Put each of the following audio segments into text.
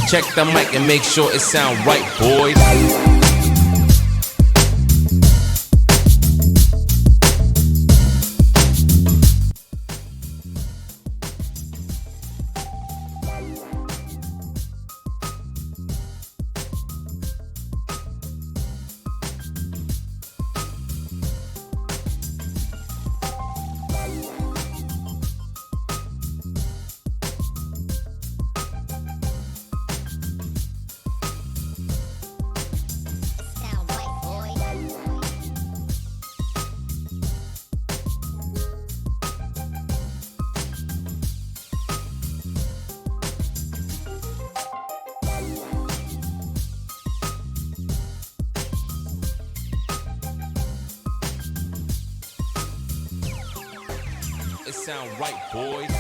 Check the mic and make sure it sound right, boys. It sound right, boys.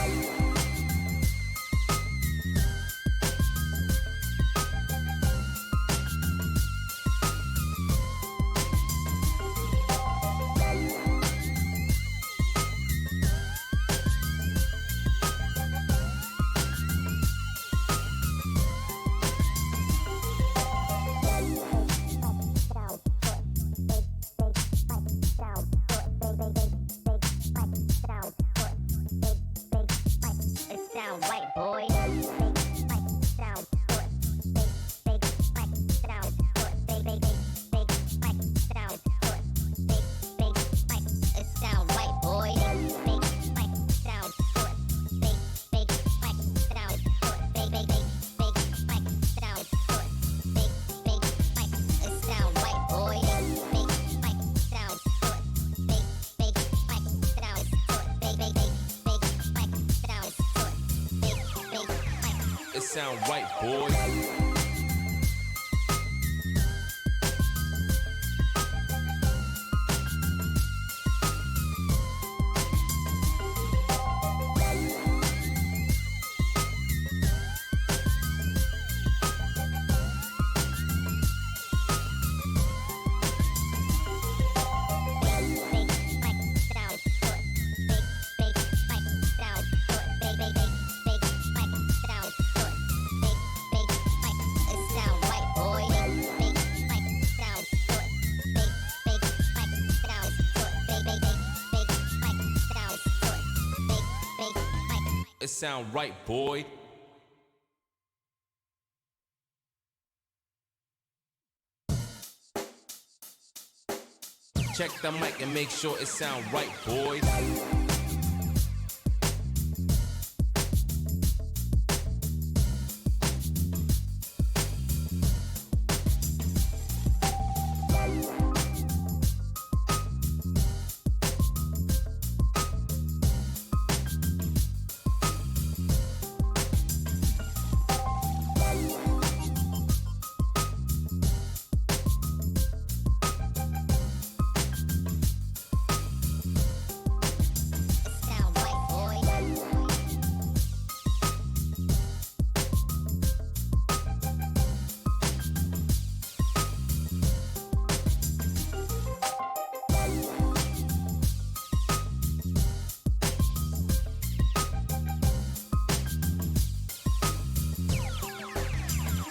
Sound right, boys. It sound right, boy. Check the mic and make sure it sound right, boys.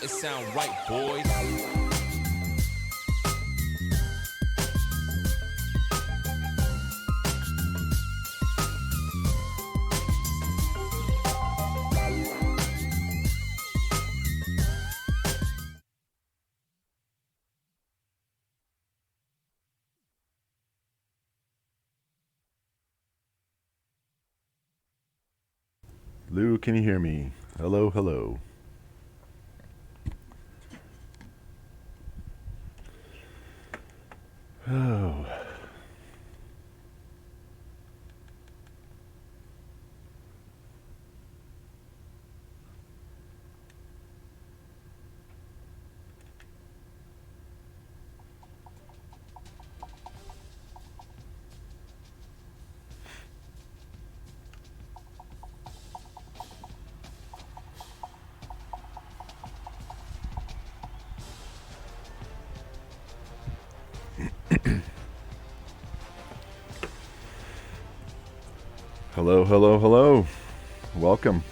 It sound right, boys. Lou, can you hear me? Hello, hello. Oh. Hello, hello, hello. Welcome.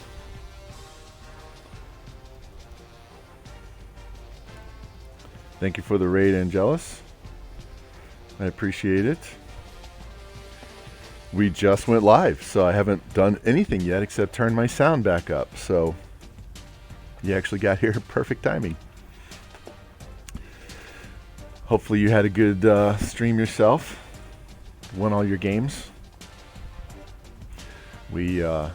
Thank you for the raid, Angelus. I appreciate it. We just went live, so I haven't done anything yet except turn my sound back up. So you actually got here perfect timing. Hopefully you had a good stream yourself. Won all your games. We are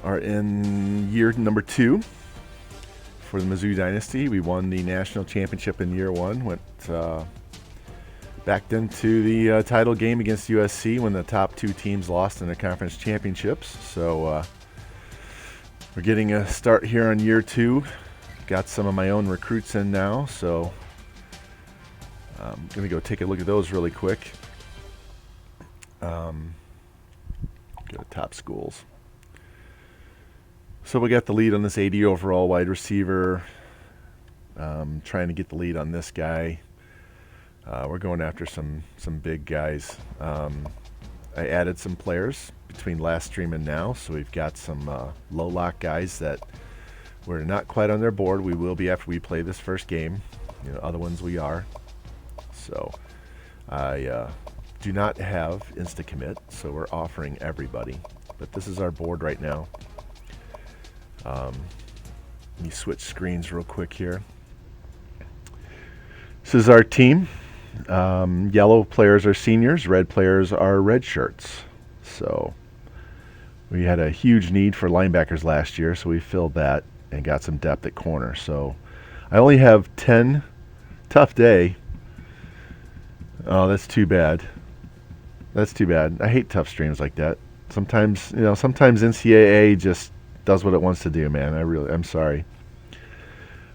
in year number 2 for the Mizzou Dynasty. We won the national championship in year 1. Went back into the title game against USC when the top 2 teams lost in the conference championships. So we're getting a start here on year 2. Got some of my own recruits in now, so I'm going to go take a look at those really quick. Go to top schools. So we got the lead on this 80 overall wide receiver. Trying to get the lead on this guy. We're going after some big guys. I added some players between last stream and now, so we've got some low lock guys that we're not quite on their board. We will be after we play this first game. Other ones we are. So I do not have insta-commit, so we're offering everybody. But this is our board right now. Let me switch screens real quick here. This is our team. Yellow players are seniors, red players are red shirts. So we had a huge need for linebackers last year, so we filled that and got some depth at corner. So I only have 10. Tough day. Oh, that's too bad. That's too bad. I hate tough streams like that. Sometimes, sometimes NCAA just does what it wants to do, man. I'm sorry.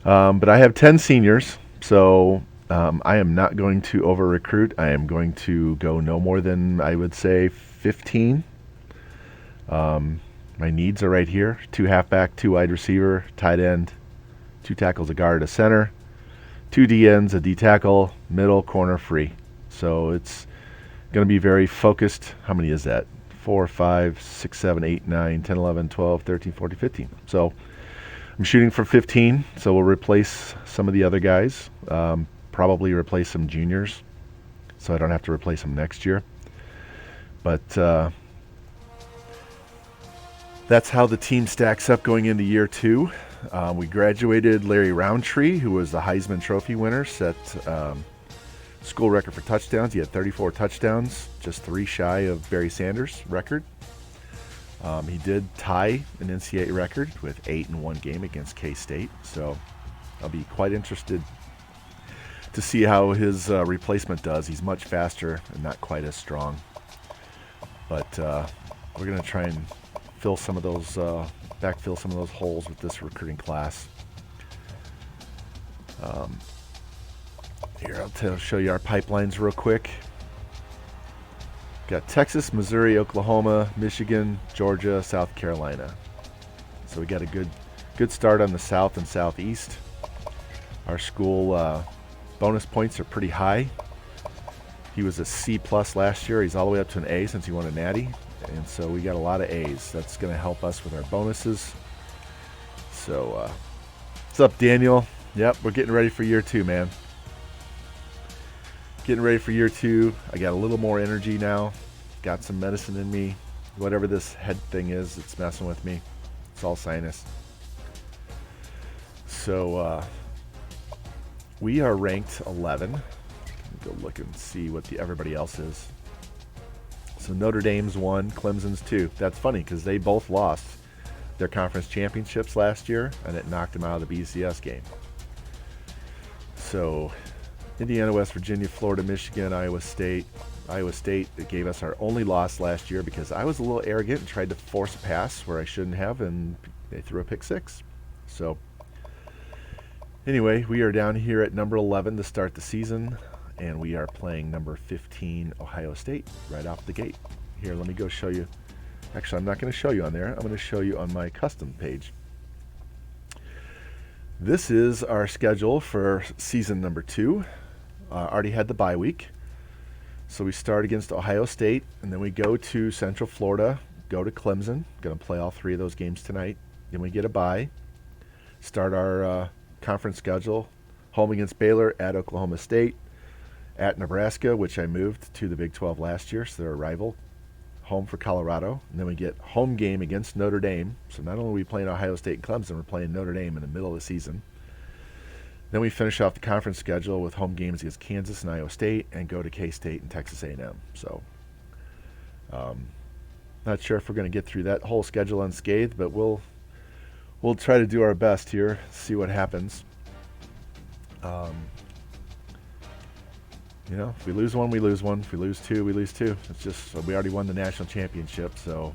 But I have 10 seniors, so I am not going to over-recruit. I am going to go no more than, I would say, 15. My needs are right here. 2 halfback, 2 wide receiver, tight end, 2 tackles, a guard, a center, 2 D ends, a D tackle, middle, corner, free. So it's going to be very focused. How many is that? 4, 5, 6, 7, 8, 9, 10, 11, 12, 13, 14, 15. So I'm shooting for 15, so we'll replace some of the other guys. Probably replace some juniors, so I don't have to replace them next year. But that's how the team stacks up going into year 2. We graduated Larry Roundtree, who was the Heisman Trophy winner, set school record for touchdowns. He had 34 touchdowns, just 3 shy of Barry Sanders' record. He did tie an NCAA record with 8 in one game against K-State. So I'll be quite interested to see how his replacement does. He's much faster and not quite as strong. But we're going to try and fill some of those, backfill some of those holes with this recruiting class. Here, I'll show you our pipelines real quick. Got Texas, Missouri, Oklahoma, Michigan, Georgia, South Carolina. So we got a good start on the South and Southeast. Our school bonus points are pretty high. He was a C+ last year. He's all the way up to an A since he won a natty. And so we got a lot of A's. That's going to help us with our bonuses. So what's up, Daniel? Yep, we're getting ready for year 2, man. Getting ready for year 2. I got a little more energy now. Got some medicine in me. Whatever this head thing is, it's messing with me. It's all sinus. So we are ranked 11. Let me go look and see what everybody else is. So Notre Dame's 1, Clemson's 2. That's funny because they both lost their conference championships last year, and it knocked them out of the BCS game. So Indiana, West Virginia, Florida, Michigan, Iowa State. Iowa State, it gave us our only loss last year because I was a little arrogant and tried to force a pass where I shouldn't have, and they threw a pick 6. So anyway, we are down here at number 11 to start the season, and we are playing number 15, Ohio State, right off the gate. Here, let me go show you. Actually, I'm not going to show you on there. I'm going to show you on my custom page. This is our schedule for season number 2. Already had the bye week. So we start against Ohio State, and then we go to Central Florida, go to Clemson. Going to play all 3 of those games tonight. Then we get a bye. Start our conference schedule Home against Baylor, at Oklahoma State, at Nebraska, which I moved to the Big 12 last year, so they're a rival. Home for Colorado, and then we get home game against Notre Dame. So not only are we playing Ohio State and Clemson, we're playing Notre Dame in the middle of the season. Then we finish off the conference schedule with home games against Kansas and Iowa State, and go to K-State and Texas A&M. So, not sure if we're going to get through that whole schedule unscathed, but we'll try to do our best here, see what happens. You know, if we lose one, we lose one. If we lose two, we lose two. It's just we already won the national championship, so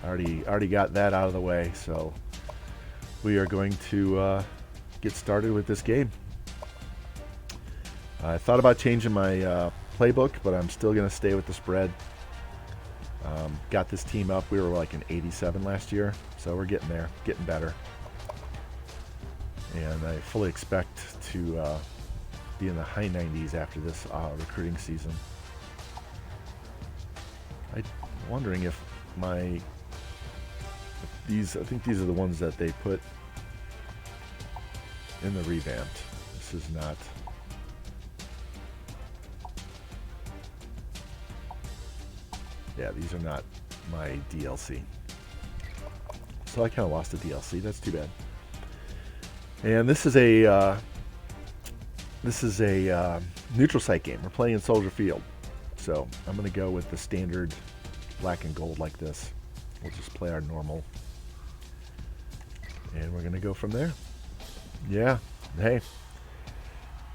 already got that out of the way. So we are going to get started with this game. I thought about changing my playbook, but I'm still going to stay with the spread. Got this team up. We were like an 87 last year, so we're getting there, getting better. And I fully expect to be in the high 90s after this recruiting season. I'm wondering if I think these are the ones that they put in the Revamped. This is not. Yeah, these are not my DLC. So I kind of lost the DLC. That's too bad. And this is a neutral site game. We're playing in Soldier Field, so I'm going to go with the standard black and gold like this. We'll just play our normal, and we're going to go from there. Yeah, hey,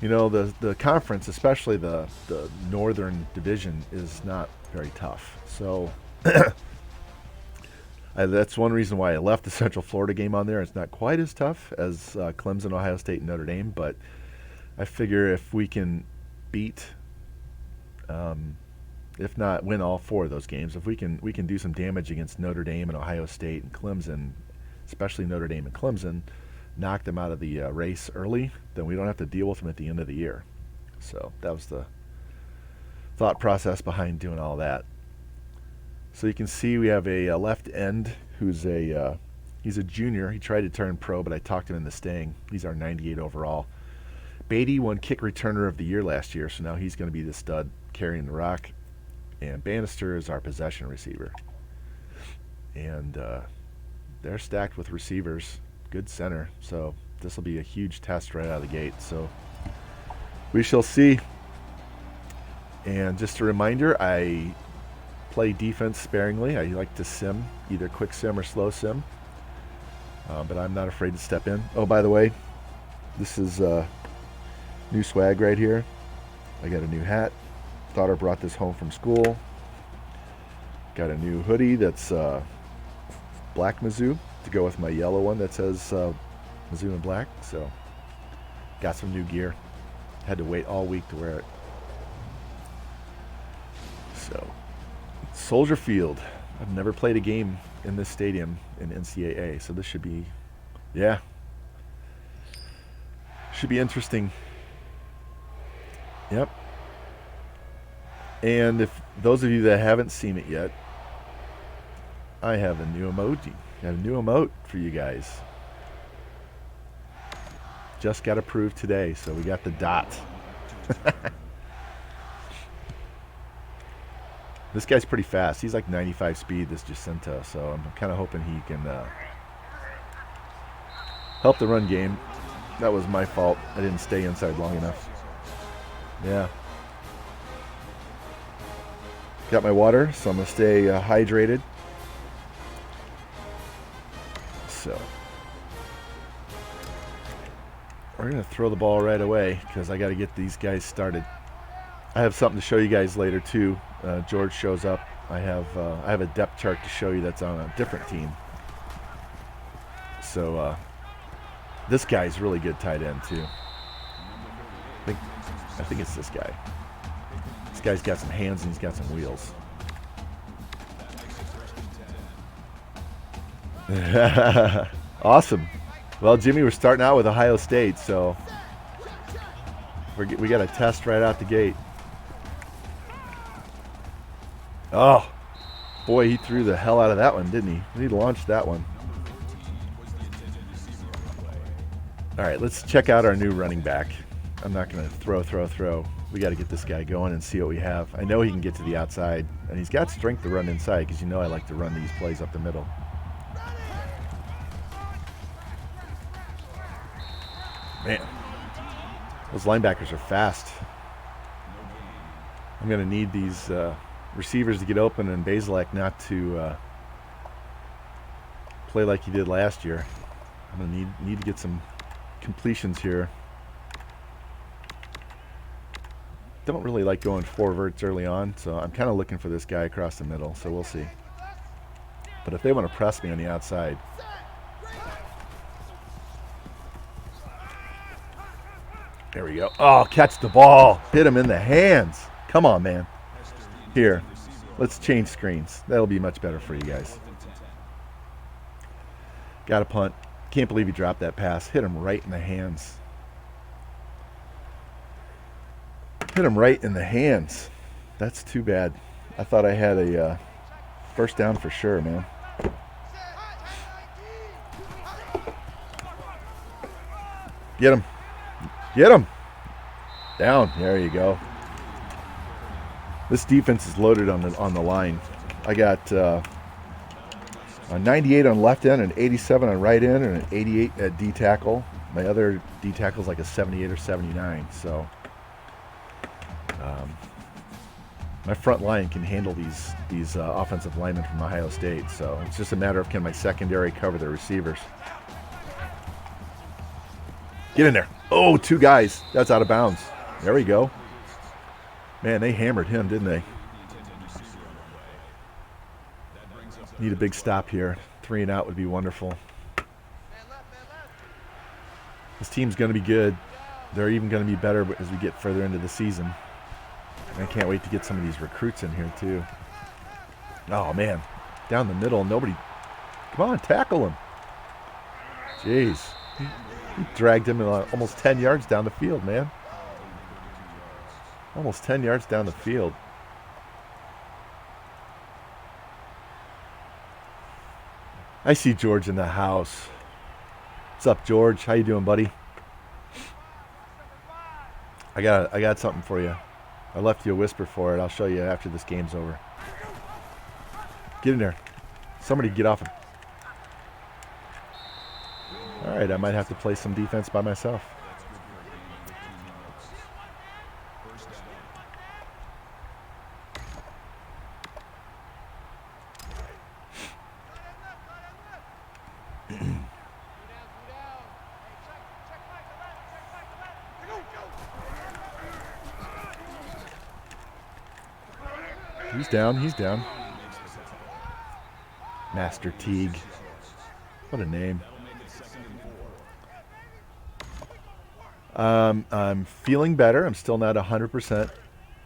you know, the conference, especially the Northern Division, is not very tough. So that's one reason why I left the Central Florida game on there. It's not quite as tough as Clemson, Ohio State, and Notre Dame, but I figure if we can beat, if not win all four of those games, if we can do some damage against Notre Dame and Ohio State and Clemson, especially Notre Dame and Clemson, knock them out of the race early, then we don't have to deal with them at the end of the year. So that was the thought process behind doing all that. So you can see we have a left end who's he's a junior. He tried to turn pro, but I talked him into staying. He's our 98 overall. Beatty won kick returner of the year last year, so now he's going to be the stud carrying the rock. And Bannister is our possession receiver. And they're stacked with receivers. Good center. So this will be a huge test right out of the gate. So we shall see. And just a reminder, I play defense sparingly. I like to sim, either quick sim or slow sim. But I'm not afraid to step in. Oh, by the way, this is new swag right here. I got a new hat. Daughter brought this home from school. Got a new hoodie that's black Mizzou to go with my yellow one that says Mizzou in black. So got some new gear. Had to wait all week to wear it. So Soldier Field. I've never played a game in this stadium in NCAA, so this should be, yeah, should be interesting. Yep. And if those of you that haven't seen it yet, I have a new emoji. I have a new emote for you guys. Just got approved today, so we got the dot. This guy's pretty fast. He's like 95 speed, this Jacinto, so I'm kind of hoping he can help the run game. That was my fault. I didn't stay inside long enough. Yeah. Got my water, so I'm going to stay hydrated. So we're going to throw the ball right away because I got to get these guys started. I have something to show you guys later too. George shows up. I have a depth chart to show you that's on a different team. So this guy's really good tight end too. I think it's this guy. This guy's got some hands and he's got some wheels. Awesome. Well, Jimmy, we're starting out with Ohio State, so we got a test right out the gate. Oh, boy, he threw the hell out of that one, didn't he? He launched that one. All right, let's check out our new running back. I'm not going to throw. We got to get this guy going and see what we have. I know he can get to the outside, and he's got strength to run inside because you know I like to run these plays up the middle. Man, those linebackers are fast. I'm going to need these receivers to get open and Bazelak not to play like he did last year. I'm going to need to get some completions here. Don't really like going four verts early on, so I'm kind of looking for this guy across the middle, so we'll see. But if they want to press me on the outside, there we go. Oh, catch the ball. Hit him in the hands. Come on, man. Here, let's change screens. That'll be much better for you guys. Got a punt. Can't believe he dropped that pass. Hit him right in the hands. Hit him right in the hands. That's too bad. I thought I had a first down for sure, man. Get him. Get him. Down. There you go. This defense is loaded on the line. I got a 98 on left end, an 87 on right end, and an 88 at D tackle. My other D tackle is like a 78 or 79. So my front line can handle these offensive linemen from Ohio State. So it's just a matter of can my secondary cover the receivers. Get in there. Oh, two guys. That's out of bounds. There we go. Man, they hammered him, didn't they? Need a big stop here. 3 and out would be wonderful. This team's going to be good. They're even going to be better as we get further into the season. I can't wait to get some of these recruits in here, too. Oh, man. Down the middle. Nobody. Come on, tackle him. Jeez. He dragged him almost 10 yards down the field, man. Almost 10 yards down the field. I see George in the house. What's up, George? How you doing, buddy? I got something for you. I left you a whisper for it. I'll show you after this game's over. Get in there. Somebody get off him. All right, I might have to play some defense by myself. He's down. Master Teague. What a name. I'm feeling better. I'm still not 100%,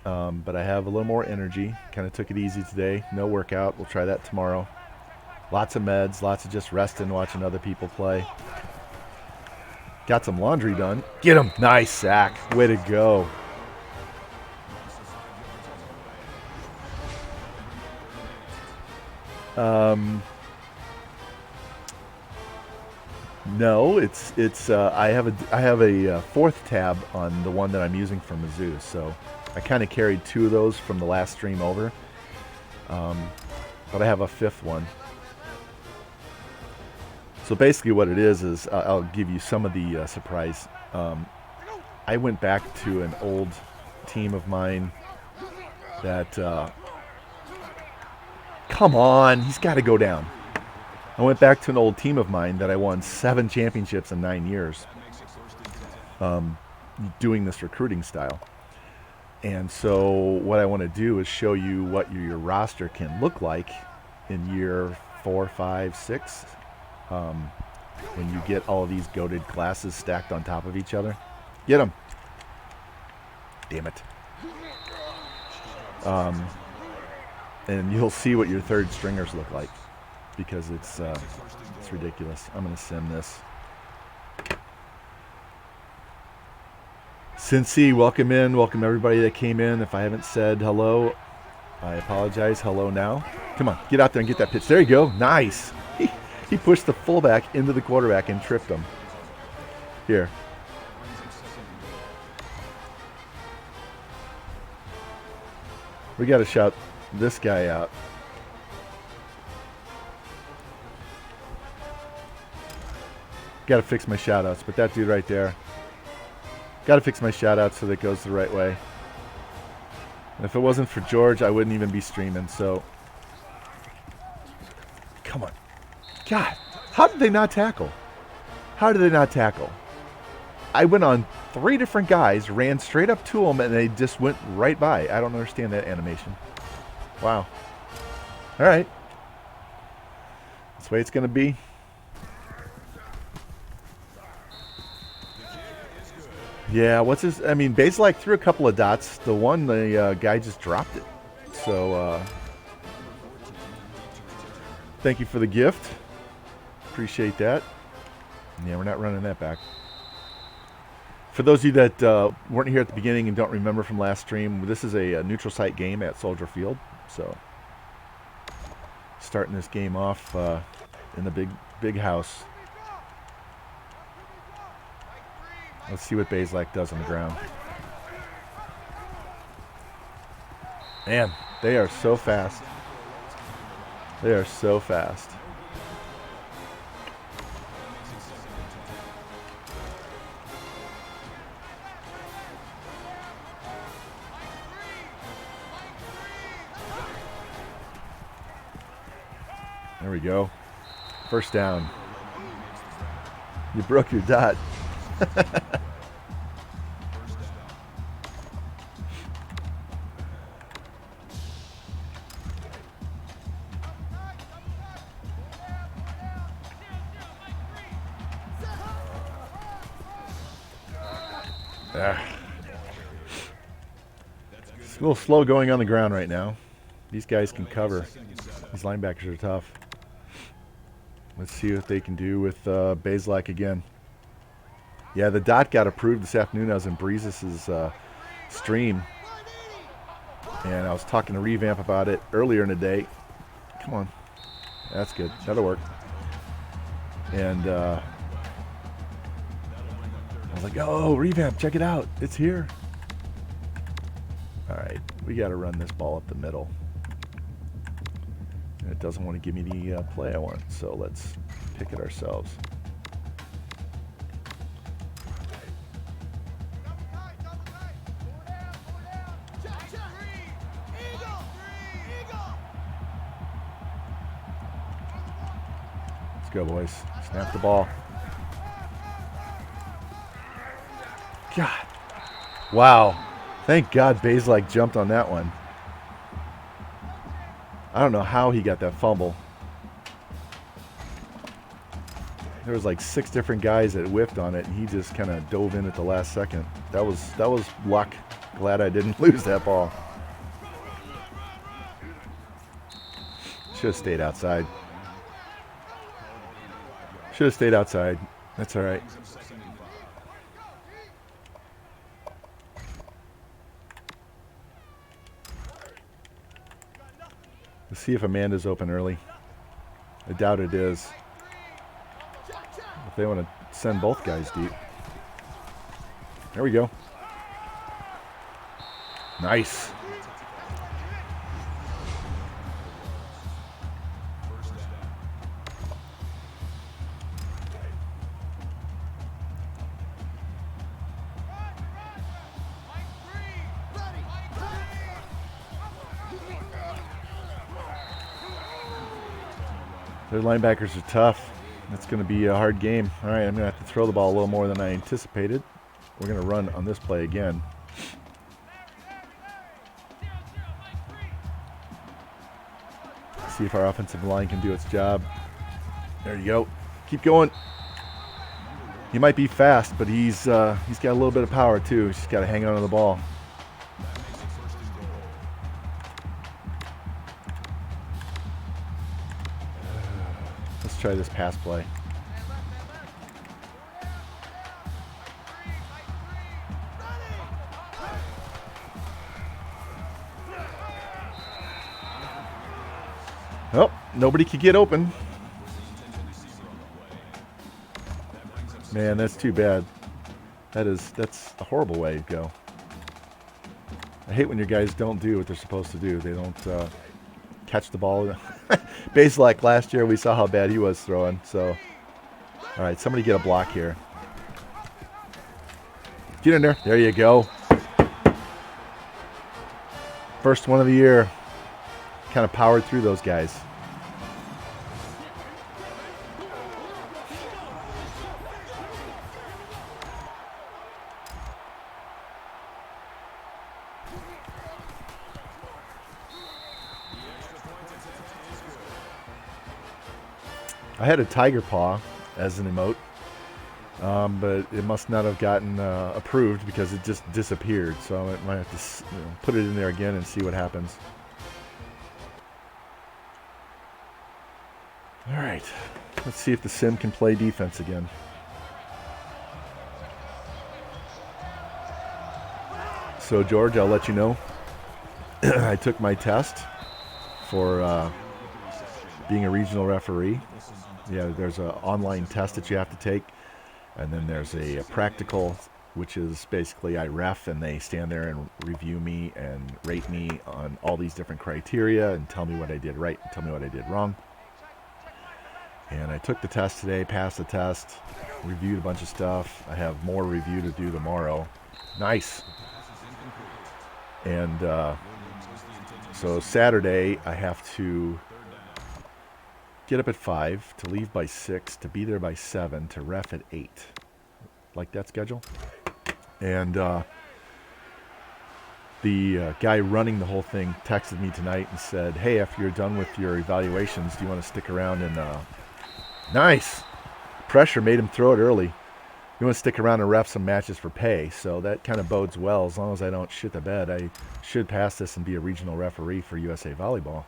but I have a little more energy. Kind of took it easy today. No workout. We'll try that tomorrow. Lots of meds, lots of just resting, watching other people play. Got some laundry done. Get him. Nice sack. Way to go. No, it's I have a fourth tab on the one that I'm using for Mizzou, so I kind of carried 2 of those from the last stream over, but I have a 5th one. So basically what it is I'll give you some of the surprise. I went back to an old team of mine that come on, he's got to go down. I went back to an old team of mine that I won 7 championships in 9 years doing this recruiting style. And so what I want to do is show you what your roster can look like in year 4, 5, 6 when you get all of these goated classes stacked on top of each other. Get them. Damn it. And you'll see what your third stringers look like because it's ridiculous. I'm going to sim this. Cincy, welcome in. Welcome everybody that came in. If I haven't said hello, I apologize. Hello now. Come on, get out there and get that pitch. There you go. Nice. He pushed the fullback into the quarterback and tripped him. Here. We got to shout this guy out. Got to fix my shout-outs, but that dude right there. Got to fix my shout-outs so that it goes the right way. And if it wasn't for George, I wouldn't even be streaming, so... Come on. God, how did they not tackle? How did they not tackle? I went on 3 different guys, ran straight up to them, and they just went right by. I don't understand that animation. Wow. All right. That's the way it's going to be. Yeah, what's his... I mean, Baselak threw a couple of dots. The one, the guy just dropped it. So, thank you for the gift. Appreciate that. Yeah, we're not running that back. For those of you that weren't here at the beginning and don't remember from last stream, this is a neutral site game at Soldier Field. So, starting this game off in the big house. Let's see what Baselak does on the ground. Man, they are so fast. They are so fast. There we go. First down. You broke your dot. It's a little slow going on the ground right now. These guys can cover. These linebackers are tough. Let's see what they can do with Baselak again. Yeah, the dot got approved this afternoon. I was in Breezes' stream. And I was talking to Revamp about it earlier in the day. Come on. That's good. That'll work. And I was like, oh, Revamp, check it out. It's here. All right. We got to run this ball up the middle. And it doesn't want to give me the play I want. So let's pick it ourselves. Go, boys. Snap the ball. God. Wow. Thank God Baselak jumped on that one. I don't know how he got that fumble. There was like 6 different guys that whiffed on it, and he just kind of dove in at the last second. That was luck. Glad I didn't lose that ball. Should have stayed outside. Should have stayed outside. That's all right. Let's see if Amanda's open early. I doubt it is. If they want to send both guys deep. There we go. Nice. Their linebackers are tough. That's going to be a hard game. All right, I'm going to have to throw the ball a little more than I anticipated. We're going to run on this play again. See if our offensive line can do its job. There you go. Keep going. He might be fast, but he's got a little bit of power too. He's just got to hang on to the ball. Let's try this pass play. Oh, nobody could get open. Man, that's too bad. That's a horrible way to go. I hate when your guys don't do what they're supposed to do. They don't catch the ball. Baselak last year, we saw how bad he was throwing. So, all right, somebody get a block here. Get in there. There you go. First one of the year. Kind of powered through those guys. I had a tiger paw as an emote, but it must not have gotten approved because it just disappeared. So I might have to put it in there again and see what happens. All right, let's see if the sim can play defense again. So George, I'll let you know. I took my test for being a regional referee. Yeah, there's an online test that you have to take, and then there's a practical, which is basically I ref, and they stand there and review me and rate me on all these different criteria and tell me what I did right and tell me what I did wrong. And I took the test today, passed the test, reviewed a bunch of stuff. I have more review to do tomorrow. Nice. And so Saturday, I have to get up at 5, to leave by 6, to be there by 7, to ref at 8. Like that schedule. And the guy running the whole thing texted me tonight and said, hey, after you're done with your evaluations, do you want to stick around and... Nice. Pressure made him throw it early. You want to stick around and ref some matches for pay, so that kind of bodes well. As long as I don't shit the bed, I should pass this and be a regional referee for USA Volleyball.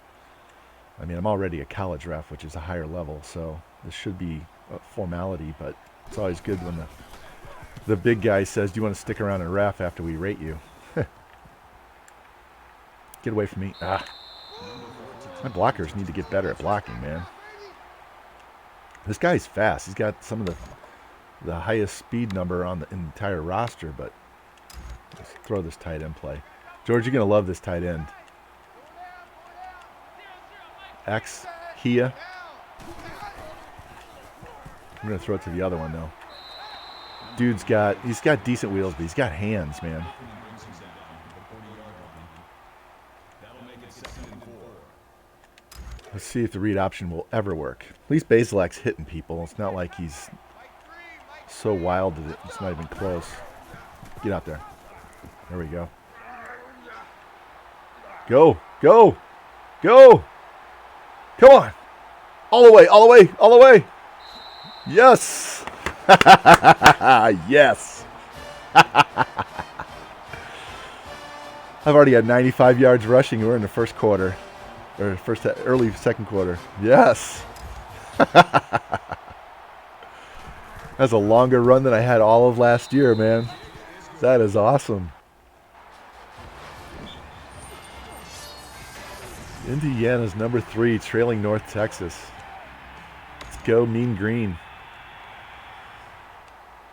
I mean, I'm already a college ref, which is a higher level, so this should be a formality, but it's always good when the big guy says, do you want to stick around and ref after we rate you? Get away from me. Ah. My blockers need to get better at blocking, man. This guy's fast. He's got some of the highest speed number on the entire roster, but let's throw this tight end play. George, you're going to love this tight end. X, Hia. I'm going to throw it to the other one, though. He's got decent wheels, but he's got hands, man. Let's see if the read option will ever work. At least Basilak's hitting people. It's not like he's so wild that it's not even close. Get out there. There we go. Go, go, go. Come on. All the way, all the way, all the way. Yes. Yes. I've already had 95 yards rushing. We're in the first quarter. Or early second quarter. Yes. That's a longer run than I had all of last year, man. That is awesome. Indiana's number 3, trailing North Texas. Let's go Mean Green.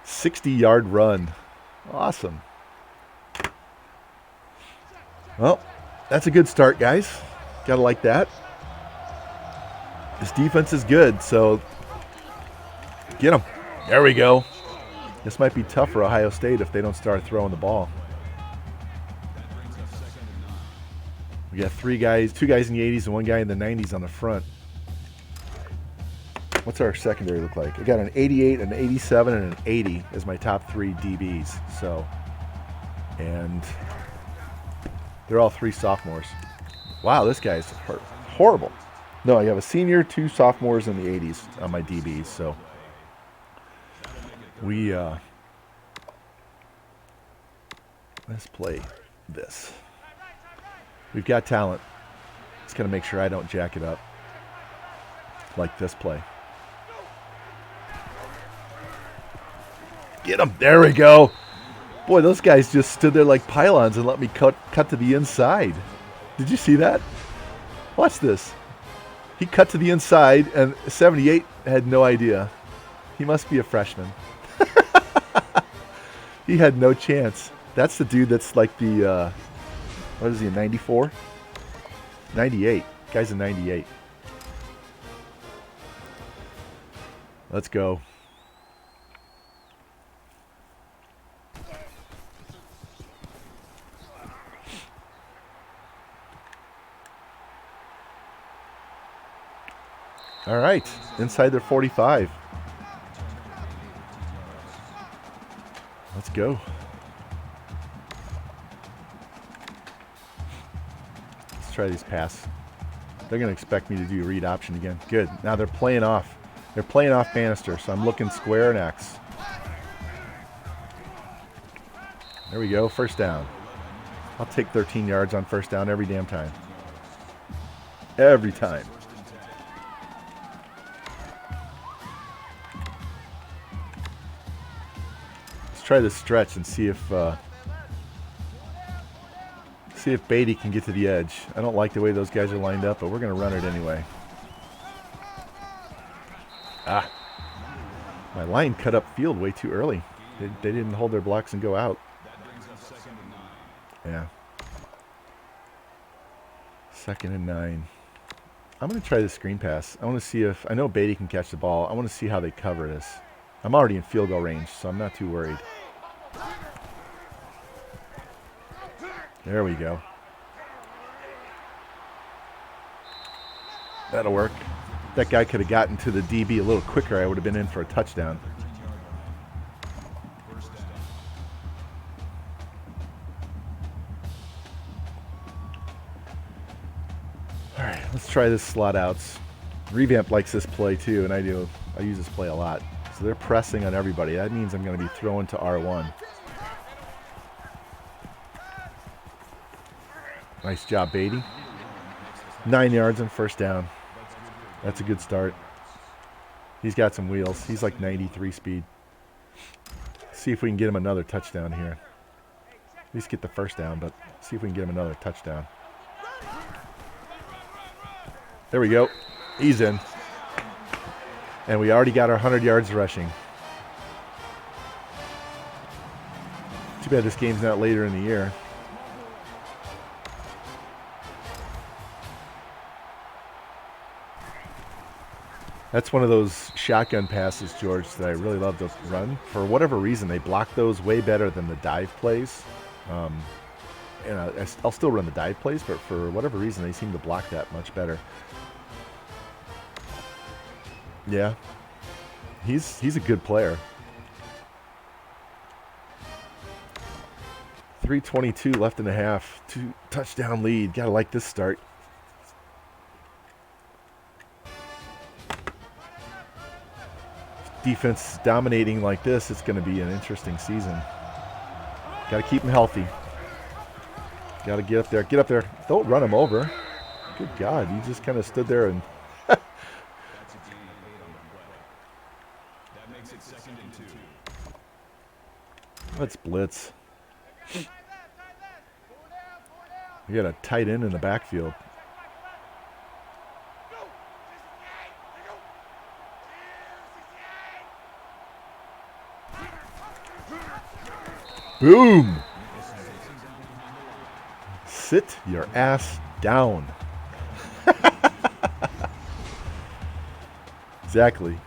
60-yard run. Awesome. Well, that's a good start, guys. Gotta like that. This defense is good, so get them. There we go. This might be tough for Ohio State if they don't start throwing the ball. We got 2 guys in the 80s and 1 guy in the 90s on the front. What's our secondary look like? I got an 88, an 87, and an 80 as my top 3 DBs. So, and they're all 3 sophomores. Wow, this guy's horrible. No, I have a senior, 2 sophomores in the 80s on my DBs. So we let's play this. We've got talent. Just gotta make sure I don't jack it up like this play. Get him. There we go. Boy, those guys just stood there like pylons and let me cut to the inside. Did you see that? Watch this. He cut to the inside, and 78 had no idea. He must be a freshman. He had no chance. That's the dude that's like the What is he, a 94? 98. Guy's a 98. Let's go. All right, inside their 45. Let's go. Let's try these pass. They're going to expect me to do read option again. Good. Now they're playing off. They're playing off Bannister, so I'm looking square and X. There we go, first down. I'll take 13 yards on first down every damn time. Every time. Let's try this stretch and see if Beatty can get to the edge. I don't like the way those guys are lined up, but we're going to run it anyway. Ah. My line cut up field way too early. They didn't hold their blocks and go out. Yeah. 2nd and 9. I'm going to try the screen pass. I want to see if... I know Beatty can catch the ball. I want to see how they cover this. I'm already in field goal range, so I'm not too worried. There we go. That'll work. If that guy could have gotten to the DB a little quicker, I would have been in for a touchdown. All right, let's try this slot outs. Revamped likes this play too, and I do. I use this play a lot. So they're pressing on everybody. That means I'm going to be throwing to R1. Nice job, Beatty. 9 yards and first down. That's a good start. He's got some wheels. He's like 93 speed. See if we can get him another touchdown here. At least get the first down, but see if we can get him another touchdown. There we go. He's in. And we already got our 100 yards rushing. Too bad this game's not later in the year. That's one of those shotgun passes, George, that I really love to run. For whatever reason, they block those way better than the dive plays. And I'll still run the dive plays, but for whatever reason, they seem to block that much better. Yeah. He's a good player. 3:22 left in the half. 2 touchdown lead. Gotta like this start. Defense dominating like this, it's going to be an interesting season. Got to keep them healthy. Got to get up there. Get up there. Don't run them over. Good God, you just kind of stood there and... Let's blitz. We got a tight end in the backfield. Boom! Sit your ass down. Exactly. You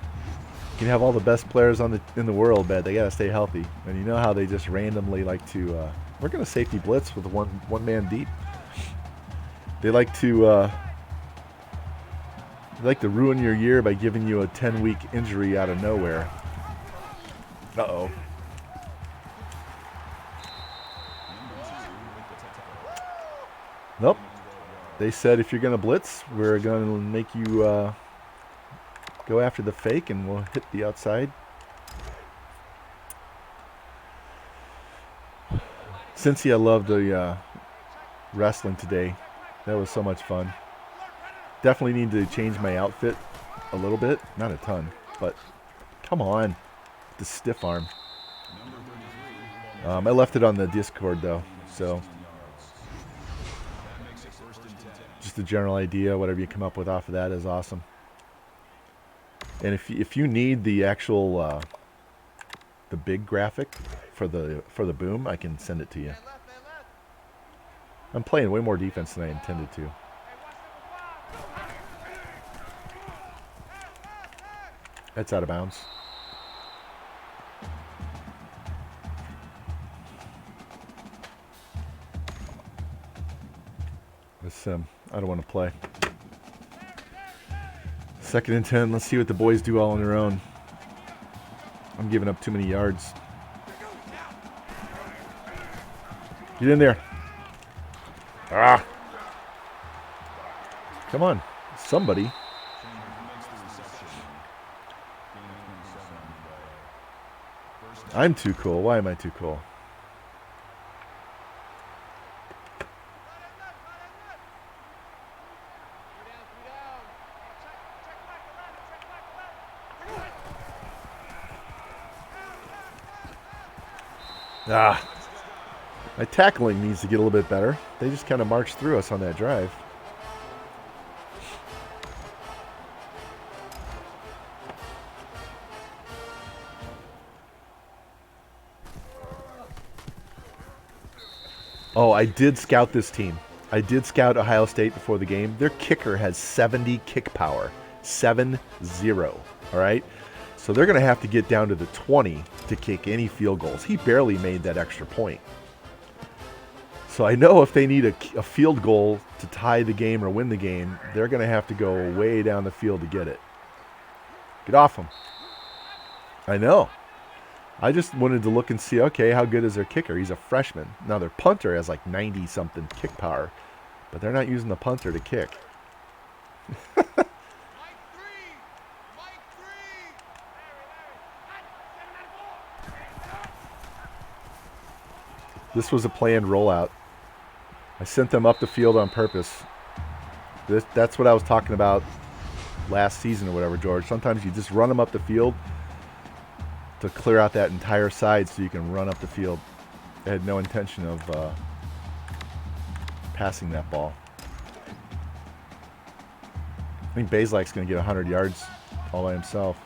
can have all the best players in the world, but they gotta stay healthy. And you know how they just randomly like to. We're gonna safety blitz with one man deep. They like to ruin your year by giving you a 10-week injury out of nowhere. Uh-oh. Nope. They said if you're going to blitz, we're going to make you go after the fake and we'll hit the outside. Cincy, I loved the wrestling today. That was so much fun. Definitely need to change my outfit a little bit. Not a ton, but come on. The stiff arm. I left it on the Discord though, so... Just a general idea, whatever you come up with off of that is awesome. And if you need the actual the big graphic for the boom, I can send it to you. I'm playing way more defense than I intended to. That's out of bounds. This, I don't want to play. 2nd and 10. Let's see what the boys do all on their own. I'm giving up too many yards. Get in there. Ah. Come on. Somebody. I'm too cool. Why am I too cool? Ah. My tackling needs to get a little bit better. They just kind of marched through us on that drive. Oh, I did scout this team. I did scout Ohio State before the game. Their kicker has 70 kick power. 7-0. All right? So they're going to have to get down to the 20 to kick any field goals. He barely made that extra point. So I know if they need a field goal to tie the game or win the game, they're going to have to go way down the field to get it. Get off him. I know. I just wanted to look and see, okay, how good is their kicker? He's a freshman. Now their punter has like 90-something kick power, but they're not using the punter to kick. This was a planned rollout. I sent them up the field on purpose. That's what I was talking about last season or whatever, George. Sometimes you just run them up the field to clear out that entire side so you can run up the field. I had no intention of passing that ball. I think Bazelak's going to get 100 yards all by himself.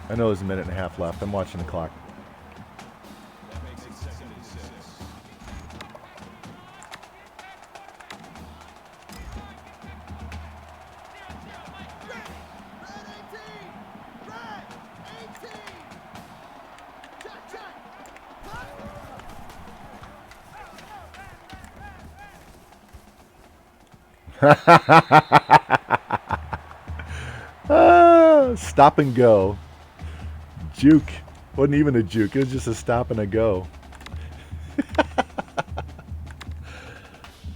I know there's a minute and a half left. I'm watching the clock. Stop and go. Juke. Wasn't even a juke. It was just a stop and a go.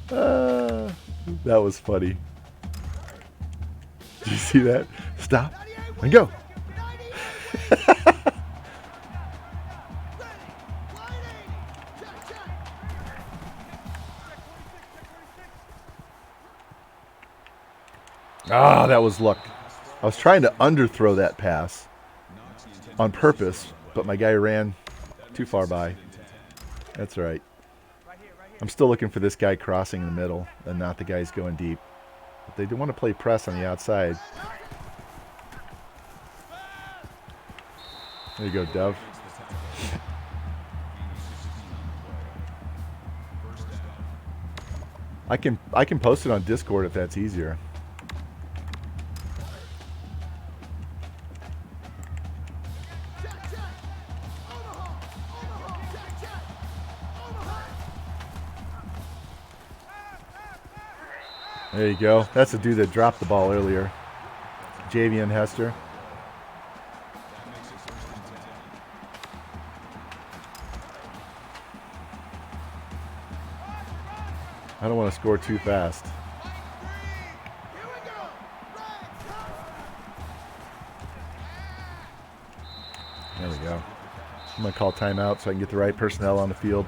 That was funny. Did you see that? Stop and go. Ah, that was luck. I was trying to underthrow that pass on purpose, but my guy ran too far by. That's right. I'm still looking for this guy crossing in the middle and not the guys going deep. But they do want to play press on the outside. There you go, Dove. I can post it on Discord if that's easier. There you go. That's the dude that dropped the ball earlier. Javian Hester. I don't want to score too fast. There we go. I'm going to call timeout so I can get the right personnel on the field.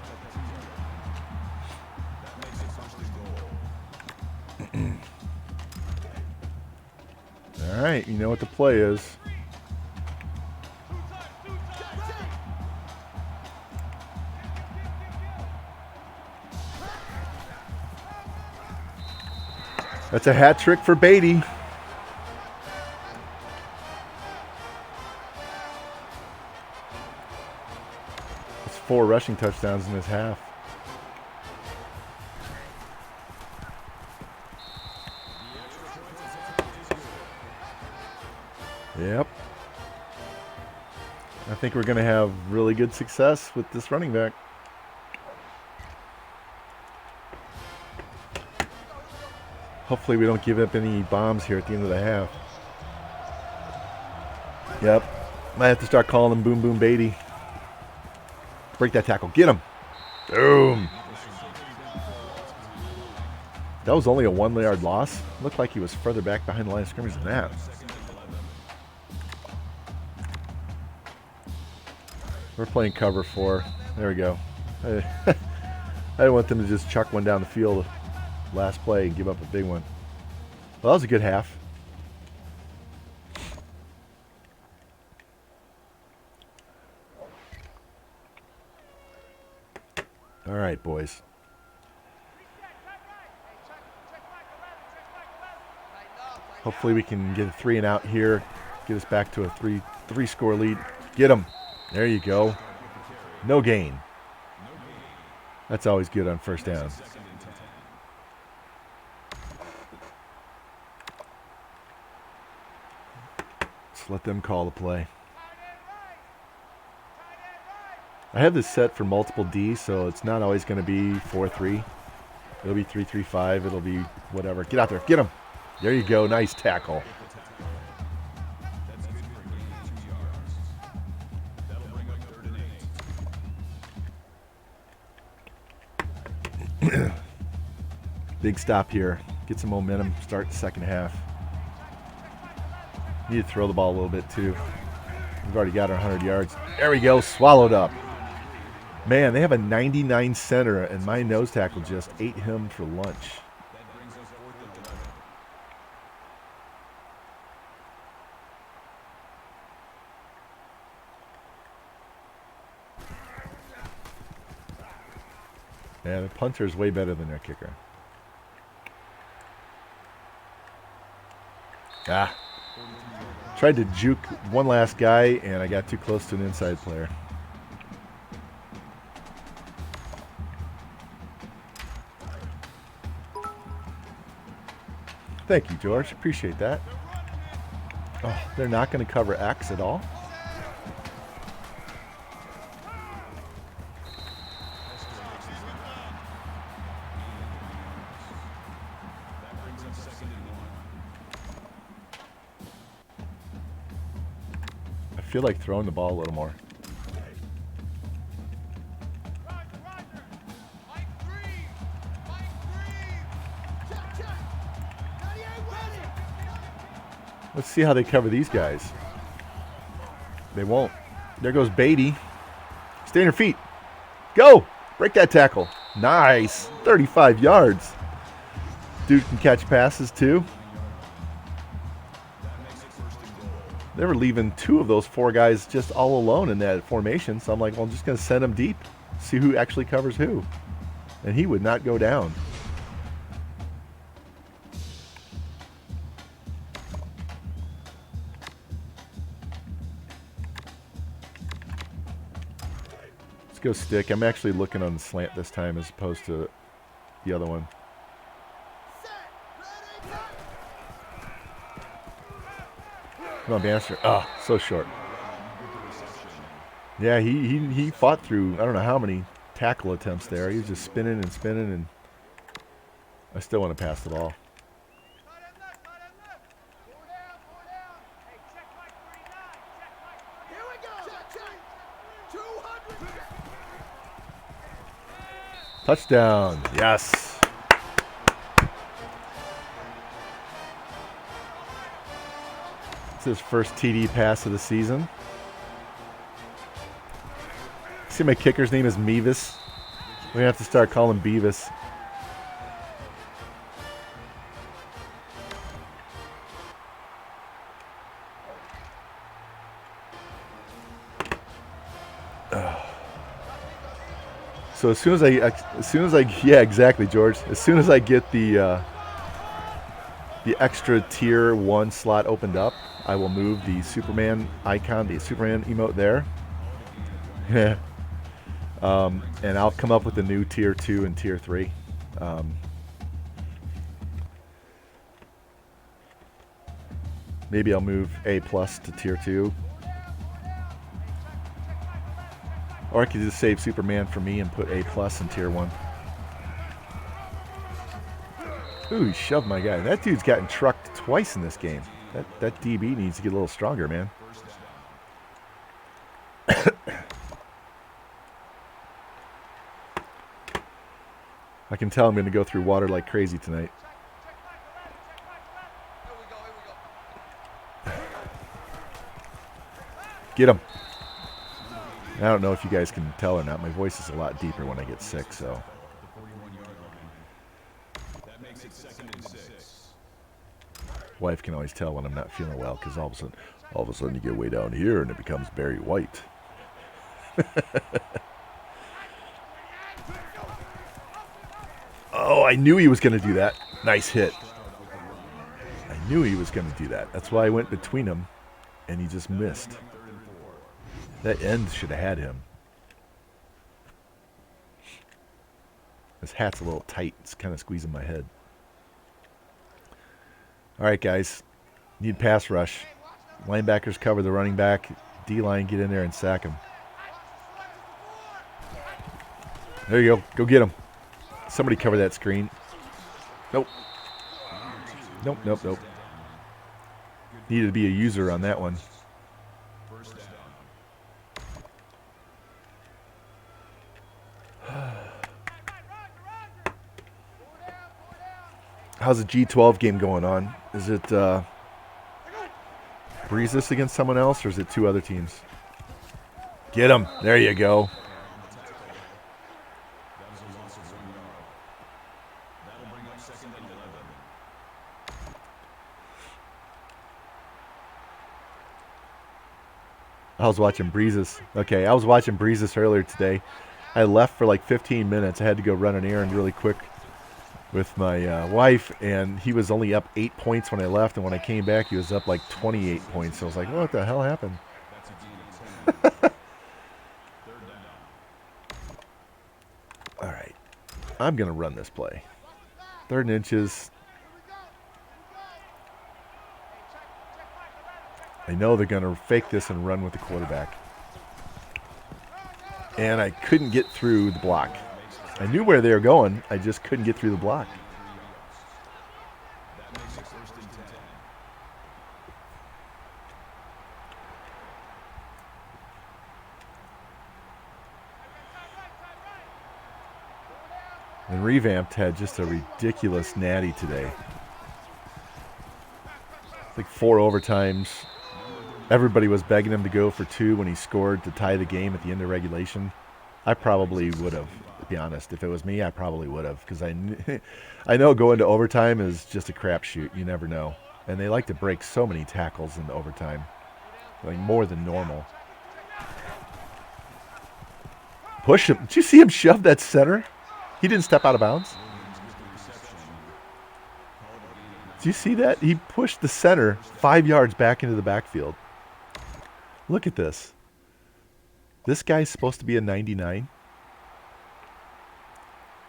All right, you know what the play is. That's a hat trick for Beatty. 4 rushing touchdowns in this half. Yep. I think we're going to have really good success with this running back. Hopefully we don't give up any bombs here at the end of the half. Yep. Might have to start calling him Boom Boom Beatty. Break that tackle. Get him. Boom. That was only a 1-yard loss. Looked like he was further back behind the line of scrimmage than that. We're playing cover 4. There we go. I didn't want them to just chuck one down the field last play and give up a big one. Well, that was a good half. All right, boys. Hopefully we can get a 3 and out here. Get us back to a three score lead. Get him. There you go. No gain. That's always good on first down. Let's let them call the play. I have this set for multiple D, so it's not always going to be 4-3. It'll be 3-3-5. It'll be whatever. Get out there. Get him. There you go. Nice tackle. Big stop here. Get some momentum. Start the second half. Need to throw the ball a little bit too. We've already got our 100 yards. There we go. Swallowed up. Man, they have a 99 center, and my nose tackle just ate him for lunch. Yeah, the punter is way better than their kicker. Ah. Tried to juke one last guy, and I got too close to an inside player. Thank you, George. Appreciate that. Oh, they're not going to cover X at all? I feel like throwing the ball a little more. Let's see how they cover these guys. They won't. There goes Beatty. Stay on your feet. Go! Break that tackle. Nice. 35 yards. Dude can catch passes too. They were leaving 2 of those 4 guys just all alone in that formation. So I'm like, well, I'm just going to send them deep. See who actually covers who. And he would not go down. Let's go stick. I'm actually looking on the slant this time as opposed to the other one. Come on, Bannister. Oh, so short. Yeah, he fought through, I don't know how many tackle attempts there. He was just spinning and spinning, and I still want to pass the ball. Touchdown. Yes. It's his first TD pass of the season. See, my kicker's name is Mevis. We're going to have to start calling him Beavis. So as soon as I, yeah, exactly, George. As soon as I get the extra tier 1 slot opened up, I will move the Superman icon, the Superman emote there. Yeah. And I'll come up with a new tier 2 and tier 3. Maybe I'll move A plus to tier 2. Or I could just save Superman for me and put A plus in tier 1. Ooh, he shoved my guy. That dude's gotten trucked twice in this game. That DB needs to get a little stronger, man. I can tell I'm going to go through water like crazy tonight. Get him. I don't know if you guys can tell or not. My voice is a lot deeper when I get sick, so. Wife can always tell when I'm not feeling well because all of a sudden you get way down here and it becomes Barry White. Oh, I knew he was going to do that. Nice hit. I knew he was going to do that. That's why I went between them, and he just missed. That end should have had him. This hat's a little tight. It's kind of squeezing my head. All right, guys. Need pass rush. Linebackers cover the running back. D-line, get in there and sack him. There you go. Go get him. Somebody cover that screen. Nope. Nope, nope, nope. Needed to be a user on that one. How's the G12 game going on? Is it Breezes against someone else, or is it 2 other teams? Get him. There you go. I was watching Breezes. Okay, I was watching Breezes earlier today. I left for like 15 minutes. I had to go run an errand really quick with my wife, and he was only up 8 points when I left, and when I came back, he was up like 28 points. So I was like, what the hell happened? All right. I'm going to run this play. 3rd and inches. I know they're going to fake this and run with the quarterback. And I couldn't get through the block. I knew where they were going. I just couldn't get through the block. And Revamped had just a ridiculous natty today. Like 4 overtimes. Everybody was begging him to go for 2 when he scored to tie the game at the end of regulation. I probably would have, to be honest. If it was me, I probably would have, because I know going to overtime is just a crapshoot. You never know. And they like to break so many tackles in the overtime, like more than normal. Push him. Did you see him shove that center? He didn't step out of bounds. Did you see that? He pushed the center 5 yards back into the backfield. Look at this. This guy's supposed to be a 99.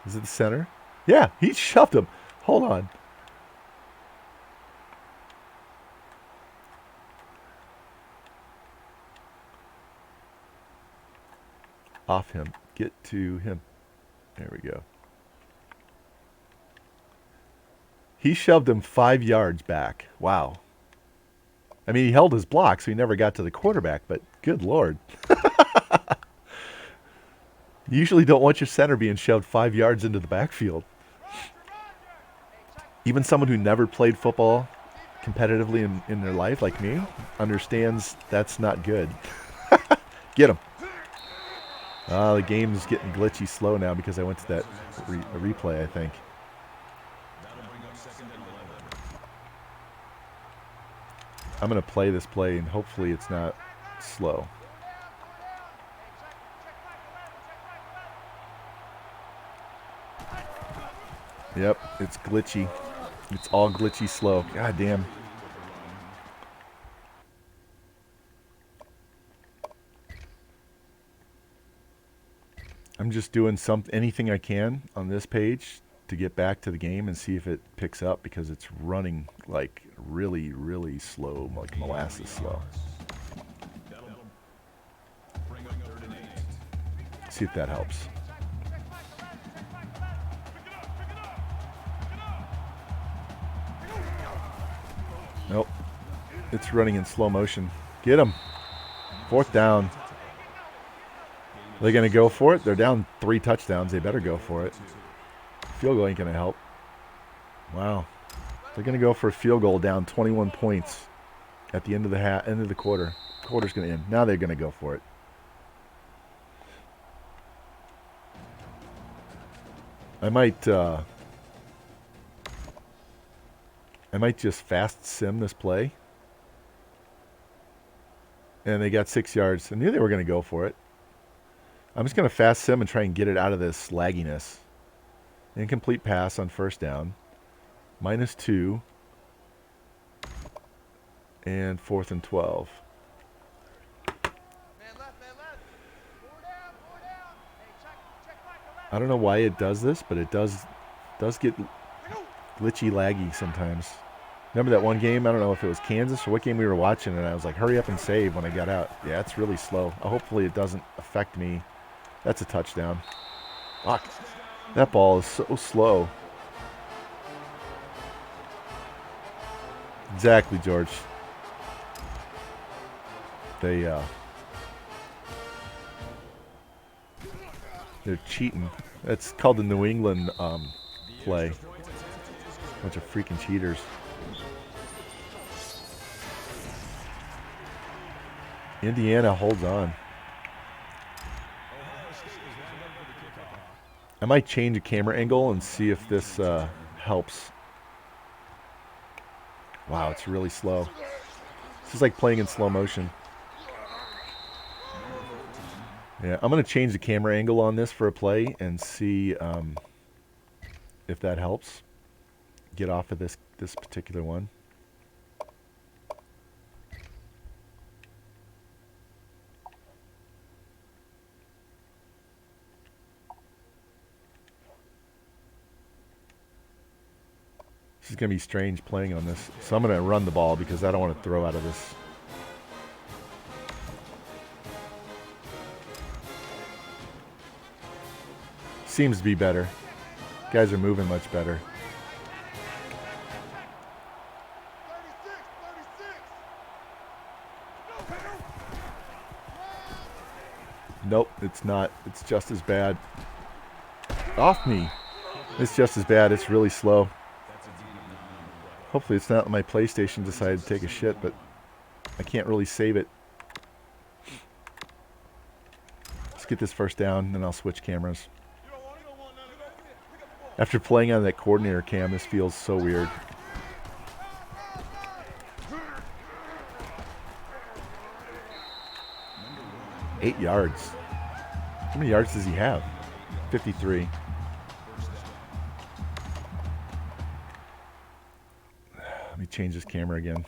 Is it the center? Yeah, he shoved him. Hold on. Off him. Get to him. There we go. He shoved him 5 yards back. Wow. I mean, he held his block, so he never got to the quarterback, but good Lord. You usually don't want your center being shoved 5 yards into the backfield. Even someone who never played football competitively in their life, like me, understands that's not good. Get him. The game's getting glitchy slow now because I went to that replay, I think. I'm going to play this play, and hopefully it's not slow. Yep, it's glitchy. It's all glitchy slow. God damn. I'm just doing anything I can on this page to get back to the game and see if it picks up, because it's running like really, really slow, like molasses slow. See if that helps. Nope. It's running in slow motion. Get him. 4th down. Are they going to go for it? They're down 3 touchdowns. They better go for it. Field goal ain't going to help. Wow. They're going to go for a field goal down 21 points at the end of the end of the quarter. Quarter's going to end. Now they're going to go for it. I might just fast sim this play. And they got 6 yards. I knew they were going to go for it. I'm just going to fast sim and try and get it out of this lagginess. Incomplete pass on 1st down. -2. And 4th and 12. I don't know why it does this, but it does get glitchy, laggy sometimes. Remember that one game? I don't know if it was Kansas or what game we were watching, and I was like, hurry up and save when I got out. Yeah, it's really slow. Hopefully it doesn't affect me. That's a touchdown. Fuck. That ball is so slow. Exactly, George. They're cheating. That's called the New England play. Bunch of freaking cheaters. Indiana holds on. I might change a camera angle and see if this helps. Wow, it's really slow. This is like playing in slow motion. Yeah, I'm going to change the camera angle on this for a play and see if that helps. Get off of this particular one. This is going to be strange playing on this. So I'm going to run the ball because I don't want to throw out of this. Seems to be better. Guys are moving much better. Nope, it's not. It's just as bad. Off me. It's just as bad. It's really slow. Hopefully it's not my PlayStation decided to take a shit, but I can't really save it. Let's get this 1st down, then I'll switch cameras. After playing on that coordinator cam, this feels so weird. Eight yards. How many yards does he have? 53. Let me change this camera again.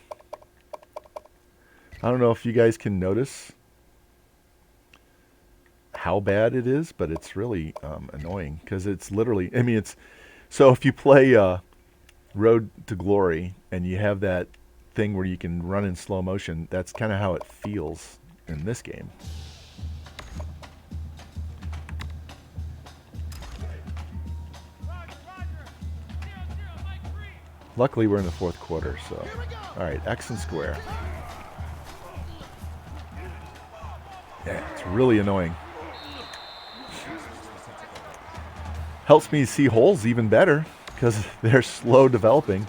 I don't know if you guys can notice how bad it is, but it's really annoying because it's literally, I mean, it's, so if you play Road to Glory and you have that thing where you can run in slow motion, that's kind of how it feels in this game. Luckily, we're in the 4th quarter, so. All right, X and square. Yeah, it's really annoying. Helps me see holes even better because they're slow developing.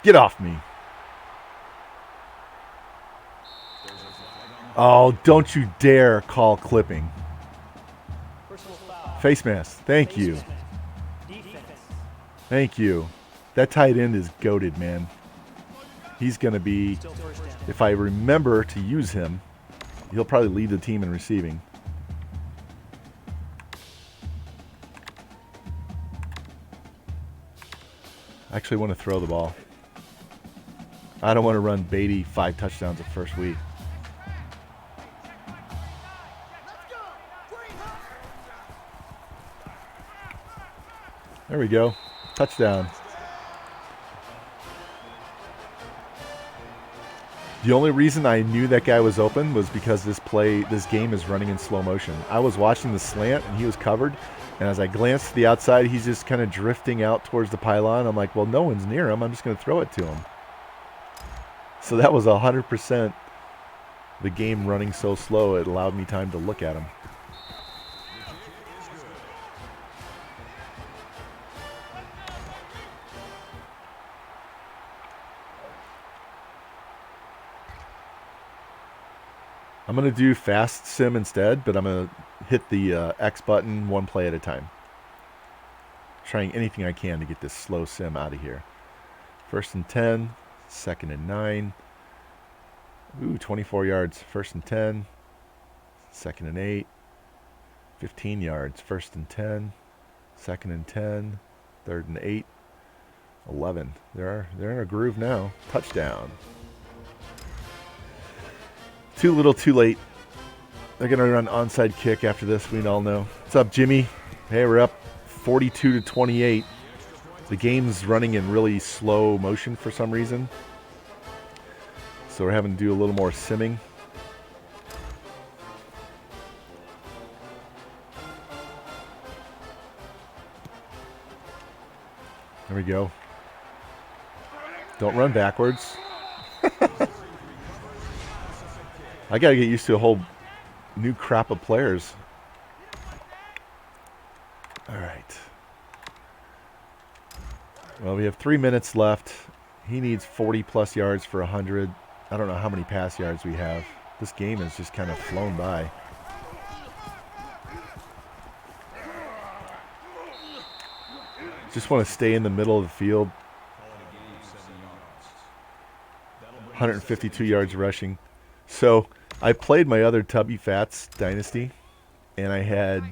Get off me. Oh, don't you dare call clipping. Face mask. Thank you. Thank you. That tight end is goated, man. He's going to be, if I remember to use him, he'll probably lead the team in receiving. I actually want to throw the ball. I don't want to run Beatty 5 touchdowns the first week. There we go. Touchdown. The only reason I knew that guy was open was because this game is running in slow motion. I was watching the slant and he was covered, and as I glanced to the outside, he's just kind of drifting out towards the pylon. I'm like, well, no one's near him. I'm just going to throw it to him. So that was 100% the game running so slow it allowed me time to look at him. I'm going to do fast sim instead, but I'm going to hit the X button one play at a time. Trying anything I can to get this slow sim out of here. 1st and 10, 2nd and 9. Ooh, 24 yards. 1st and 10, 2nd and 8. 15 yards. 1st and 10, 2nd and 10, 3rd and 8. 11. They're in a groove now. Touchdown. Too little, too late. They're going to run onside kick after this. We all know. What's up, Jimmy? Hey, we're up 42-28. The game's running in really slow motion for some reason. So we're having to do a little more simming. There we go. Don't run backwards. I got to get used to a whole new crop of players. All right. Well, we have 3 minutes left. He needs 40-plus yards for 100. I don't know how many pass yards we have. This game has just kind of flown by. Just want to stay in the middle of the field. 152 yards rushing. So I played my other Tubby Fats Dynasty, and I had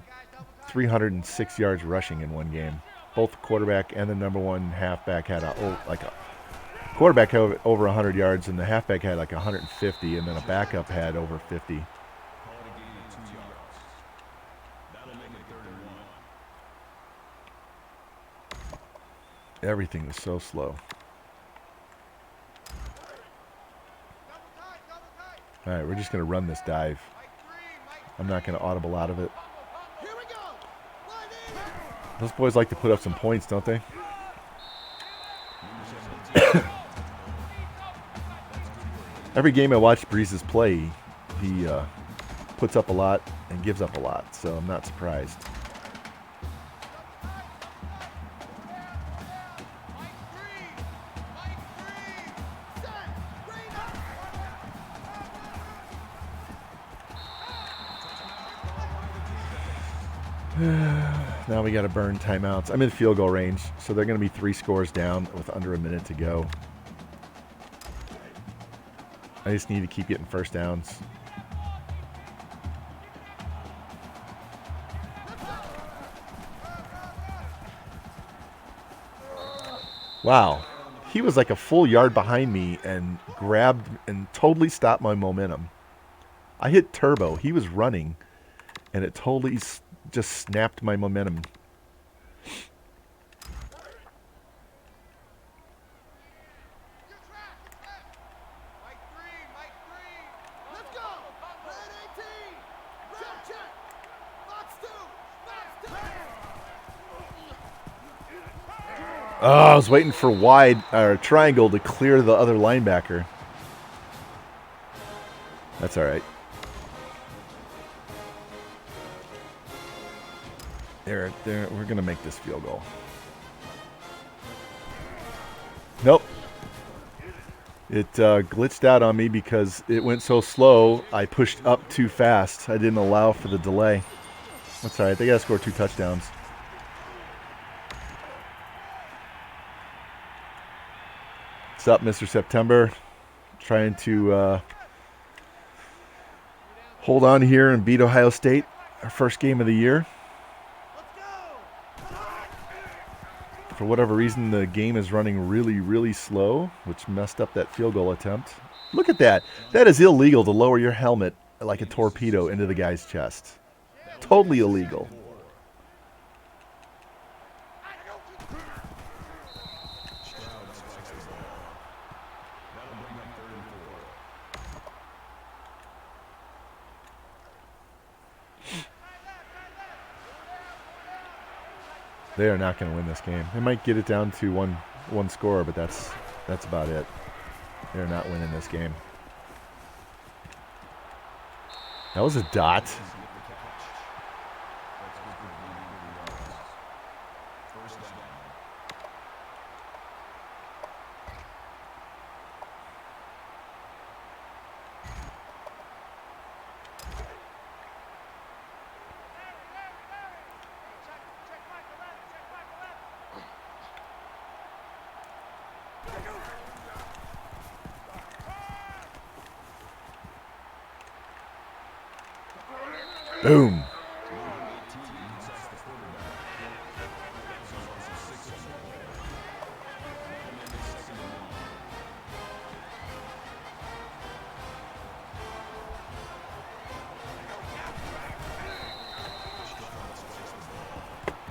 306 yards rushing in one game. Both the quarterback and the number one halfback had a quarterback had over 100 yards, and the halfback had like 150, and then a backup had over 50. Everything was so slow. All right, we're just going to run this dive. I'm not going to audible out of it. Those boys like to put up some points, don't they? Every game I watch Breezes play, he puts up a lot and gives up a lot, so I'm not surprised. Now we got to burn timeouts. I'm in field goal range, so they're going to be 3 scores down with under a minute to go. I just need to keep getting first downs. Wow. He was like a full yard behind me and grabbed and totally stopped my momentum. I hit turbo. He was running, and it totally just snapped my momentum. Oh, I was waiting for wide or triangle to clear the other linebacker. That's all right. There, we're going to make this field goal. Nope. It glitched out on me because it went so slow. I pushed up too fast. I didn't allow for the delay. That's all right. They got to score 2 touchdowns. What's up, Mr. September? Trying to hold on here and beat Ohio State, our first game of the year. For whatever reason, the game is running really, really slow, which messed up that field goal attempt. Look at that. That is illegal to lower your helmet like a torpedo into the guy's chest. Totally illegal. They are not going to win this game. They might get it down to one score, but that's about it. They're not winning this game. That was a dot. Boom.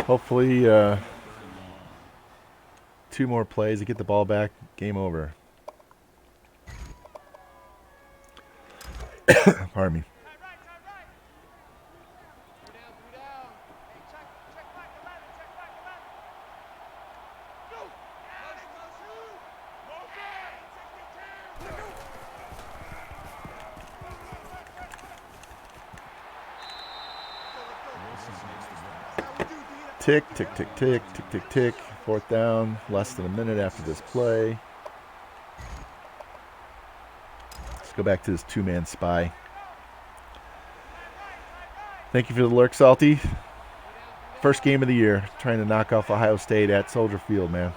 Hopefully, 2 more plays to get the ball back. Game over. Pardon me. Tick, tick, tick, tick, tick, tick, tick. 4th down. Less than a minute after this play. Let's go back to this 2-man spy. Thank you for the lurk, Salty. First game of the year. Trying to knock off Ohio State at Soldier Field, man.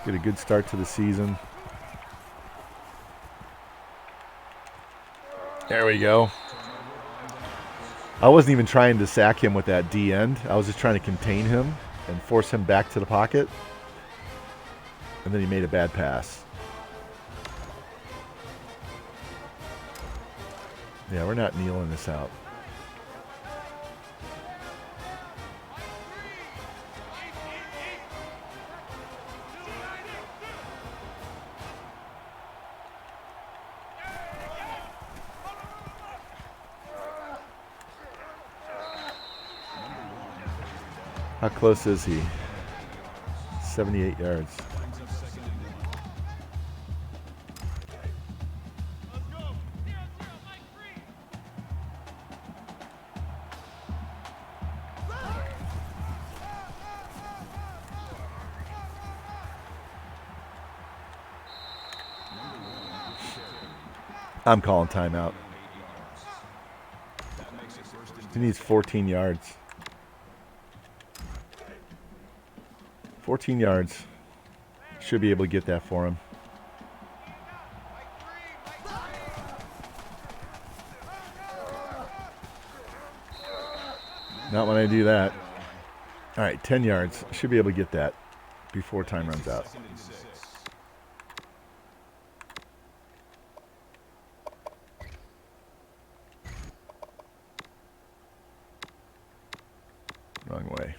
Get a good start to the season. There we go. I wasn't even trying to sack him with that D end. I was just trying to contain him and force him back to the pocket. And then he made a bad pass. Yeah, we're not kneeling this out. How close is he? 78 yards. I'm calling timeout. He needs 14 yards. 14 yards. Should be able to get that for him. Not when I do that. All right, 10 yards. Should be able to get that before time runs out. Wrong way.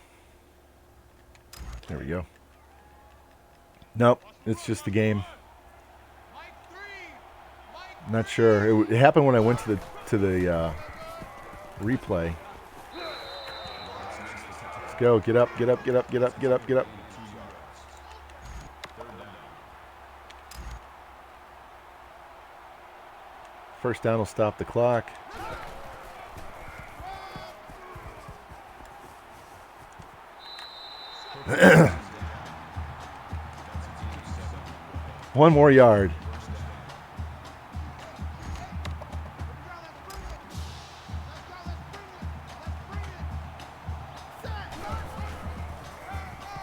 There we go. Nope, it's just the game. Not sure. It happened when I went to the replay. Let's go. Get up, get up, get up, get up, get up, get up. First down will stop the clock. One more yard.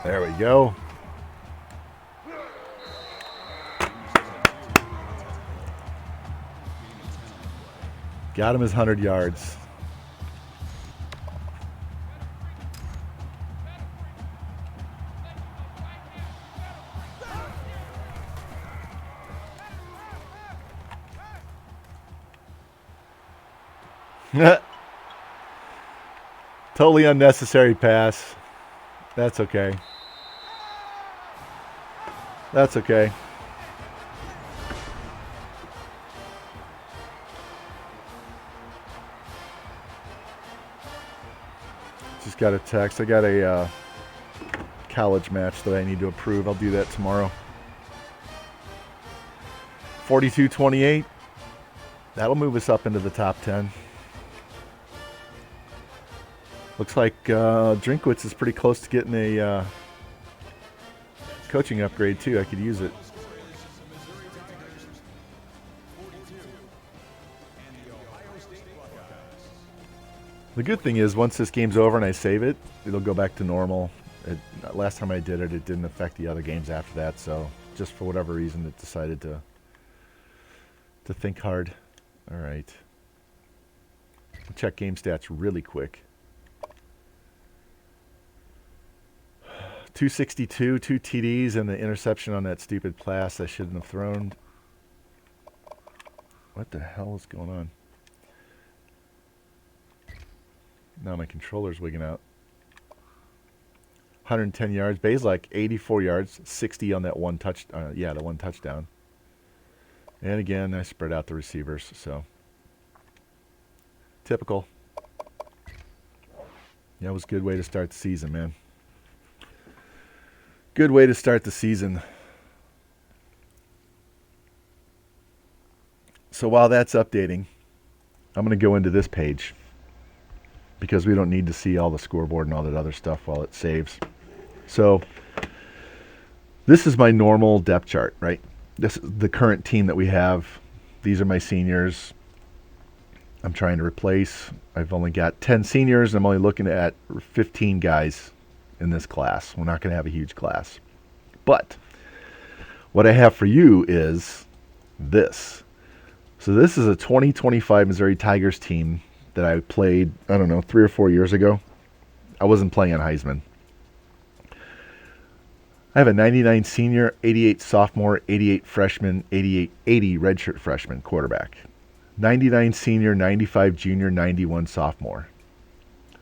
There we go. Got him his 100 yards. Totally unnecessary pass. That's okay. That's okay. Just got a text. I got a college match that I need to approve. I'll do that tomorrow. 42-28. That'll move us up into the top 10. Looks like Drinkwitz is pretty close to getting a coaching upgrade too. I could use it. The good thing is once this game's over and I save it, it'll go back to normal. Last time I did it, it didn't affect the other games after that. So just for whatever reason, it decided to think hard. All right. Check game stats really quick. 262, 2 TDs, and the interception on that stupid pass I shouldn't have thrown. What the hell is going on? Now my controller's wigging out. 110 yards. Bay's like 84 yards, 60 on that one the one touchdown. And again, I spread out the receivers, so typical. That was a good way to start the season, man. Good way to start the season. So while that's updating, I'm going to go into this page because we don't need to see all the scoreboard and all that other stuff while it saves. So this is my normal depth chart, right? This is the current team that we have. These are my seniors. I'm trying to replace. I've only got 10 seniors. I'm only looking at 15 guys in this class. We're not going to have a huge class. But what I have for you is this. So this is a 2025 Missouri Tigers team that I played, I don't know, 3 or 4 years ago. I wasn't playing on Heisman. I have a 99 senior, 88 sophomore, 88 freshman, 80 redshirt freshman quarterback. 99 senior, 95 junior, 91 sophomore. I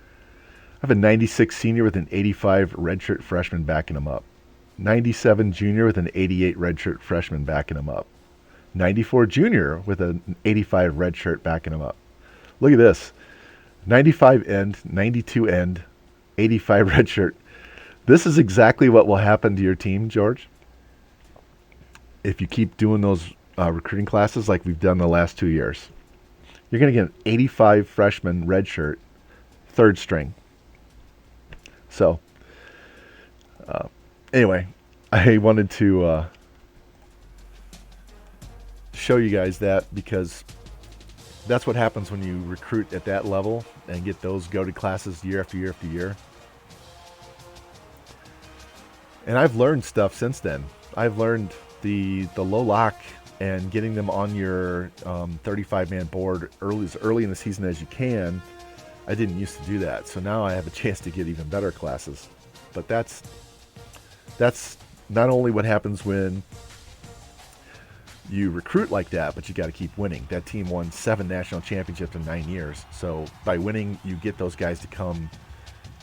have a 96 senior with an 85 redshirt freshman backing him up. 97 junior with an 88 redshirt freshman backing him up. 94 junior with an 85 redshirt backing him up. Look at this. 95 end, 92 end, 85 redshirt. This is exactly what will happen to your team, George, if you keep doing those recruiting classes like we've done the last 2 years. You're going to get an 85 freshman redshirt, third string. So, anyway, I wanted to show you guys that because that's what happens when you recruit at that level and get those go-to classes year after year after year. And I've learned stuff since then. I've learned the low lock and getting them on your 35-man board as early in the season as you can. I didn't used to do that, so now I have a chance to get even better classes. But that's not only what happens when you recruit like that, but you got to keep winning. That team won 7 national championships in 9 years. So by winning, you get those guys to come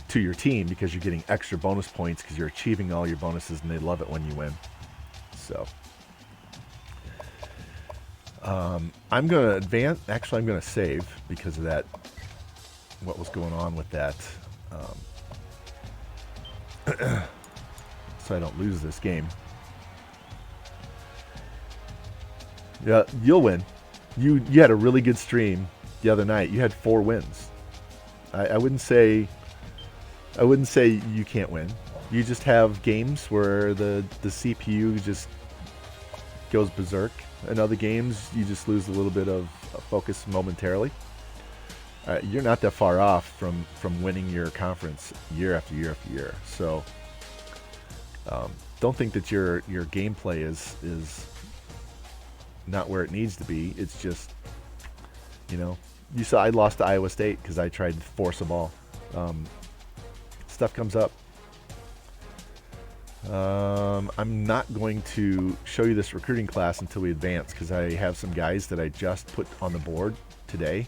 to your team because you're getting extra bonus points because you're achieving all your bonuses, and they love it when you win. So I'm going to advance. Actually, I'm going to save because of that, what was going on with that. So I don't lose this game. Yeah, you'll win. You had a really good stream the other night. You had 4 wins. I wouldn't say you can't win. You just have games where the CPU just goes berserk. In other games, you just lose a little bit of focus momentarily. You're not that far off from winning your conference year after year after year. So don't think that your gameplay is not where it needs to be. It's just, you saw I lost to Iowa State because I tried to force a ball. Stuff comes up. I'm not going to show you this recruiting class until we advance because I have some guys that I just put on the board today.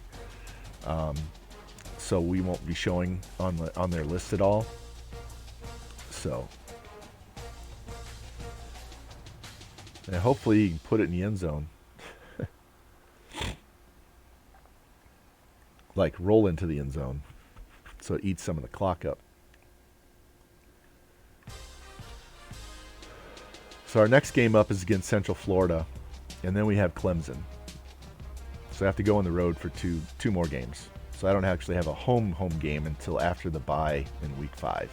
So we won't be showing on their list at all. So, and hopefully you can put it in the end zone. Like roll into the end zone, so it eats some of the clock up. So our next game up is against Central Florida, and then we have Clemson. So I have to go on the road for two more games. So I don't actually have a home game until after the bye in week 5.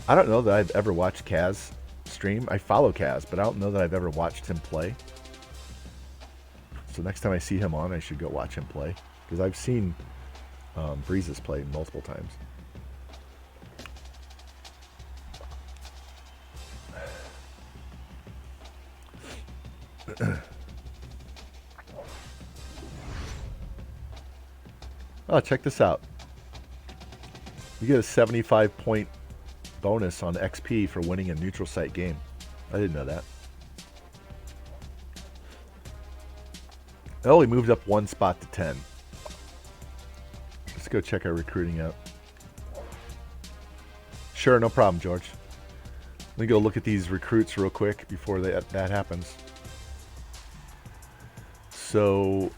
I don't know that I've ever watched Kaz stream. I follow Kaz, but I don't know that I've ever watched him play. So next time I see him on, I should go watch him play, because I've seen Breezes play multiple times. Oh, check this out. You get a 75-point bonus on XP for winning a neutral site game. I didn't know that. Oh, he moved up 1 spot to 10. Let's go check our recruiting out. Sure, no problem, George. Let me go look at these recruits real quick before that happens. So,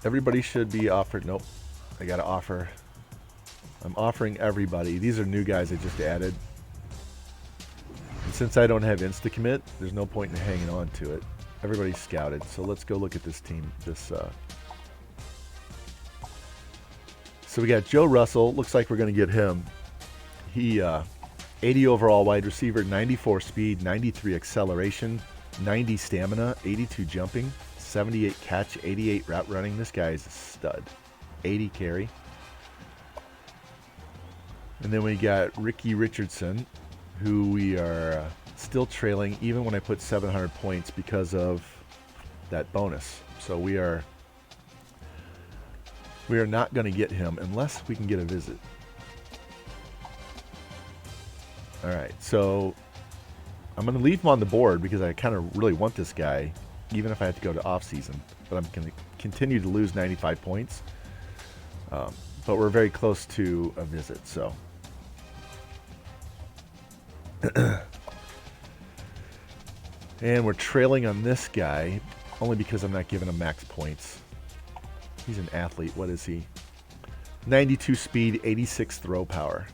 everybody should be offered. Nope, I got to offer. I'm offering everybody. These are new guys I just added. And since I don't have insta-commit, there's no point in hanging on to it. Everybody's scouted. So let's go look at this team. So we got Joe Russell. Looks like we're going to get him. He 80 overall wide receiver, 94 speed, 93 acceleration, 90 stamina, 82 jumping, 78 catch, 88 route running. This guy's a stud. 80 carry. And then we got Ricky Richardson, who we are still trailing even when I put 700 points because of that bonus. So we are not going to get him unless we can get a visit. All right, so I'm going to leave him on the board because I kind of really want this guy, even if I have to go to off season. But I'm going to continue to lose 95 points. But we're very close to a visit, so. And we're trailing on this guy only because I'm not giving him max points. He's an athlete. What is he? 92 speed, 86 throw power,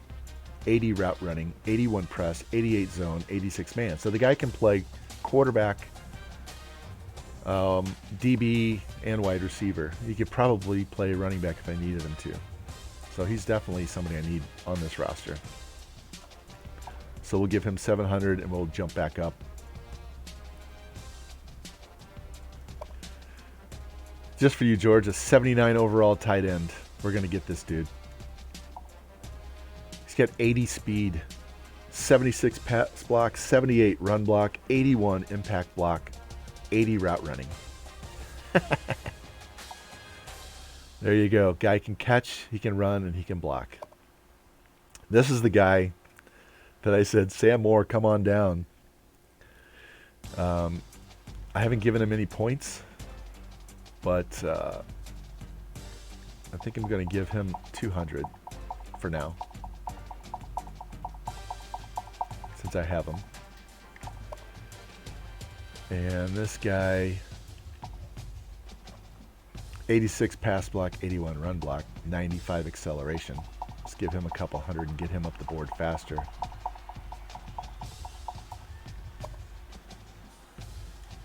80 route running, 81 press, 88 zone, 86 man. So the guy can play quarterback, DB, and wide receiver. He could probably play running back if I needed him to. So he's definitely somebody I need on this roster. So we'll give him 700 and we'll jump back up. Just for you, George, a 79 overall tight end. We're going to get this dude. He's got 80 speed, 76 pass block, 78 run block, 81 impact block, 80 route running. There you go. Guy can catch, he can run, and he can block. This is the guy that I said, Sam Moore, come on down. I haven't given him any points, but I think I'm going to give him 200 for now, since I have him. And this guy, 86 pass block, 81 run block, 95 acceleration. Let's give him a couple hundred and get him up the board faster.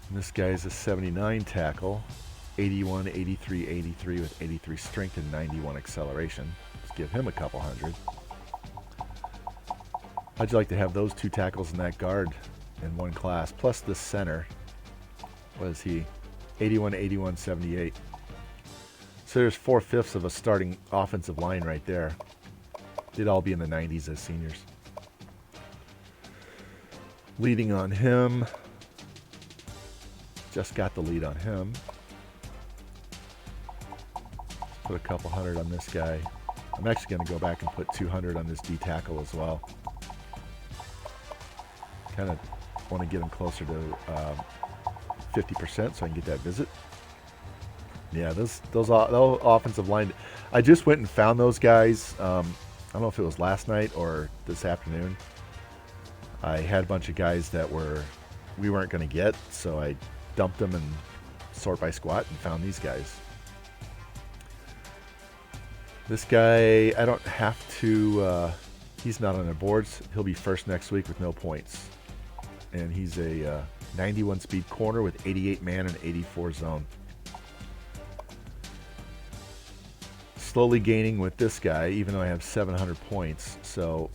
And this guy's a 79 tackle, 81, 83, 83 with 83 strength and 91 acceleration. Let's give him a couple hundred. How'd you like to have those 2 tackles and that guard in one class, plus the center? What is he? 81, 81, 78. So there's 4/5 of a starting offensive line right there. They'd all be in the 90s as seniors. Leading on him. Just got the lead on him. Put a couple hundred on this guy. I'm actually going to go back and put 200 on this D tackle as well. Kind of want to get him closer to 50% so I can get that visit. Yeah, those offensive line. I just went and found those guys. I don't know if it was last night or this afternoon. I had a bunch of guys that we weren't going to get, so I dumped them and sort by squat and found these guys. This guy, I don't have to. He's not on the boards. He'll be first next week with no points, and he's a 91 speed corner with 88 man and 84 zone. Slowly gaining with this guy, even though I have 700 points. So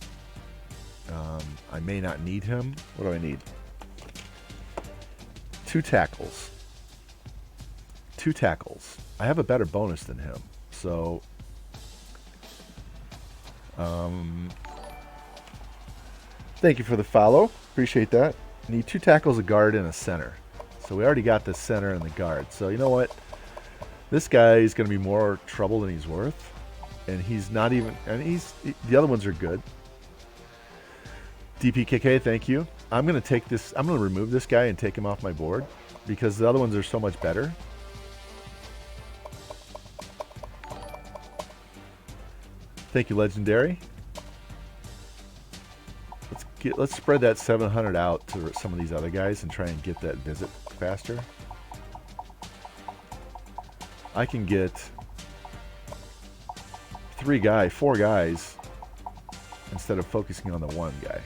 I may not need him. What do I need? 2 tackles. 2 tackles. I have a better bonus than him. So thank you for the follow. Appreciate that. Need 2 tackles, a guard, and a center. So we already got the center and the guard. So you know what? This guy is going to be more trouble than he's worth, and he's not even. And the other ones are good. DPKK, thank you. I'm going to take this. I'm going to remove this guy and take him off my board because the other ones are so much better. Thank you, Legendary. Let's spread that 700 out to some of these other guys and try and get that visit faster. I can get 4 guys instead of focusing on the 1 guy.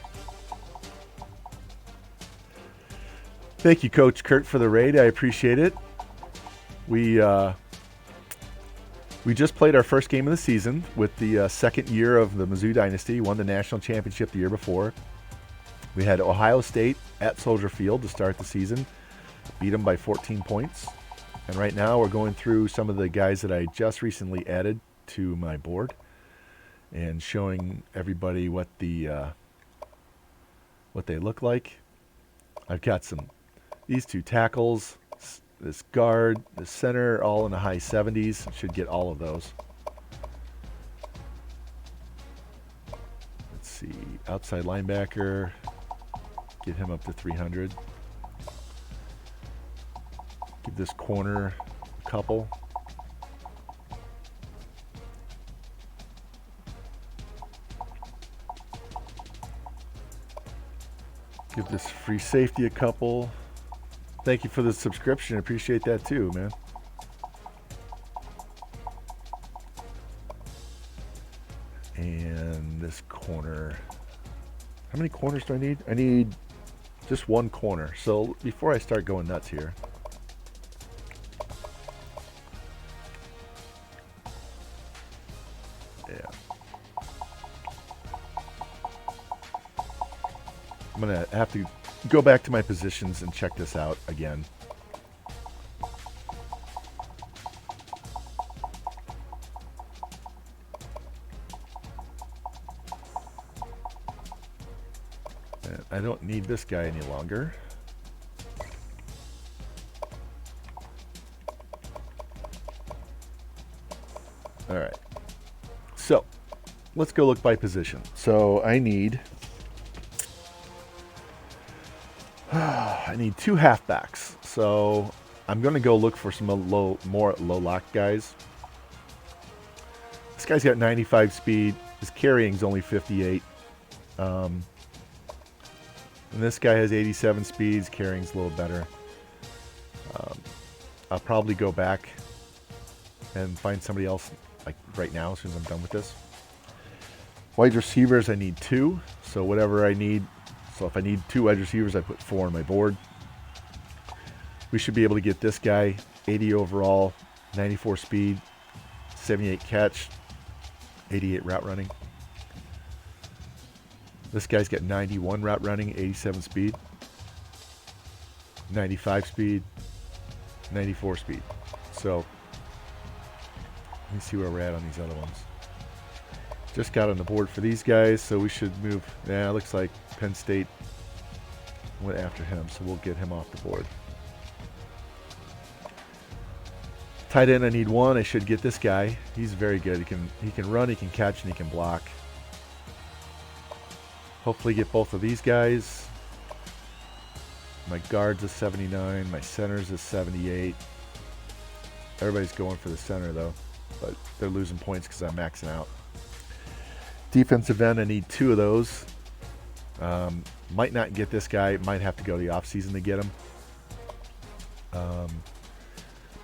Thank you, Coach Kurt, for the raid. I appreciate it. We just played our first game of the season with the second year of the Mizzou Dynasty. Won the national championship the year before. We had Ohio State at Soldier Field to start the season. Beat them by 14 points. And right now we're going through some of the guys that I just recently added to my board and showing everybody what they look like. I've got these 2 tackles, this guard, the center, all in the high 70s. Should get all of those. Let's see, outside linebacker, get him up to 300. Give this corner a couple. Give this free safety a couple. Thank you for the subscription. Appreciate that too, man. And this corner. How many corners do I need? I need just 1 corner. So before I start going nuts here, I'm going to have to go back to my positions and check this out again. And I don't need this guy any longer. All right. So let's go look by position. So I need 2 halfbacks. So I'm going to go look for some more low lock guys. This guy's got 95 speed. His carrying's only 58. And this guy has 87 speeds. Carrying's a little better. I'll probably go back and find somebody else like right now as soon as I'm done with this. Wide receivers, I need 2. So whatever I need. So if I need 2 wide receivers, I put 4 on my board. We should be able to get this guy 80 overall, 94 speed, 78 catch, 88 route running. This guy's got 91 route running, 87 speed, 95 speed, 94 speed. So let me see where we're at on these other ones. Just got on the board for these guys, so we should move. Yeah, it looks like Penn State went after him, so we'll get him off the board. Tight end, I need 1. I should get this guy. He's very good. He can run, he can catch, and he can block. Hopefully get both of these guys. My guard's a 79. My center's a 78. Everybody's going for the center, though. But they're losing points because I'm maxing out. Defensive end, I need 2 of those. Might not get this guy. Might have to go the offseason to get him.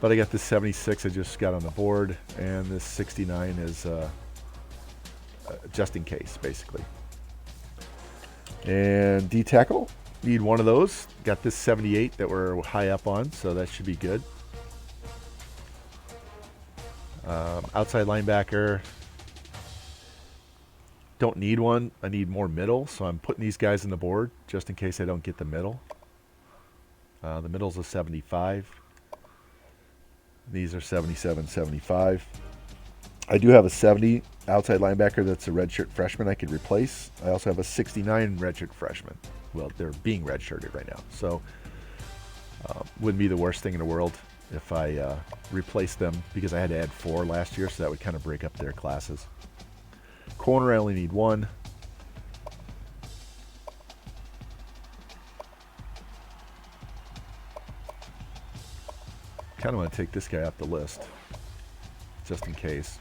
But I got this 76 I just got on the board. And this 69 is just in case, basically. And D-tackle, need 1 of those. Got this 78 that we're high up on, so that should be good. Outside linebacker, don't need one. I need more middle, so I'm putting these guys on the board just in case I don't get the middle. The middle's a 75. These are 77, 75. I do have a 70 outside linebacker that's a redshirt freshman I could replace. I also have a 69 redshirt freshman. Well, they're being redshirted right now, so wouldn't be the worst thing in the world if I replaced them, because I had to add 4 last year, so that would kind of break up their classes. Corner, I only need 1. Kind of want to take this guy off the list, just in case.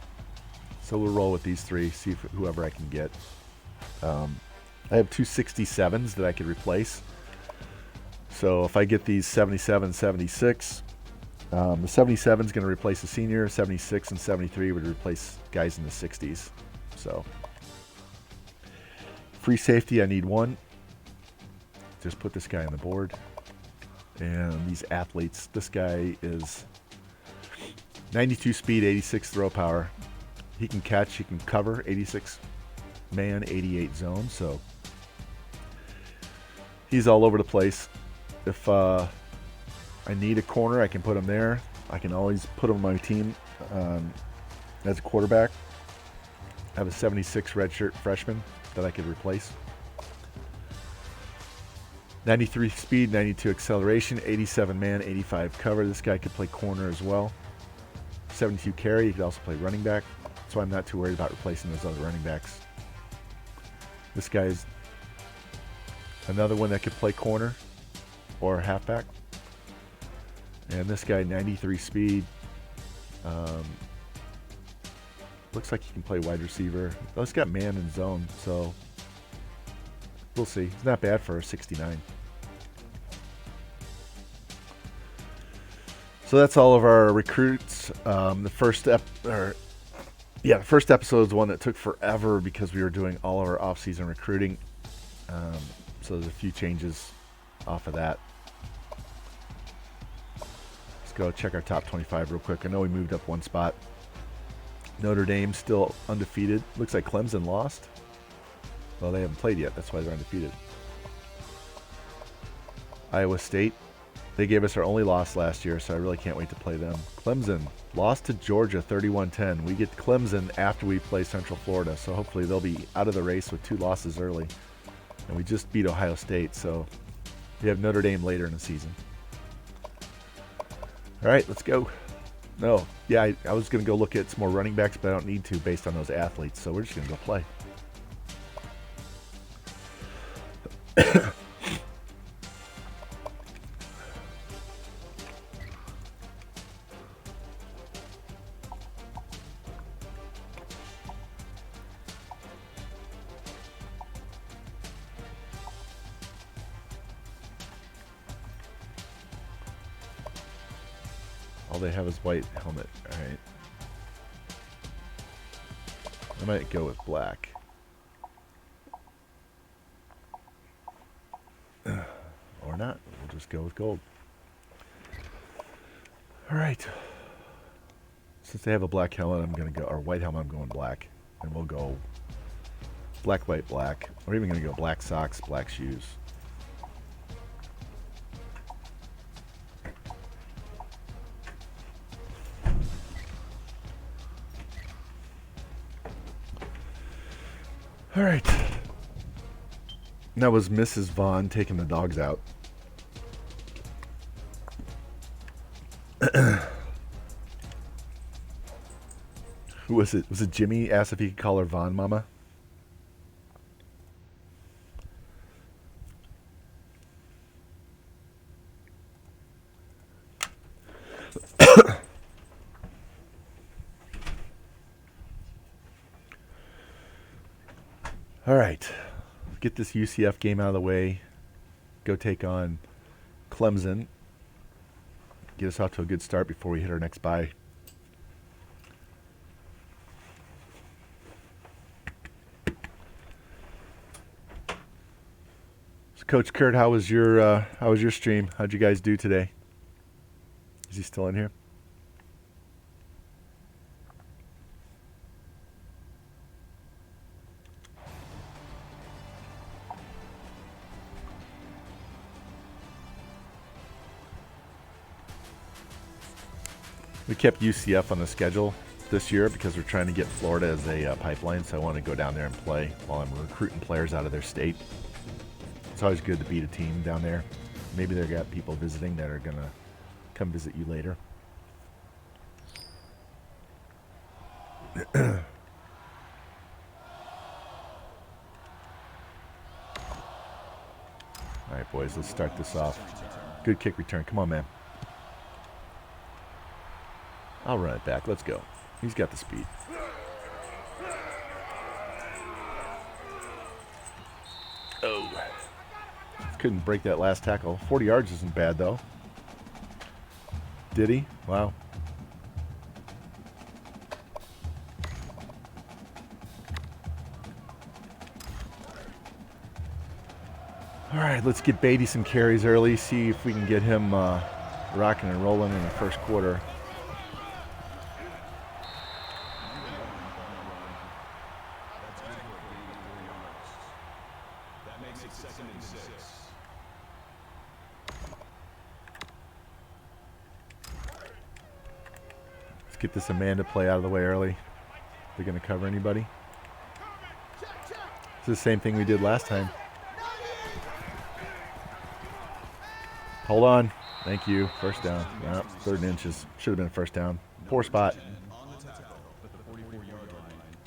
So we'll roll with these 3, see if whoever I can get. I have 2 67s that I could replace. So if I get these 77, 76, the 77 is going to replace the senior. 76 and 73 would replace guys in the 60s. So free safety, I need 1. Just put this guy on the board. And these athletes, this guy is 92 speed, 86 throw power. He can catch, he can cover, 86 man, 88 zone. So he's all over the place. If I need a corner, I can put him there. I can always put him on my team as a quarterback. I have a 76 redshirt freshman that I could replace. 93 speed, 92 acceleration, 87 man, 85 cover. This guy could play corner as well. 72 carry, he could also play running back. So I'm not too worried about replacing those other running backs. This guy's another one that could play corner or halfback. And this guy, 93 speed. Looks like he can play wide receiver. Oh, he's got man and zone, so we'll see. He's not bad for a 69. So that's all of our recruits. The first episode is one that took forever because we were doing all of our off-season recruiting. So there's a few changes off of that. Let's go check our top 25 real quick. I know we moved up 1 spot. Notre Dame still undefeated. Looks like Clemson lost. Well, they haven't played yet. That's why they're undefeated. Iowa State. They gave us our only loss last year, so I really can't wait to play them. Clemson lost to Georgia 31-10. We get Clemson after we play Central Florida, so hopefully they'll be out of the race with 2 losses early. And we just beat Ohio State, so we have Notre Dame later in the season. All right, let's go. No, yeah, I was going to go look at some more running backs, but I don't need to based on those athletes, so we're just going to go play. All they have is white helmet. All right. I might go with black. Or not. We'll just go with gold. All right. Since they have a black helmet, I'm going to go, or white helmet, I'm going black. And we'll go black, white, black. We're even going to go black socks, black shoes. All right. That was Mrs. Vaughn taking the dogs out. Who was it? Was it Jimmy asked if he could call her Vaughn Mama? All right. Get this UCF game out of the way. Go take on Clemson. Get us off to a good start before we hit our next bye. So Coach Kurt, how was your stream? How'd you guys do today? Is he still in here? We kept UCF on the schedule this year because we're trying to get Florida as a pipeline, so I want to go down there and play while I'm recruiting players out of their state. It's always good to beat a team down there. Maybe they've got people visiting that are going to come visit you later. All right, boys, let's start this off. Good kick return. Come on, man. I'll run it back. Let's go. He's got the speed. Oh. Couldn't break that last tackle. 40 yards isn't bad, though. Did he? Wow. All right, let's get Beatty some carries early, see if we can get him rocking and rolling in the first quarter. Let's get this Amanda play out of the way early. They're going to cover anybody. It's the same thing we did last time. Hold on. Thank you. First down. Yep, 3rd and inches. Should have been a first down. Poor spot.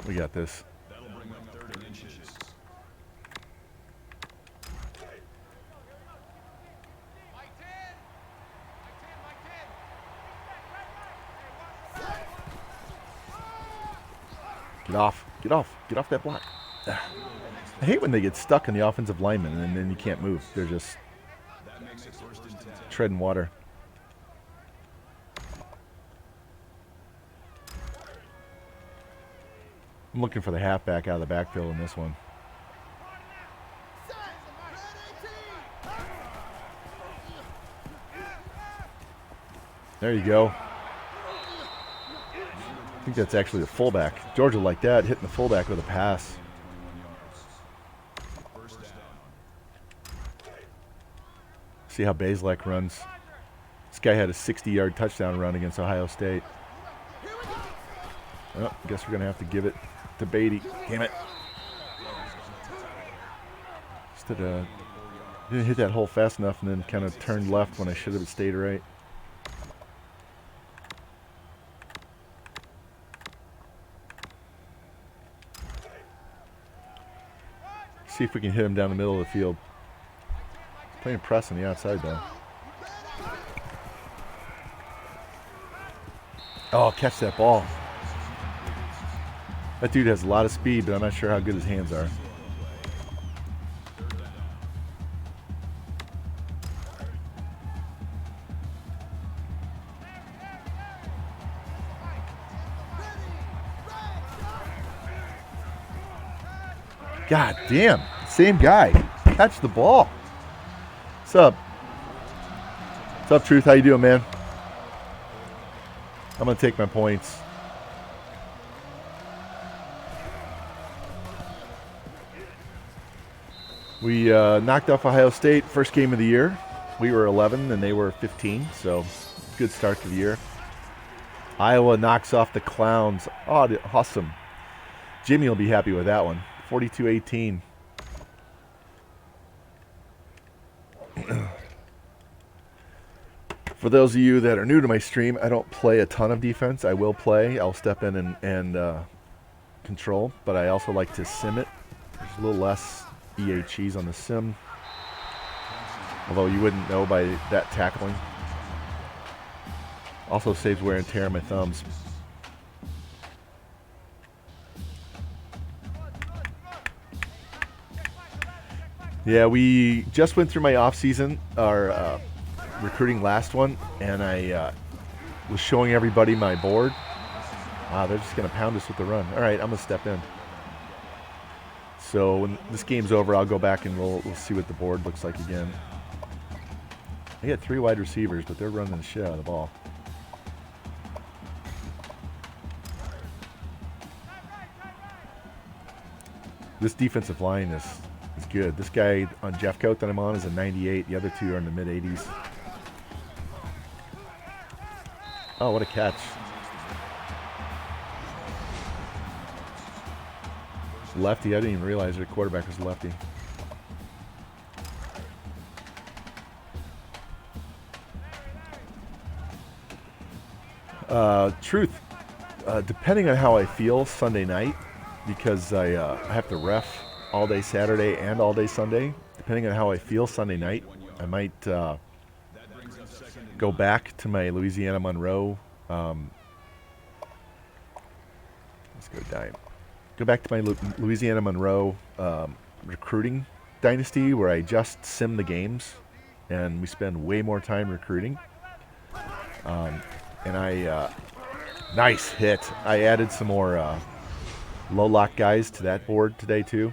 We got this. Get off. Get off. Get off that block. I hate when they get stuck in the offensive lineman and then you can't move. They're just treading water. I'm looking for the halfback out of the backfield in this one. There you go. I think that's actually the fullback. Georgia like that, hitting the fullback with a pass. See how Bazelak runs. This guy had a 60-yard touchdown run against Ohio State. Oh, I guess we're going to have to give it to Beatty. Damn it. Didn't hit that hole fast enough and then kind of turned left when I should have stayed right. See if we can hit him down the middle of the field. Playing press on the outside, though. Oh, catch that ball. That dude has a lot of speed, but I'm not sure how good his hands are. God damn. Same guy. Catch the ball. What's up? What's up, Truth? How you doing, man? I'm going to take my points. We knocked off Ohio State first game of the year. We were 11 and they were 15, so good start to the year. Iowa knocks off the Clowns. Oh, awesome. Jimmy will be happy with that one. 42-18. For those of you that are new to my stream, I don't play a ton of defense. I will play. I'll step in and control, but I also like to sim it. There's a little less EHEs on the sim, although you wouldn't know by that tackling. Also saves wear and tear on my thumbs. Yeah, we just went through my off season, our recruiting last one, and I was showing everybody my board. Wow, they're just going to pound us with the run. All right, I'm going to step in. So when this game's over, I'll go back and we'll see what the board looks like again. I got 3 wide receivers, but they're running the shit out of the ball. This defensive line is good. This guy on Jeffcoat that I'm on is a 98. The other 2 are in the mid-80s. Oh, what a catch. Lefty. I didn't even realize their quarterback was lefty. Truth. Depending on how I feel Sunday night, because I have to ref all day Saturday and all day Sunday. Depending on how I feel Sunday night, I might go back to my Louisiana Monroe. Let's go dime. Go back to my Louisiana Monroe recruiting dynasty, where I just sim the games, and we spend way more time recruiting. And I nice hit. I added some more low lock guys to that board today too.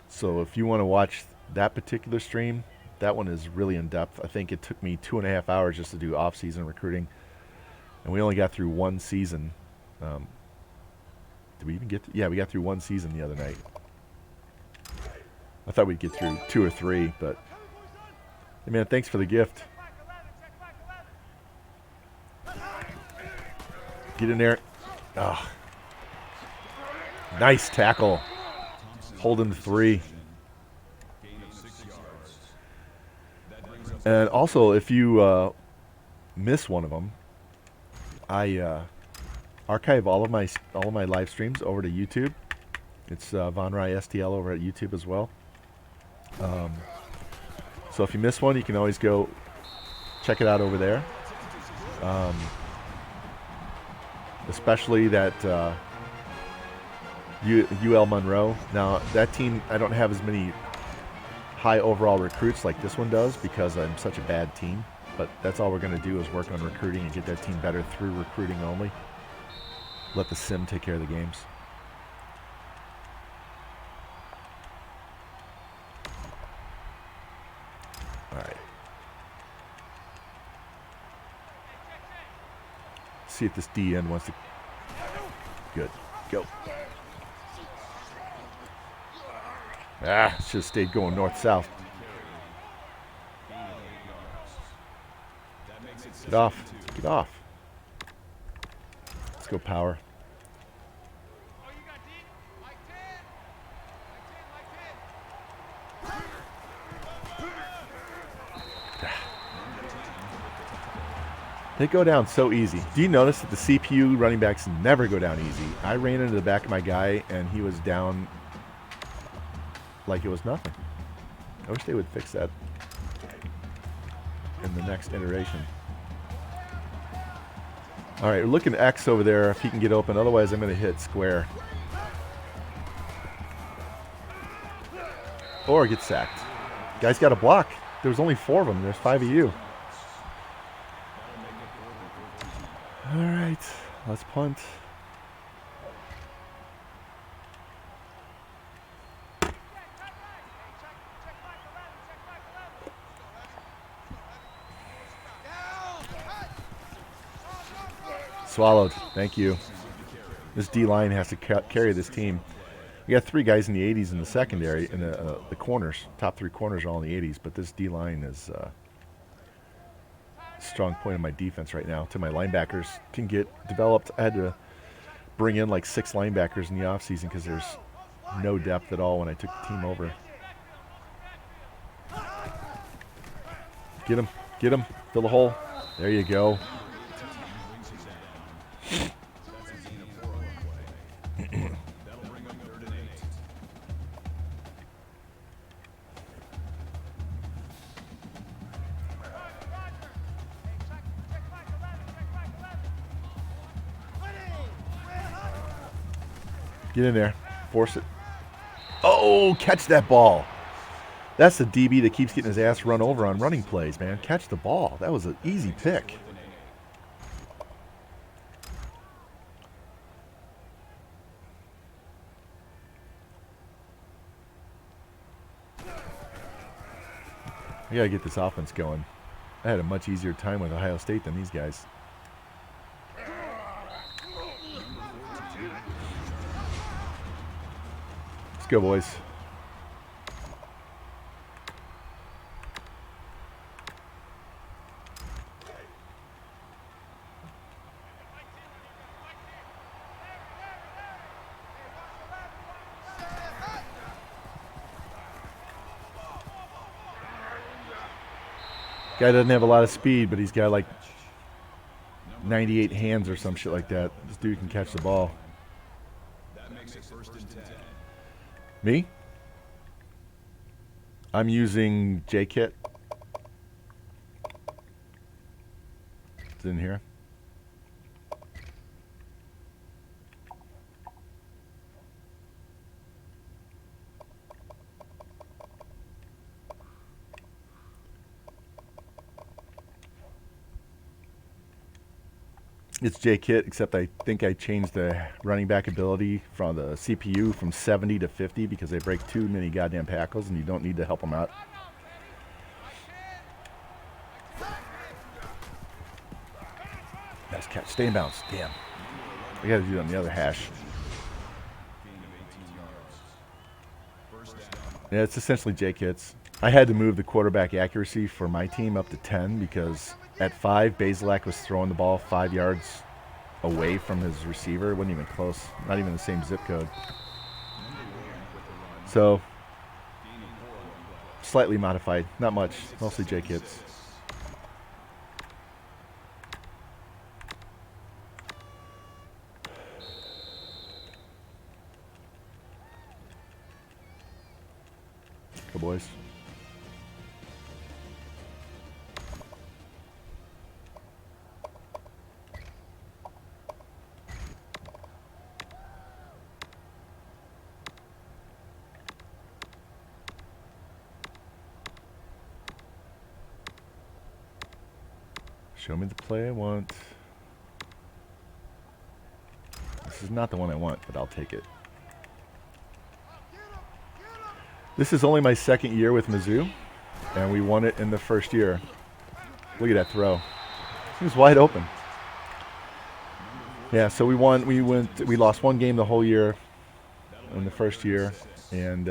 So if you want to watch that particular stream, that one is really in depth. I think it took me 2.5 hours just to do off-season recruiting, and we only got through one season. Did we even get? Yeah, we got through one season the other night. I thought we'd get through 2 or 3, but hey man, thanks for the gift. Get in there. Oh. Nice tackle. Holding 3. And also, if you miss one of them, I archive all of my live streams over to YouTube. It's Von Rye STL over at YouTube as well. So if you miss one, you can always go check it out over there. Especially that UL Monroe. Now, that team, I don't have as many high overall recruits like this one does because I'm such a bad team. But that's all we're going to do is work on recruiting and get that team better through recruiting only. Let the sim take care of the games. All right. See if this DN wants to. Good. Go. Should have stayed going north-south. Get off. Get off. Let's go power. They go down so easy. Do you notice that the CPU running backs never go down easy? I ran into the back of my guy, and he was down like it was nothing. I wish they would fix that in the next iteration. All right, we're looking at X over there if he can get open. Otherwise, I'm going to hit square. Or get sacked. Guy's got a block. There was only 4 of them. There's 5 of you. All right, let's punt. Swallowed. Thank you. This D-line has to carry this team. We got 3 guys in the 80s in the secondary, and the corners. Top 3 corners are all in the 80s, but this D-line is a strong point of my defense right now. Till my linebackers can get developed. I had to bring in like 6 linebackers in the offseason because there's no depth at all when I took the team over. Get him. Get him. Fill the hole. There you go. Get in there. Force it. Oh! Oh, catch that ball. That's the DB that keeps getting his ass run over on running plays, man. Catch the ball. That was an easy pick. I got to get this offense going. I had a much easier time with Ohio State than these guys. Let's go, boys. Guy doesn't have a lot of speed, but he's got like 98 hands or some shit like that. This dude can catch the ball. That makes it 1st and 10. Me? I'm using J-Kit. It's in here. It's J-Kit, except I think I changed the running back ability from the CPU from 70 to 50 because they break too many goddamn tackles and you don't need to help them out. Nice catch. Stay in bounds. Damn. We got to do it on the other hash. Yeah, it's essentially J-Kits. I had to move the quarterback accuracy for my team up to 10 because at 5, Bazelak was throwing the ball 5 yards away from his receiver. It wasn't even close. Not even the same zip code. So, slightly modified. Not much. Mostly J-Kits. Go, boys. Show me the play I want. This is not the one I want, but I'll take it. This is only my 2nd year with Mizzou, and we won it in the 1st year. Look at that throw. He was wide open. Yeah, so we won. We lost 1 game the whole year in the 1st year, and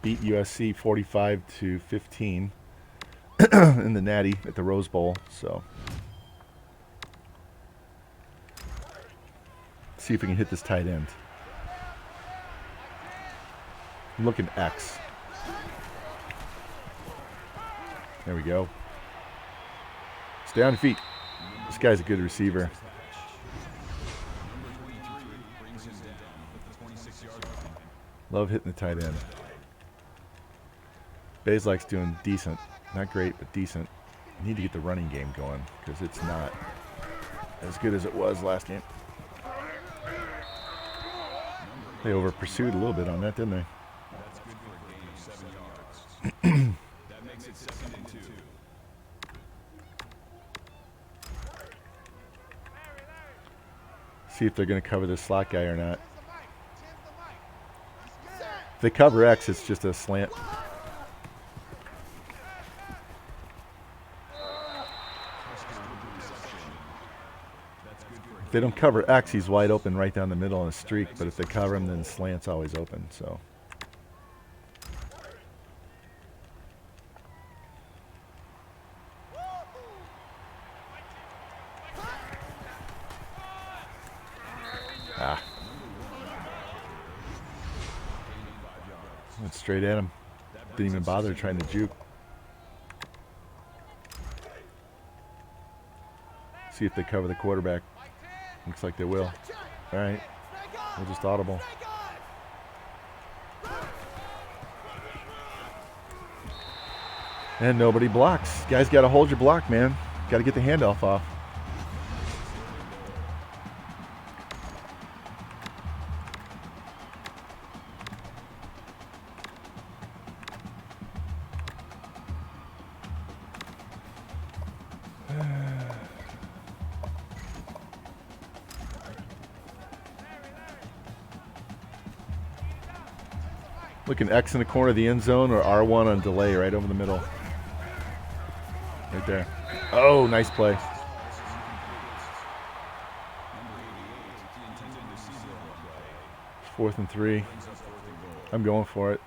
beat USC 45-15 in the Natty at the Rose Bowl. So, see if we can hit this tight end. I'm looking X. There we go. Stay on your feet. This guy's a good receiver. Love hitting the tight end. Bazelak's doing decent. Not great, but decent. I need to get the running game going because it's not as good as it was last game. They over pursued a little bit on that, didn't they? That's good for a gain of 7 yards. That makes it 2nd and 2. See if they're going to cover this slot guy or not. If they cover X, it's just a slant. If they don't cover X, he's wide open right down the middle on a streak. But if they cover him, then slant's always open. So. Went straight at him. Didn't even bother trying to juke. See if they cover the quarterback. Looks like they will. All right. We'll just audible. And nobody blocks. Guys got to hold your block, man. Got to get the handoff off. Looking X in the corner of the end zone or R1 on delay right over the middle. Right there. Oh, nice play. Fourth and 3. I'm going for it.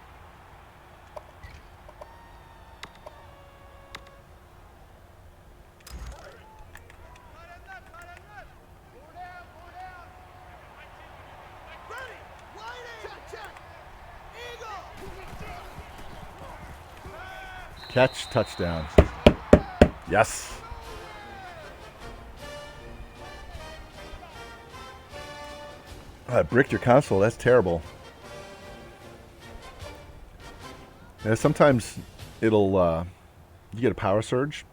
Catch, touchdown. Yes. Bricked your console. That's terrible. Yeah, sometimes it'll you get a power surge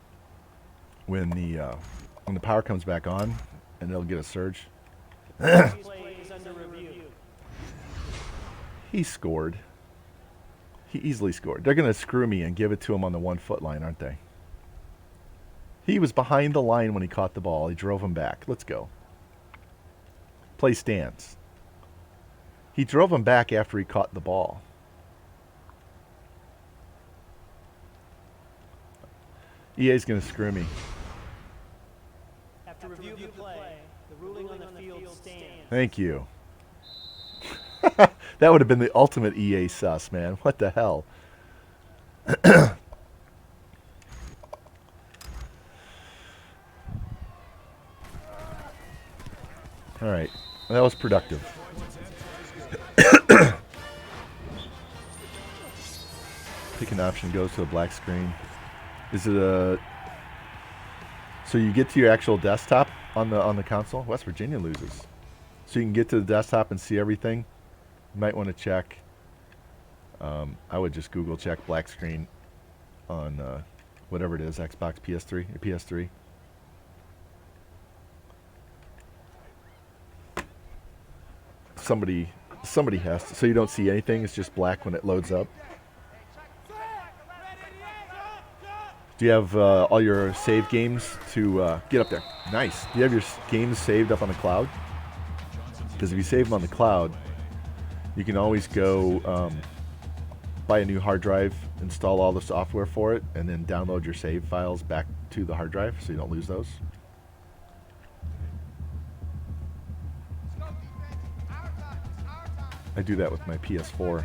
when the power comes back on, and it'll get a surge. He scored. He easily scored. They're going to screw me and give it to him on the 1 foot line, aren't they? He was behind the line when he caught the ball. He drove him back. Let's go. Play stands. He drove him back after he caught the ball. EA's going to screw me. After review of the play, the ruling on the field stands. Thank you. That would have been the ultimate EA sus, man. What the hell? All right. Well, that was productive. Pick an option goes to a black screen. Is it a... So you get to your actual desktop on the console? West Virginia loses. So you can get to the desktop and see everything. You might want to check. I would just Google check black screen on whatever it is, Xbox, PS3, or PS3. Somebody has to. So you don't see anything. It's just black when it loads up. Do you have all your save games to get up there? Nice. Do you have your games saved up on the cloud? Because if you save them on the cloud, you can always go buy a new hard drive, install all the software for it, and then download your save files back to the hard drive so you don't lose those. I do that with my PS4.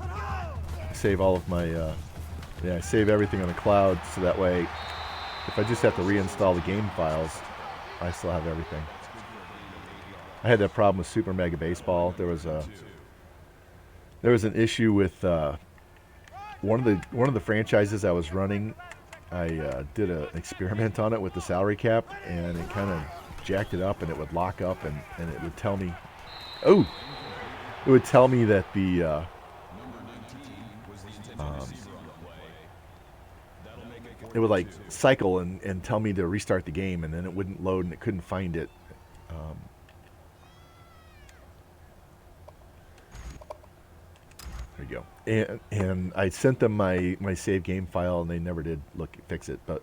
I save all of my, I save everything on the cloud so that way if I just have to reinstall the game files, I still have everything. I had that problem with Super Mega Baseball. There was an issue with one of the franchises I was running. I did an experiment on it with the salary cap, and it kind of jacked it up, and it would lock up, and it would tell me, it would tell me that the it would like cycle and tell me to restart the game, and then it wouldn't load, and it couldn't find it. There you go. And I sent them my save game file, and they never did fix it. But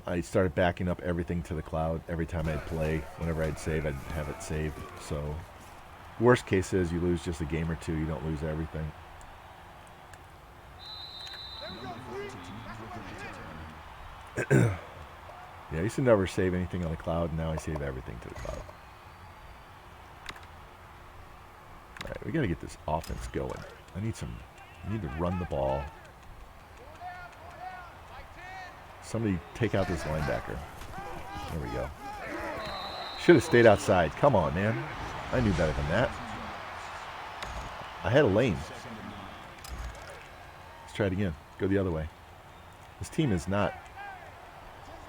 I started backing up everything to the cloud every time I'd play. Whenever I'd save, I'd have it saved. So worst case is you lose just a game or two. You don't lose everything. Yeah, I used to never save anything on the cloud, and now I save everything to the cloud. Alright, we gotta get this offense going. I need to run the ball. Somebody take out this linebacker. There we go. Should have stayed outside. Come on, man. I knew better than that. I had a lane. Let's try it again. Go the other way. This team is not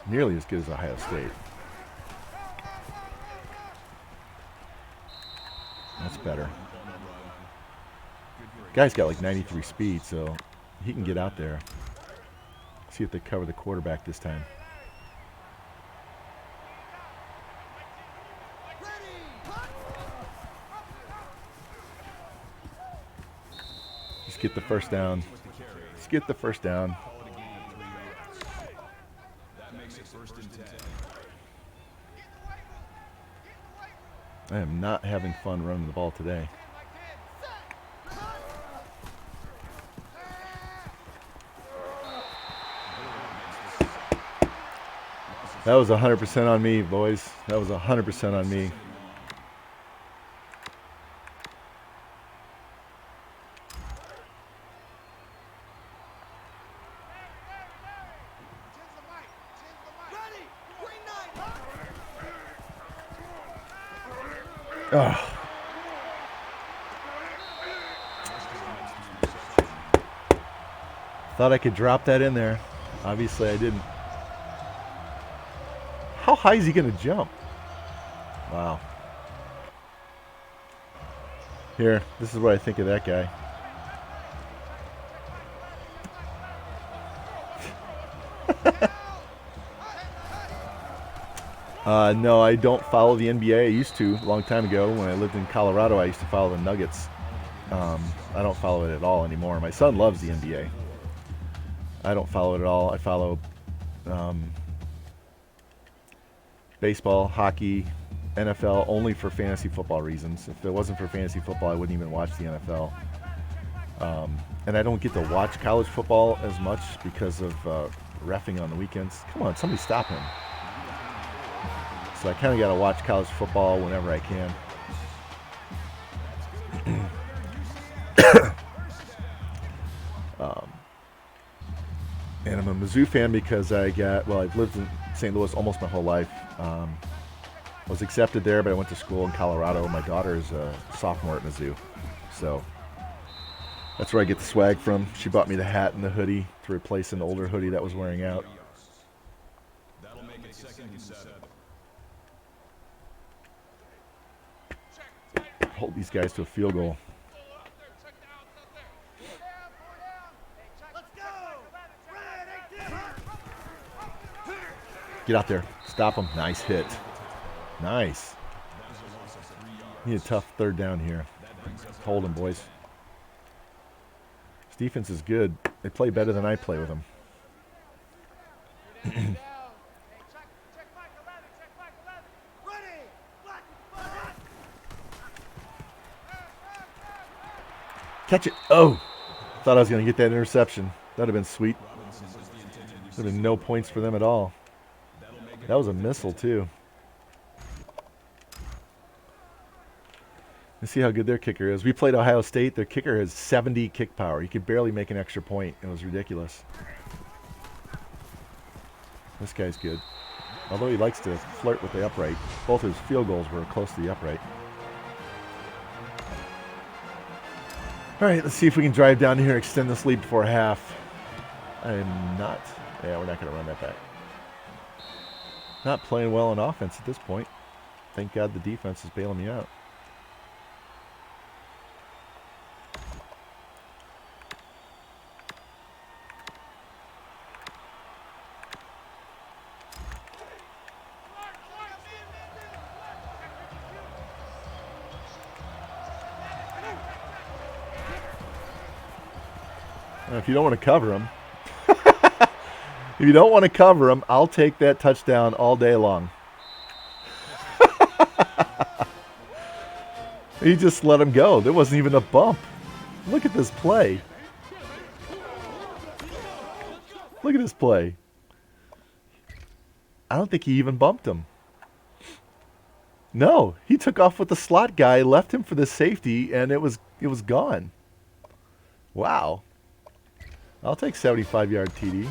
nearly as good as Ohio State. That's better. Guy's got like 93 speed, so he can get out there. See if they cover the quarterback this time. Just get the first down. Just get the first down. I am not having fun running the ball today. That was 100% on me, boys. That was 100% on me. Oh. Thought I could drop that in there. Obviously, I didn't. How high is he going to jump? Wow. Here, this is what I think of that guy. No, I don't follow the NBA. I used to a long time ago when I lived in Colorado. I used to follow the Nuggets. I don't follow it at all anymore. My son loves the NBA. I don't follow it at all. I follow baseball, hockey, NFL only for fantasy football reasons. If it wasn't for fantasy football, I wouldn't even watch the NFL. And I don't get to watch college football as much because of reffing on the weekends. Come on, somebody stop him. So I kind of got to watch college football whenever I can. And I'm a Mizzou fan because I've lived in St. Louis almost my whole life. I was accepted there, but I went to school in Colorado. My daughter is a sophomore at Mizzou. So that's where I get the swag from. She bought me the hat and the hoodie to replace an older hoodie that was wearing out. That'll make it 2nd and 7. Hold these guys to a field goal. Get out there. Stop him. Nice hit. Nice. Need a tough 3rd down here. Hold him, boys. This defense is good. They play better than I play with them. Catch it. Oh. Thought I was going to get that interception. That would have been sweet. There would have been no points for them at all. That was a missile, too. Let's see how good their kicker is. We played Ohio State. Their kicker has 70 kick power. He could barely make an extra point. It was ridiculous. This guy's good. Although he likes to flirt with the upright. Both his field goals were close to the upright. All right, let's see if we can drive down here and extend this lead before half. I'm not. Yeah, we're not going to run that back. Not playing well on offense at this point. Thank God the defense is bailing me out. If you don't want to cover him, if you don't want to cover him, I'll take that touchdown all day long. He just let him go. There wasn't even a bump. Look at this play. Look at this play. I don't think he even bumped him. No, he took off with the slot guy, left him for the safety, and it was gone. Wow. I'll take 75-yard TD.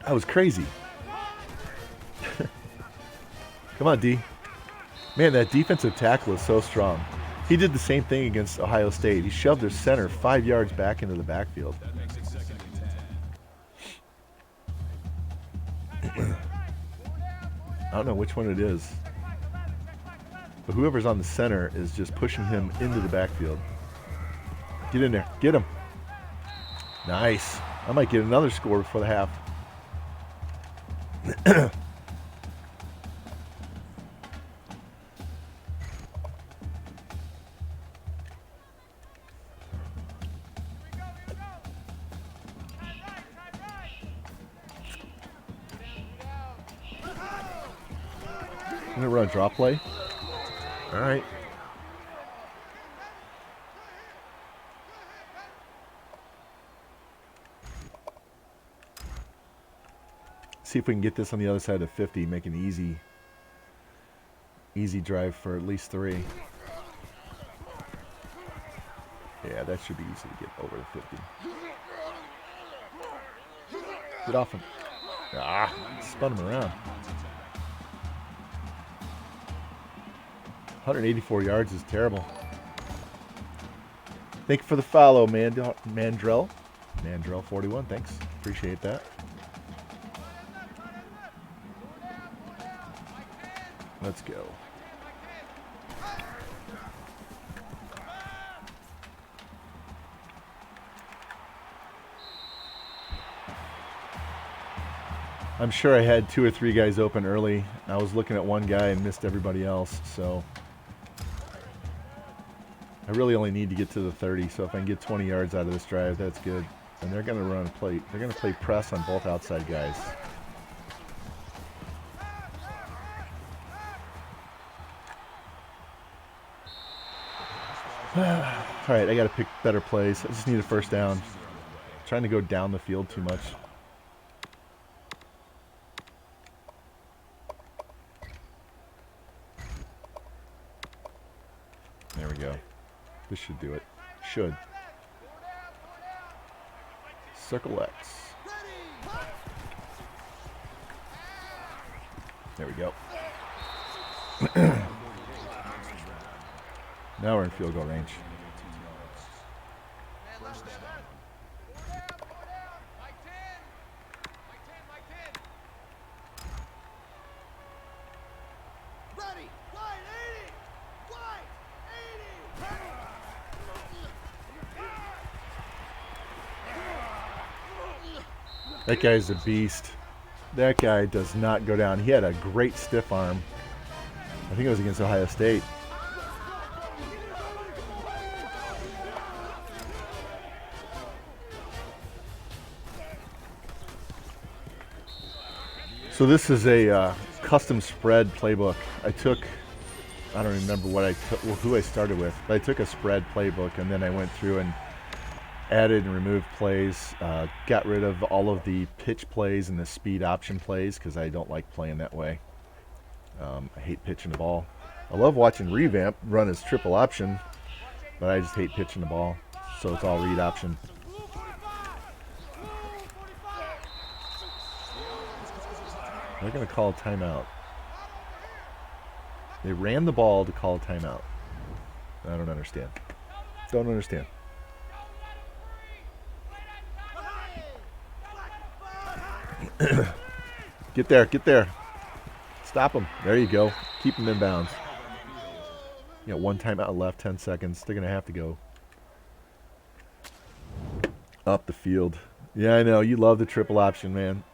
That was crazy. Come on, D. Man, that defensive tackle is so strong. He did the same thing against Ohio State. He shoved their center 5 yards back into the backfield. That makes it 2nd and 10. I don't know which one it is. But whoever's on the center is just pushing him into the backfield. Get in there. Get him. Nice. I might get another score before the half. I'm gonna run a drop play. All right. See if we can get this on the other side of 50, make an easy drive for at least 3. Yeah, that should be easy to get over the 50. Get off him. Ah, spun him around. 184 yards is terrible. Thank you for the follow, Mandrell. Mandrell 41, thanks. Appreciate that. Let's go. I'm sure I had 2 or 3 guys open early. I was looking at one guy and missed everybody else, so I really only need to get to the 30, so if I can get 20 yards out of this drive, that's good. And they're going to run a play. They're going to play press on both outside guys. All right, I got to pick better plays. I just need a first down. I'm trying to go down the field too much. There we go. This should do it. Should. Circle X. There we go. Now we're in field goal range. That guy's a beast. That guy does not go down. He had a great stiff arm. I think it was against Ohio State. So this is a custom spread playbook. I don't remember who I started with, but I took a spread playbook and then I went through and added and removed plays, got rid of all of the pitch plays and the speed option plays because I don't like playing that way. I hate pitching the ball. I love watching Revamped run his triple option, but I just hate pitching the ball, so it's all read option. They're going to call a timeout. They ran the ball to call a timeout. I don't understand. Don't understand. Get there, get there. Stop them. There you go. Keep them in bounds. You got 1 timeout left, 10 seconds. They're going to have to go up the field. Yeah, I know. You love the triple option, man.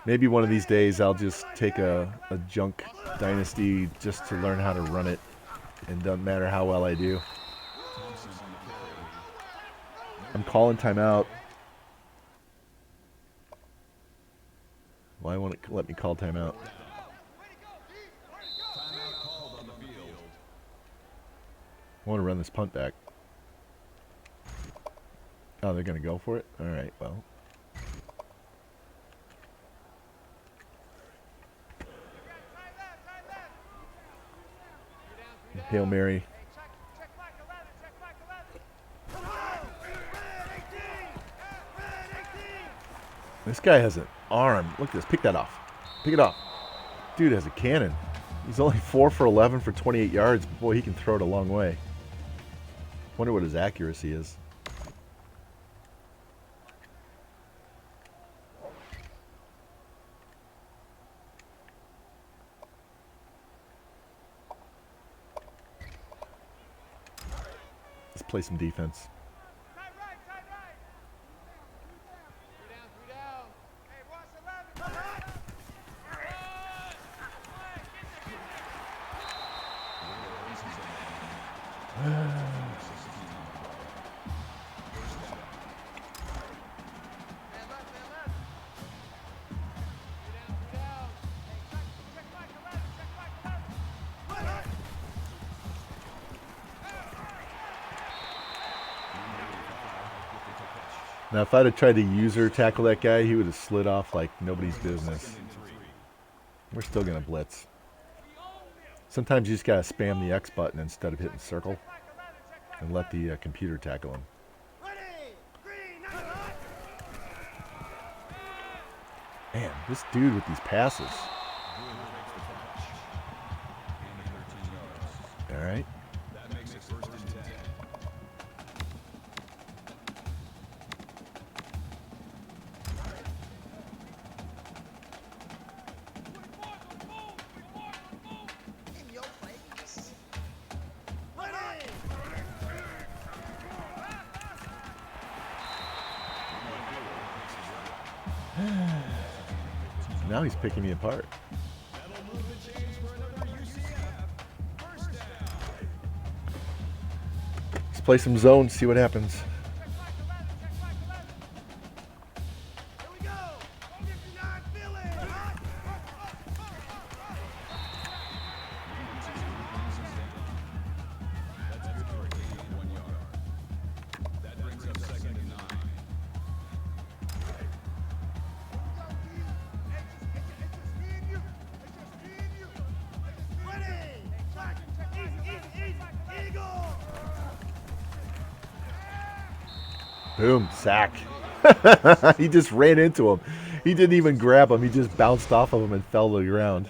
Maybe one of these days I'll just take a junk Dynasty just to learn how to run it. And doesn't matter how well I do. I'm calling timeout. Why won't it let me call timeout? I want to run this punt back. Oh, they're going to go for it? All right, well. Hail Mary. This guy has an arm. Look at this. Pick that off. Pick it off. Dude has a cannon. He's only 4 for 11 for 28 yards. Boy, he can throw it a long way. Wonder what his accuracy is. Let's play some defense. Now, if I'd have tried to user tackle that guy, he would have slid off like nobody's business. We're still going to blitz. Sometimes you just got to spam the X button instead of hitting circle and let the computer tackle him. Man, this dude with these passes. All right. That makes it first and 10. Now he's picking me apart. That'll move the chains for another UCF. First down. Let's play some zone, see what happens. That's good for a gain of 1 yard. That brings up second and 9. Boom, sack. He just ran into him. He didn't even grab him. He just bounced off of him and fell to the ground.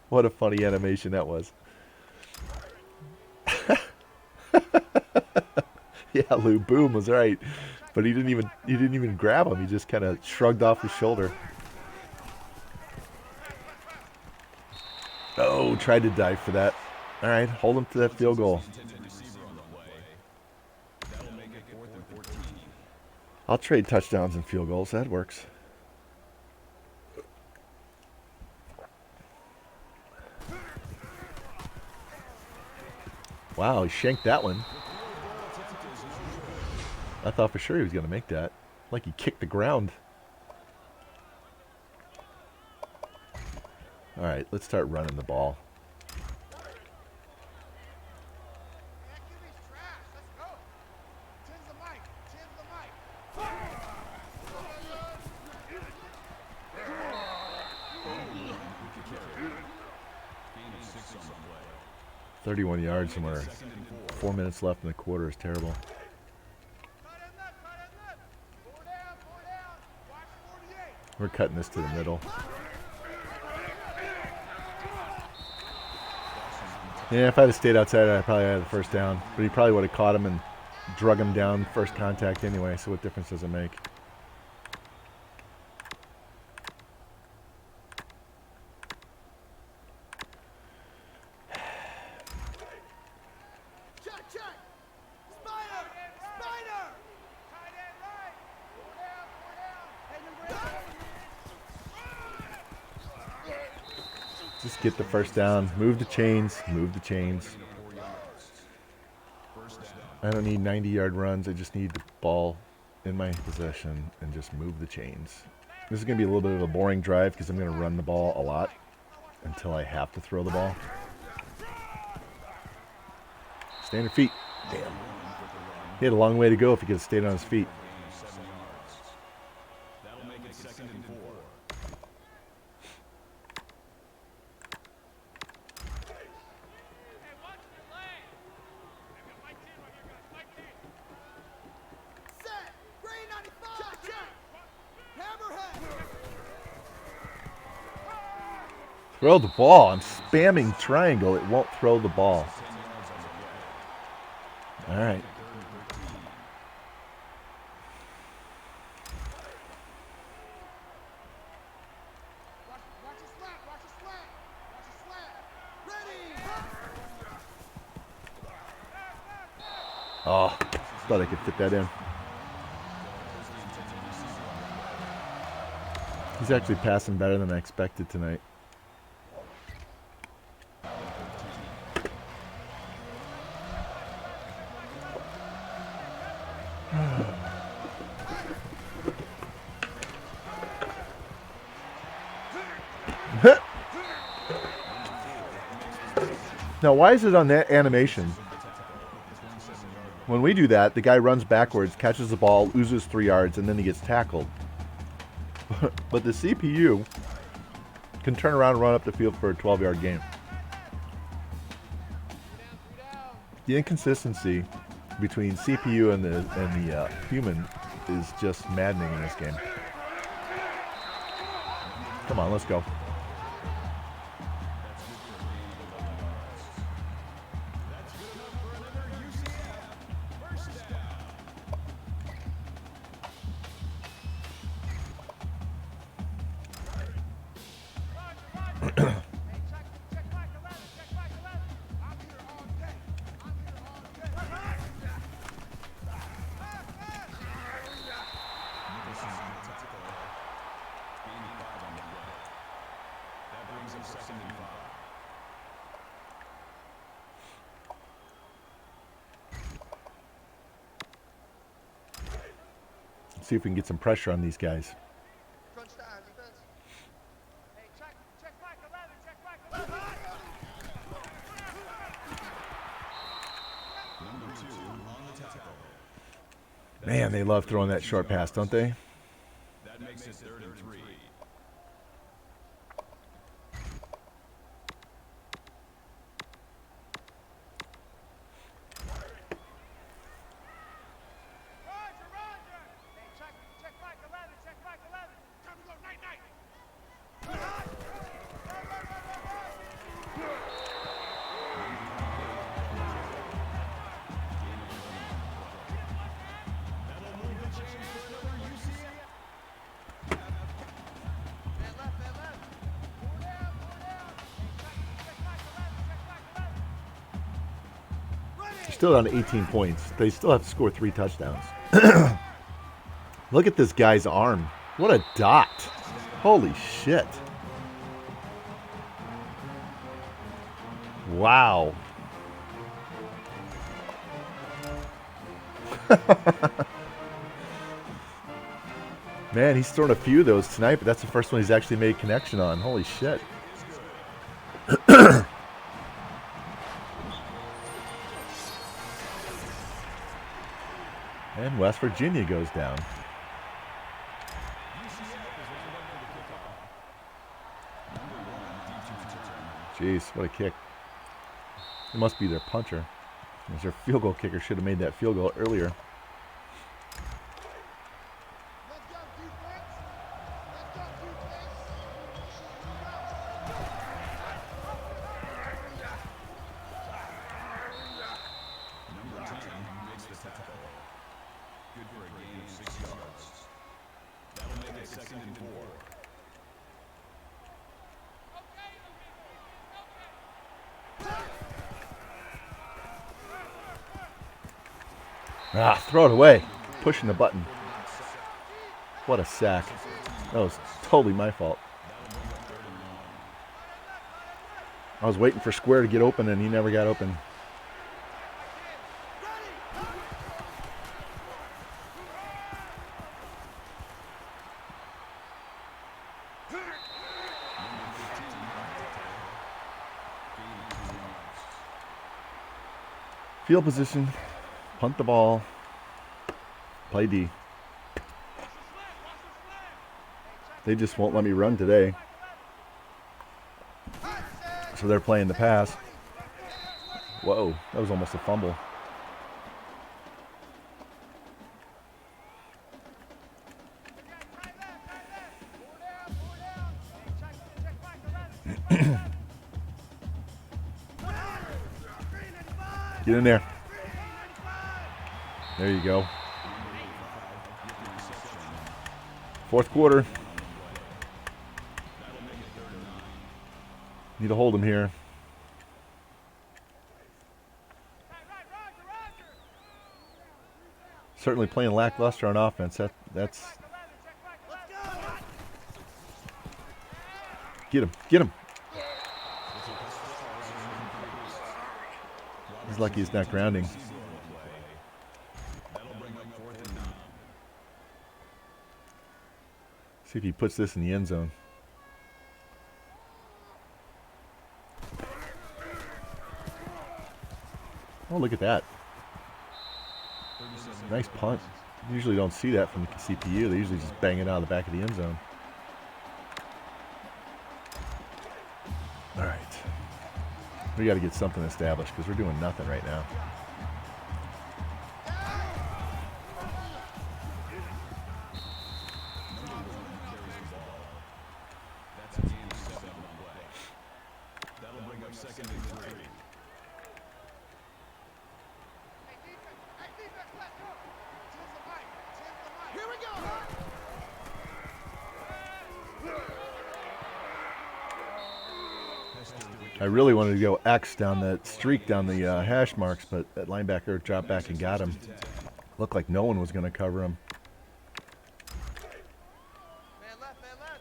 What a funny animation that was. Yeah, Lou, boom was right. But he didn't even grab him. He just kind of shrugged off his shoulder. Oh, tried to dive for that. All right, hold him to that field goal. I'll trade touchdowns and field goals. That works. Wow, he shanked that one. I thought for sure he was going to make that. Like he kicked the ground. All right, let's start running the ball. Gain of 6 on the play. 31 yards somewhere. 4 minutes left in the quarter is terrible. We're cutting this to the middle. Yeah, if I had stayed outside, I probably had the first down. But he probably would have caught him and drug him down first contact anyway, so what difference does it make? Just get the first down. Move the chains. Move the chains. I don't need 90-yard runs. I just need the ball in my possession and just move the chains. This is going to be a little bit of a boring drive because I'm going to run the ball a lot until I have to throw the ball. Stay on your feet. Damn. He had a long way to go if he could have stayed on his feet. That'll make it second and 4. Throw the ball. I'm spamming triangle. It won't throw the ball. All right. Oh, thought I could fit that in. He's actually passing better than I expected tonight. Now, why is it on that animation? When we do that, the guy runs backwards, catches the ball, loses 3 yards, and then he gets tackled. But the CPU can turn around and run up the field for a 12-yard gain. The inconsistency between CPU and the human is just maddening in this game. Come on, let's go. See if we can get some pressure on these guys. Man, they love throwing that short pass, don't they? That makes it 3rd and 3. Still down to 18 points. They still have to score 3 touchdowns. Look at this guy's arm. What a dot. Holy shit. Wow. Man, he's thrown a few of those tonight, but that's the first one he's actually made connection on. Holy shit. And West Virginia goes down. Jeez, what a kick. It must be their puncher. Because their field goal kicker should have made that field goal earlier. Ah, throw it away. Pushing the button. What a sack. That was totally my fault. I was waiting for Square to get open, and he never got open. Field position. Punt the ball. Play D. They just won't let me run today. So they're playing the pass. Whoa, that was almost a fumble. Get in there. There you go. Fourth quarter. Need to hold him here. Certainly playing lackluster on offense. That's. Get him. Get him. He's lucky he's not grounding. See if he puts this in the end zone. Oh, look at that. Nice punt. You usually don't see that from the CPU. They usually just bang it out of the back of the end zone. All right. We got to get something established because we're doing nothing right now. That's a gain of 7 on the play. That'll bring up 2nd and 3. Here we go. I really wanted to go X down that streak down the hash marks, but that linebacker dropped back and got him. Looked like no one was going to cover him. Man left, man left.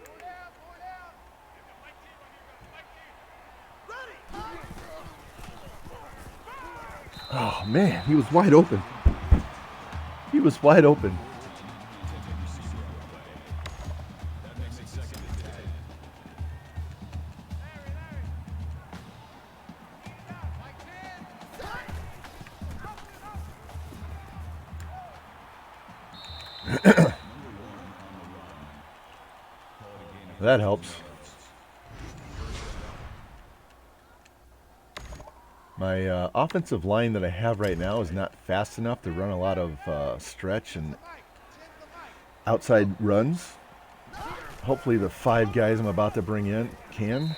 Four down, Oh, man, he was wide open. He was wide open. That makes it 2nd and 10. That helps. My offensive line that I have right now is not fast enough to run a lot of stretch and outside runs. Hopefully the 5 guys I'm about to bring in can.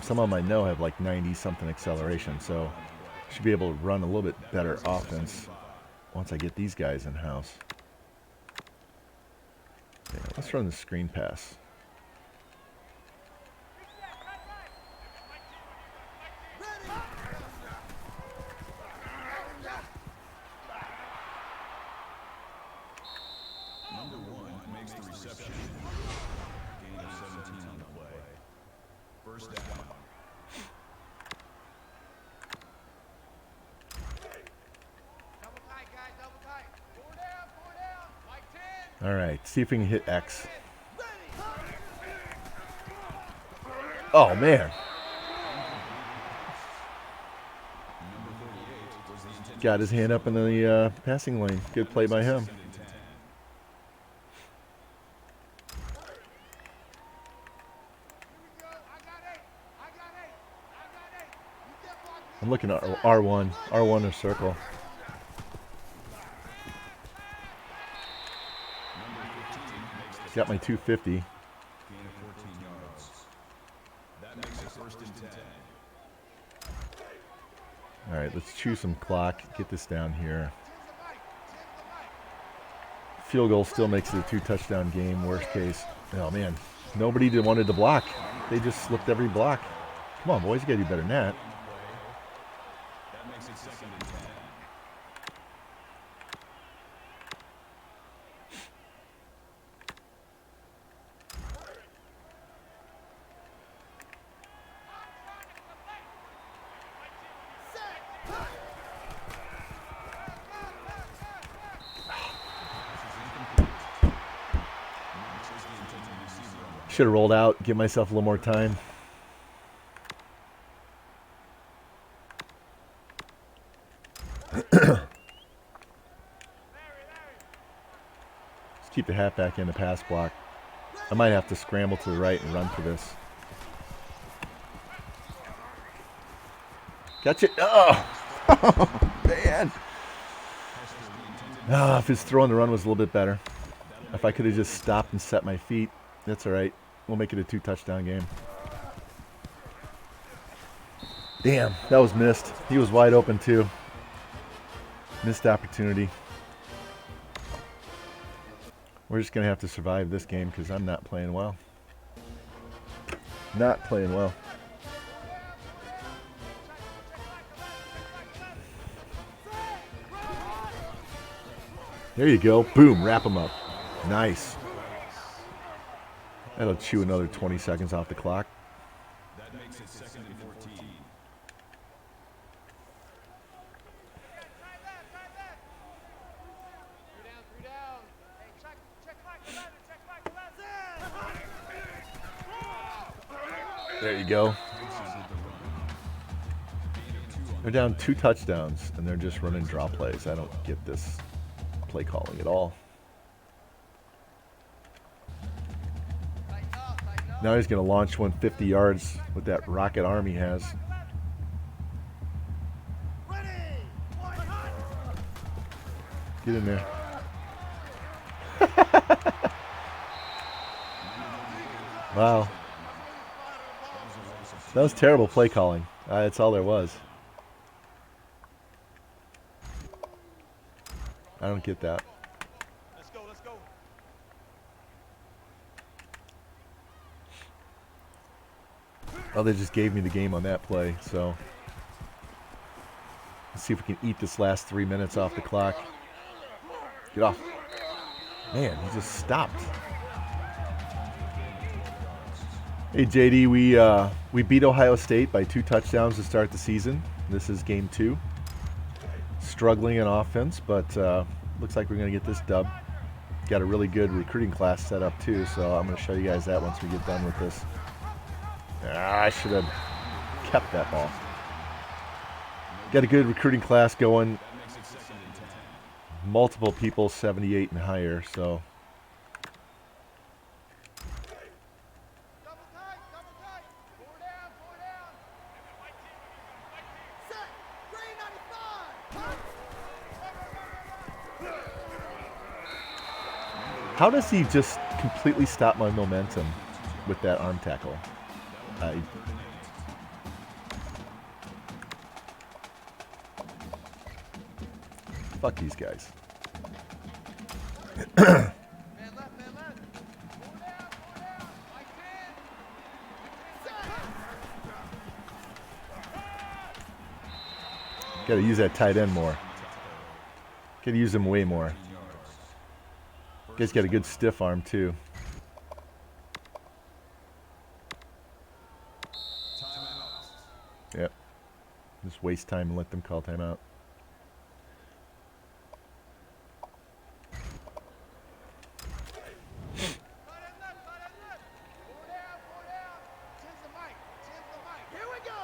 Some of them I know have like 90-something acceleration, so I should be able to run a little bit better offense once I get these guys in-house. Yeah, let's run the screen pass. Number 1 makes the reception. Gain of 17 on the play. 1st down. Double tight, guys, double tight. Four down. Like 10. All right, see if we can hit X. Oh, man. Got his hand up in the passing lane. Good play by him. I'm looking at R1. R1 or circle. Got my 250. Gain of 14 yards. That makes it 1st and 10. All right, let's chew some clock. Get this down here. Field goal still makes it a 2-touchdown game, worst case. Oh, man. Nobody wanted to block. They just slipped every block. Come on, boys. You got to do better than that. That makes it 2nd and 10. Should have rolled out, give myself a little more time. Let's keep the halfback in the pass block. I might have to scramble to the right and run for this. Catch it. Oh, man. If his throw on the run was a little bit better. If I could have just stopped and set my feet, that's all right. We'll make it a 2-touchdown game. Damn, that was missed. He was wide open too. Missed opportunity. We're just going to have to survive this game because I'm not playing well. Not playing well. There you go. Boom, wrap him up. Nice. That'll chew another 20 seconds off the clock. That makes it 2nd and 14. Three down. Hey, check back. There you go. They're down 2 touchdowns, and they're just running draw plays. I don't get this play calling at all. Now he's going to launch one 50 yards with that rocket arm he has. Get in there. Wow. That was terrible play calling. That's all there was. I don't get that. Let's go, let's go. Oh, they just gave me the game on that play, so let's see if we can eat this last 3 minutes off the clock. Get off. Man, he just stopped. Hey, JD, we beat Ohio State by 2 touchdowns to start the season. This is game 2. Struggling in offense, but looks like we're going to get this dub. Got a really good recruiting class set up, too, so I'm going to show you guys that once we get done with this. I should have kept that ball. Got a good recruiting class going. Multiple people 78 and higher, so Double tight. 4 down, 4 down. White team. Set. Green 95. how does he just completely stop my momentum with that arm tackle? Fuck these guys. Man left. 4 down. White team. Got to use that tight end more. Got to use him way more. Guy's got a good stiff arm too. Yep. Just waste time and let them call timeout. Tight end left. 4 down. Chin's the mic. Here we go.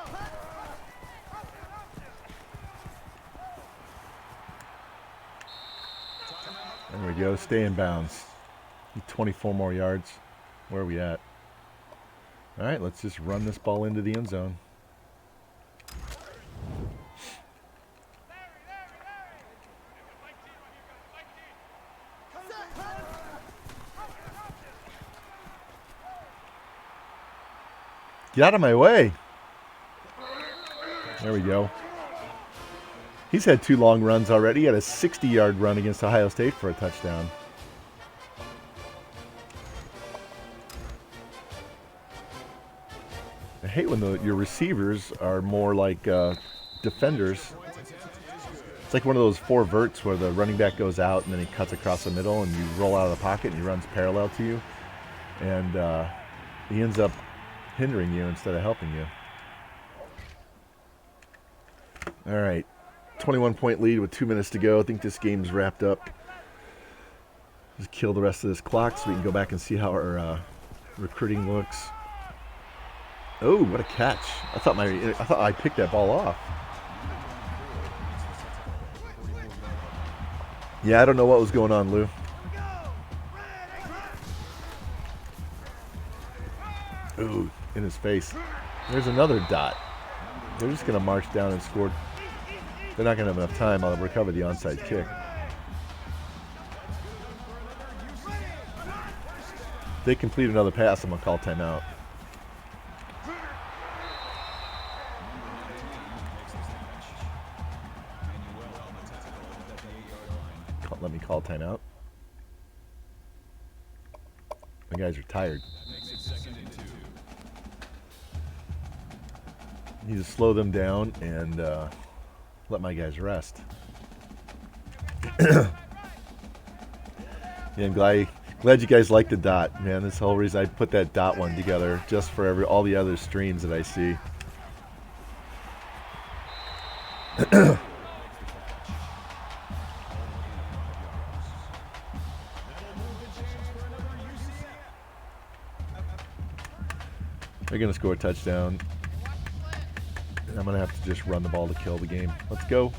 There we go. Stay in bounds. 24 more yards. Where are we at? All right, let's just run this ball into the end zone. Get out of my way. There we go. He's had 2 long runs already. He had a 60-yard run against Ohio State for a touchdown. I hate when your receivers are more like defenders. It's like one of those 4 verts where the running back goes out and then he cuts across the middle and you roll out of the pocket and he runs parallel to you. And he ends up hindering you instead of helping you. All right. 21-point lead with 2 minutes to go. I think this game's wrapped up. Just kill the rest of this clock so we can go back and see how our recruiting looks. Oh, what a catch! I thought I picked that ball off. Yeah, I don't know what was going on, Lou. Ooh, in his face. There's another dot. They're just going to march down and score. They're not going to have enough time. I'll recover the onside kick. If they complete another pass, I'm going to call timeout. Let me call timeout. My guys are tired. Need to slow them down and let my guys rest. Yeah, I'm glad you guys like the dot, man. This whole reason I put that dot one together just for all the other streams that I see. They're going to score a touchdown. And I'm going to have to just run the ball to kill the game. Let's go.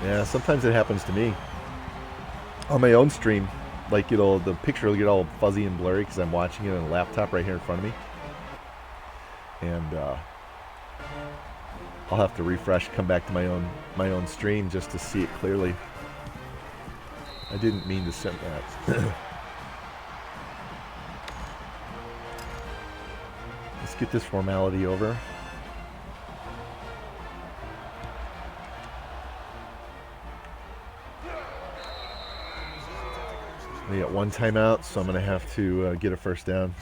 Yeah, sometimes it happens to me. On my own stream, like, the picture will get all fuzzy and blurry because I'm watching it on a laptop right here in front of me. And I'll have to refresh, come back to my own stream just to see it clearly. I didn't mean to send that. Let's get this formality over. We got one timeout, so I'm going to have to get a first down.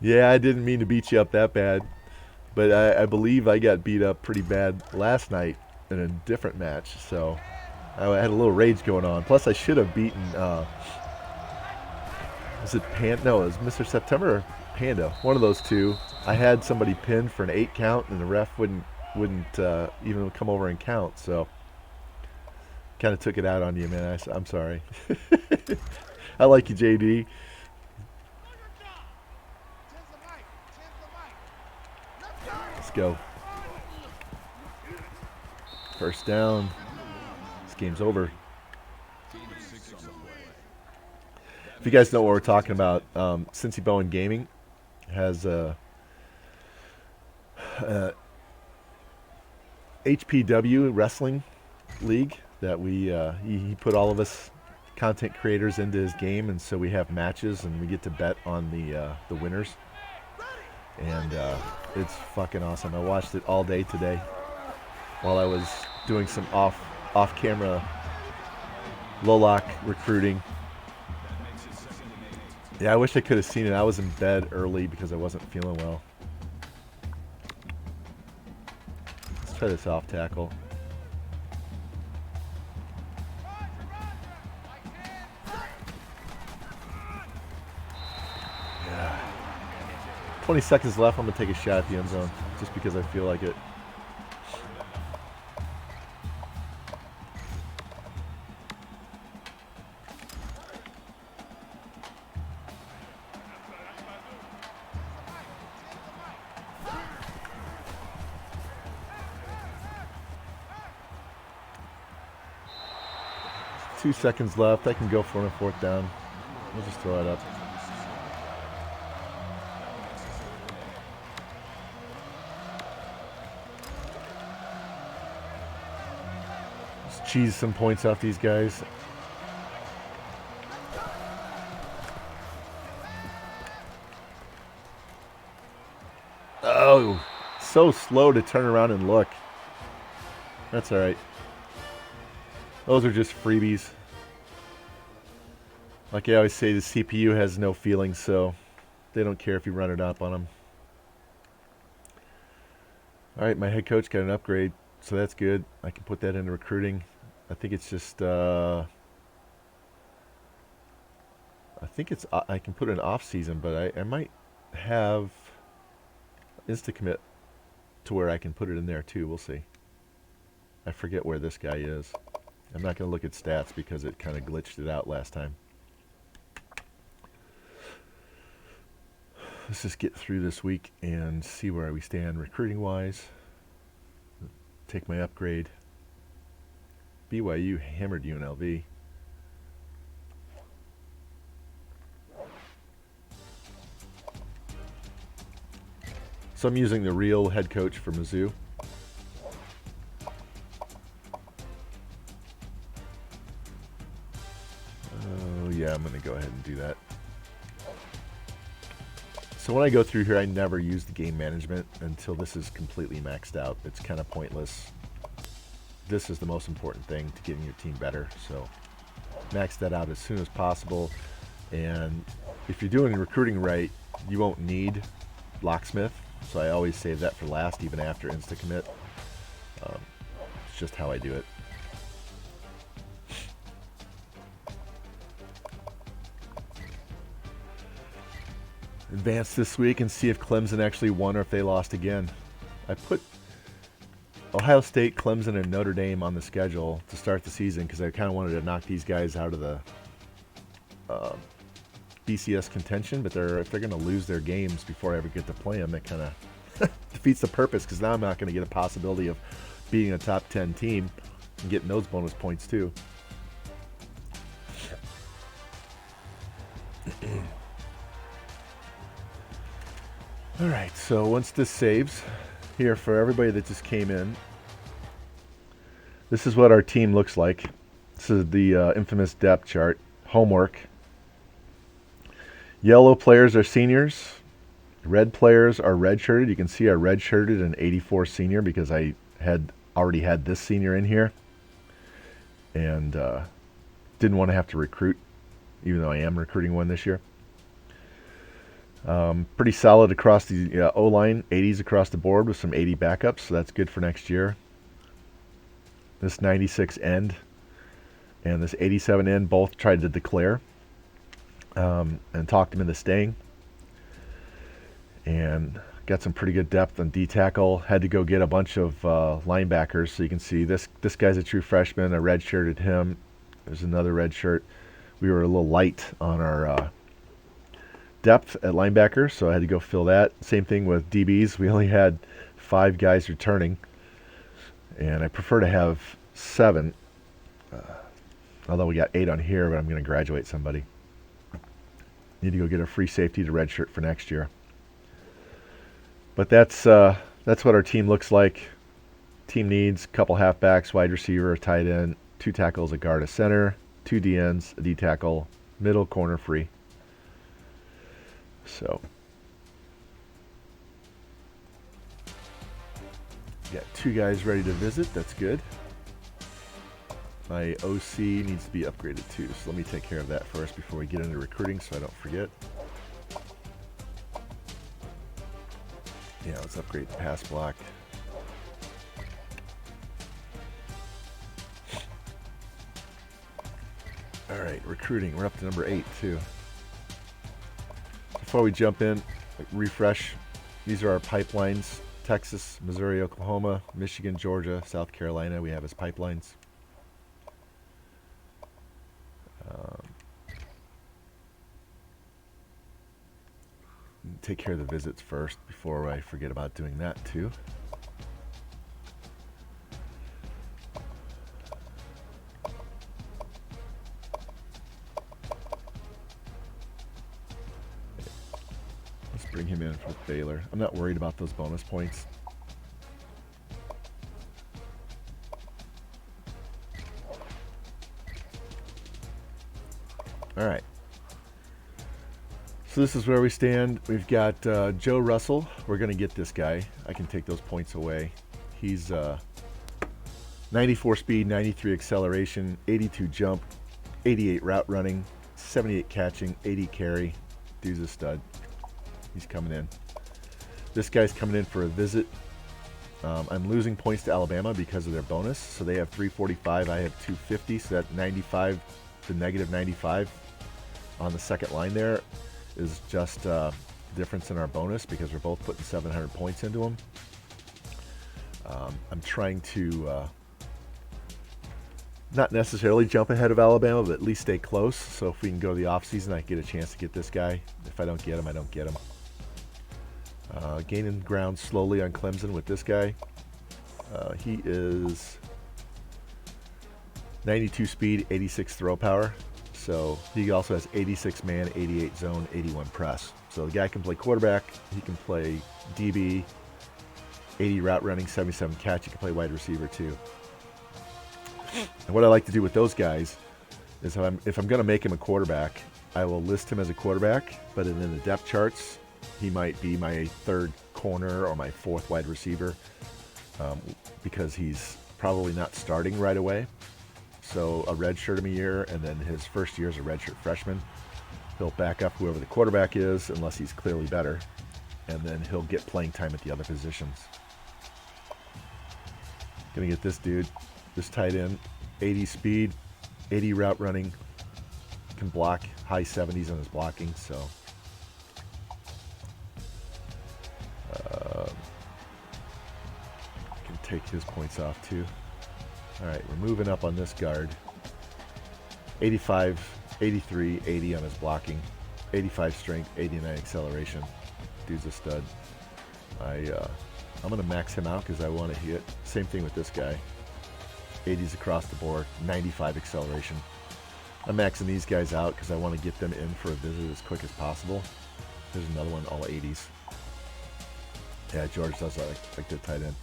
Yeah, I didn't mean to beat you up that bad, but I believe I got beat up pretty bad last night in a different match, so I had a little rage going on. Plus, I should have beaten, was it Panda? No, it was Mr. September or Panda, one of those two. I had somebody pinned for an 8 count, and the ref wouldn't even come over and count, so kind of took it out on you, man. I'm sorry. I like you, JD. Let's go. First down. This game's over. If you guys know what we're talking about, Cincy Bowen Gaming has a HPW Wrestling League that he put all of us content creators into his game, and so we have matches and we get to bet on the winners, and it's fucking awesome. I watched it all day today while I was doing some off camera low-lock recruiting. Yeah, I wish I could have seen it. I was in bed early because I wasn't feeling well. Let's try this off tackle. 20 seconds left. I'm going to take a shot at the end zone just because I feel like it. Two seconds left. I can go for a 4th down. We'll just throw it up. Just cheese some points off these guys. Oh, so slow to turn around and look. That's all right. Those are just freebies. Like I always say, the CPU has no feelings, so they don't care if you run it up on them. All right, my head coach got an upgrade, so that's good. I can put that into recruiting. I think it's just, I can put it in off season, but I might have insta-commit to where I can put it in there too. We'll see. I forget where this guy is. I'm not going to look at stats because it kind of glitched it out last time. Let's just get through this week and see where we stand recruiting-wise. Take my upgrade. BYU hammered UNLV. So I'm using the real head coach for Mizzou. Yeah, I'm going to go ahead and do that. So when I go through here, I never use the game management until this is completely maxed out. It's kind of pointless. This is the most important thing to getting your team better. So max that out as soon as possible. And if you're doing recruiting right, you won't need locksmith. So I always save that for last, even after insta-commit. It's just how I do it. Advance this week and see if Clemson actually won or if they lost again. I put Ohio State, Clemson, and Notre Dame on the schedule to start the season because I kind of wanted to knock these guys out of the BCS contention, but if they're going to lose their games before I ever get to play them, that kind of defeats the purpose, because now I'm not going to get a possibility of being a top 10 team and getting those bonus points too. All right, so once this saves, here for everybody that just came in, this is what our team looks like. This is the infamous depth chart. Homework. Yellow players are seniors. Red players are redshirted. You can see I redshirted an 84 senior because I had already had this senior in here. And didn't want to have to recruit, even though I am recruiting one this year. Pretty solid across the O-line. 80s across the board with some 80 backups, so that's good for next year. This 96 end and this 87 end both tried to declare and talked him into staying. And got some pretty good depth on D-tackle. Had to go get a bunch of linebackers. So you can see this guy's a true freshman. I redshirted him. There's another red shirt. We were a little light on our depth at linebacker, so I had to go fill that. Same thing with DBs. We only had 5 guys returning, and I prefer to have 7, although we got 8 on here, but I'm going to graduate somebody. Need to go get a free safety to redshirt for next year. But that's what our team looks like. Team needs a couple halfbacks, wide receiver, a tight end, 2 tackles, a guard, a center, 2 DNs, a D tackle, middle corner free. So, got 2 guys ready to visit. That's good. My OC needs to be upgraded too, so let me take care of that first before we get into recruiting so I don't forget. Yeah, let's upgrade the pass block. All right, recruiting. We're up to number 8 too. Before we jump in, refresh. These are our pipelines. Texas, Missouri, Oklahoma, Michigan, Georgia, South Carolina. We have as pipelines. Take care of the visits first before I forget about doing that too. Let's bring him in with Baylor. I'm not worried about those bonus points. All right. So this is where we stand. We've got Joe Russell. We're going to get this guy. I can take those points away. He's 94 speed, 93 acceleration, 82 jump, 88 route running, 78 catching, 80 carry. Dude's a stud. He's coming in. This guy's coming in for a visit. I'm losing points to Alabama because of their bonus. So they have 345. I have 250. So that 95 to negative 95 on the second line there is just difference in our bonus because we're both putting 700 points into them. I'm trying to not necessarily jump ahead of Alabama, but at least stay close. So if we can go to the offseason, I get a chance to get this guy. If I don't get him, I don't get him. Gaining ground slowly on Clemson with this guy. He is 92 speed, 86 throw power. So he also has 86 man, 88 zone, 81 press. So the guy can play quarterback. He can play DB, 80 route running, 77 catch. He can play wide receiver too. And what I like to do with those guys is if I'm going to make him a quarterback, I will list him as a quarterback, but in the depth charts, he might be my 3rd corner or my 4th wide receiver because he's probably not starting right away. So a redshirt him a year, and then his first year as a redshirt freshman, he'll back up whoever the quarterback is, unless he's clearly better, and then he'll get playing time at the other positions. Gonna get this dude, this tight end, 80 speed, 80 route running, can block, high 70s on his blocking, so. Can take his points off too. All right, we're moving up on this guard. 85 83, 80 on his blocking, 85 strength, 89 acceleration. Dude's a stud. I'm going to max him out because I want to hit. Same thing with this guy. 80s across the board, 95 acceleration. I'm maxing these guys out because I want to get them in for a visit as quick as possible. There's another one, all 80s. Yeah, George does like the tight end.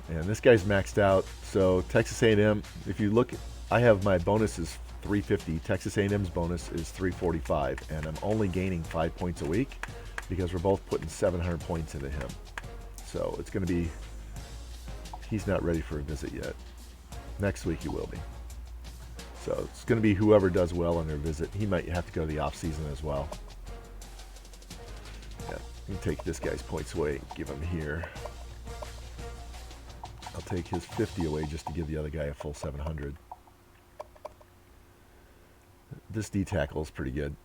And this guy's maxed out. So Texas A&M, if you look, I have my bonus is 350. Texas A&M's bonus is 345, and I'm only gaining 5 points a week because we're both putting 700 points into him. So it's going to be, he's not ready for a visit yet. Next week he will be. So it's going to be whoever does well on their visit. He might have to go to the off season as well. Yeah, you can take this guy's points away and give him here. I'll take his 50 away just to give the other guy a full 700. This D tackle is pretty good.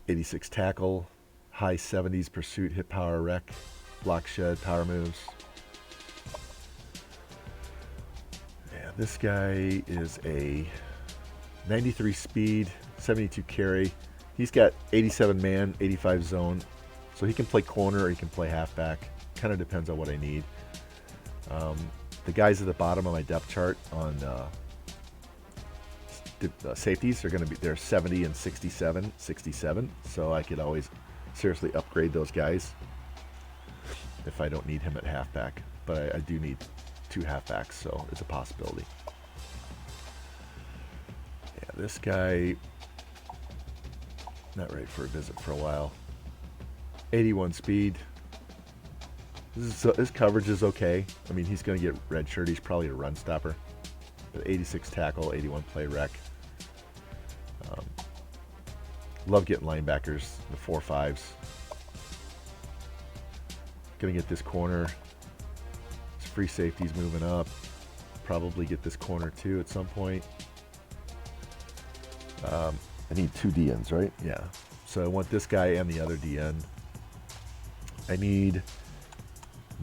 86 tackle, high 70s pursuit, hit power, wreck, block shed, power moves. Yeah, this guy is a 93 speed, 72 carry. He's got 87 man, 85 zone. So he can play corner or he can play halfback. Kind of depends on what I need. The guys at the bottom of my depth chart on safeties are going to be, they're 70 and 67. So I could always seriously upgrade those guys if I don't need him at halfback. But I do need 2 halfbacks, so it's a possibility. Yeah, this guy, not ready for a visit for a while. 81 speed. His coverage is okay. I mean, he's going to get red shirt. He's probably a run stopper. But 86 tackle, 81 play rec. Love getting linebackers, the 4-5s. Going to get this corner. His free safety's moving up. Probably get this corner too at some point. I need 2 DNs, right? Yeah. So I want this guy and the other DN. I need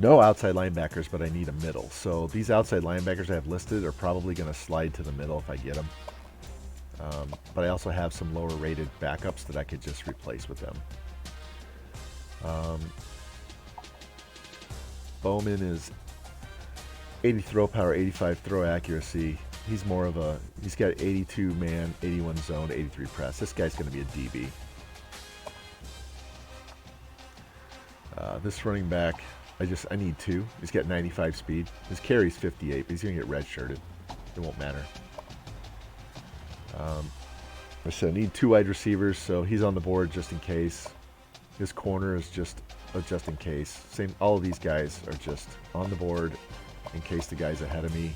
no outside linebackers, but I need a middle. So these outside linebackers I have listed are probably going to slide to the middle if I get them. But I also have some lower rated backups that I could just replace with them. Bowman is 80 throw power, 85 throw accuracy. He's more of a, he's got 82 man, 81 zone, 83 press. This guy's going to be a DB. This running back, I need 2. He's got 95 speed. His carry's 58, but he's going to get redshirted. It won't matter. I said I need 2 wide receivers, so he's on the board just in case. His corner is just in case. Same. All of these guys are just on the board in case the guys ahead of me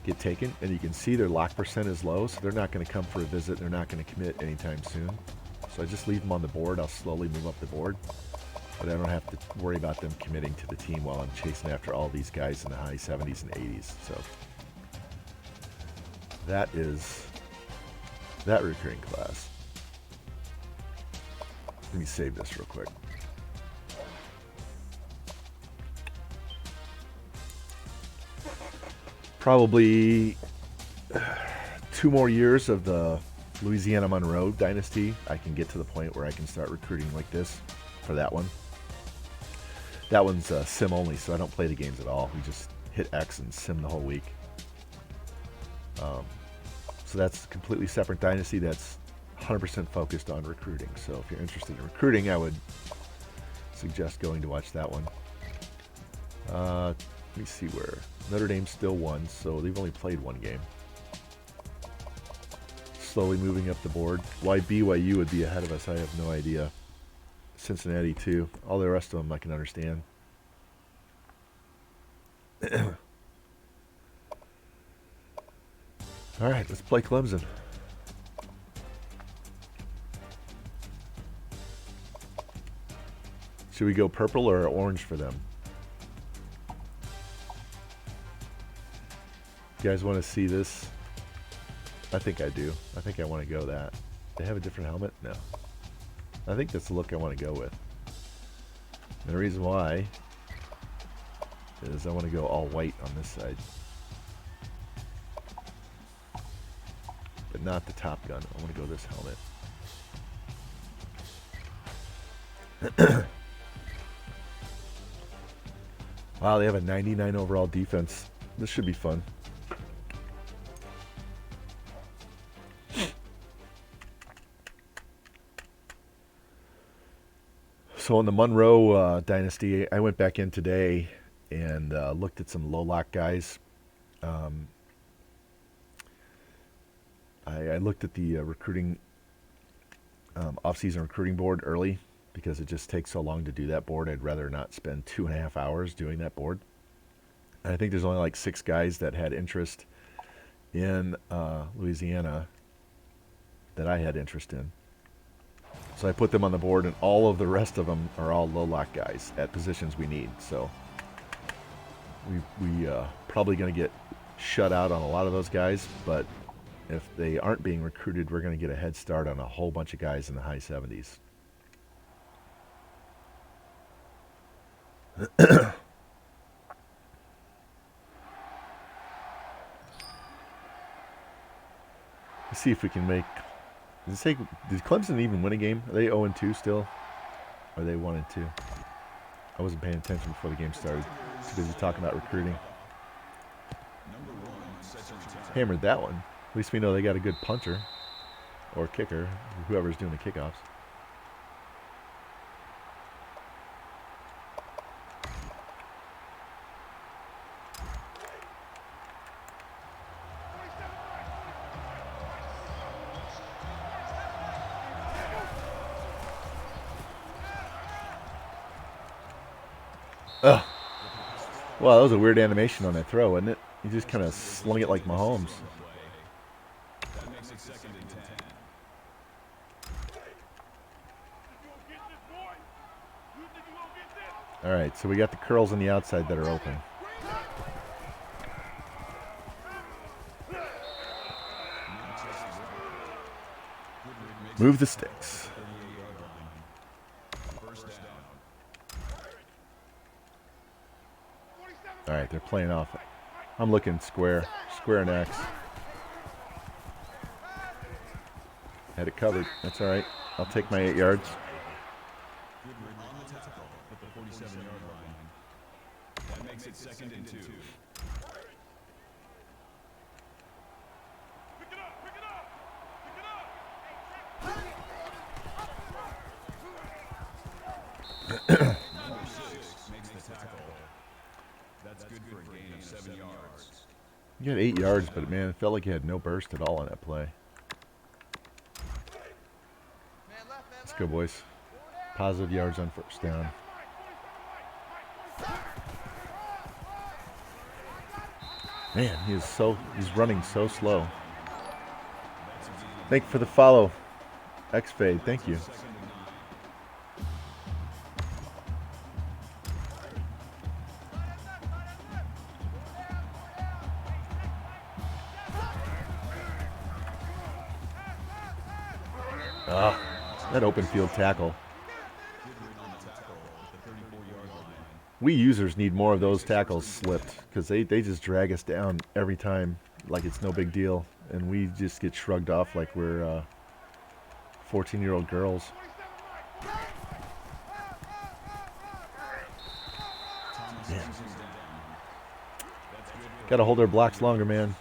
get taken. And you can see their lock percent is low, so they're not going to come for a visit. They're not going to commit anytime soon. So I just leave them on the board. I'll slowly move up the board, but I don't have to worry about them committing to the team while I'm chasing after all these guys in the high 70s and 80s. So that is that recruiting class. Let me save this real quick. Probably 2 more years of the Louisiana Monroe Dynasty, I can get to the point where I can start recruiting like this for that one. That one's sim only, so I don't play the games at all. We just hit X and sim the whole week. So that's a completely separate dynasty that's 100% focused on recruiting. So if you're interested in recruiting, I would suggest going to watch that one. Let me see where. Notre Dame still won, so they've only played 1 game. Slowly moving up the board. Why BYU would be ahead of us, I have no idea. Cincinnati too. All the rest of them I can understand. All right, let's play Clemson. Should we go purple or orange for them? You guys want to see this? I think I do. I think I want to go that. They have a different helmet? No. I think that's the look I want to go with. And the reason why is I want to go all white on this side. but not the Top Gun. I want to go this helmet. Wow, they have a 99 overall defense. This should be fun. So in the Monroe Dynasty, I went back in today and looked at some low lock guys. I looked at the recruiting off-season recruiting board early because it just takes so long to do that board. I'd rather not spend 2.5 hours doing that board. And I think there's only like 6 guys that had interest in Louisiana that I had interest in. So I put them on the board, and all of the rest of them are all low lock guys at positions we need. So we probably going to get shut out on a lot of those guys, but if they aren't being recruited, we're going to get a head start on a whole bunch of guys in the high 70s. Let's see if we can make... Did Clemson even win a game? Are they 0-2 still? Or are they 1-2? I wasn't paying attention before the game started. Too busy talking about recruiting. Hammered that one. At least we know they got a good punter. Or kicker. Whoever's doing the kickoffs. Ugh. Wow, that was a weird animation on that throw, wasn't it? He just kind of slung it like Mahomes. All right, so we got the curls on the outside that are open. Move the sticks. All right, they're playing off. I'm looking square and X. Had it covered. That's all right. I'll take my 8 yards. At the 47-yard line. That makes it 2nd and 2. Number 6 makes the tackle. That's good for a gain of 7 yards. You got 8 yards, but man, it felt like you had no burst at all on that play. Let's go, boys. Positive yards on first down. Man, he's running so slow. Thank you for the follow. X-Fade, thank you. That open field tackle. We users need more of those tackles slipped because they just drag us down every time like it's no big deal. And we just get shrugged off like we're 14-year-old girls. Got to hold our blocks longer, man.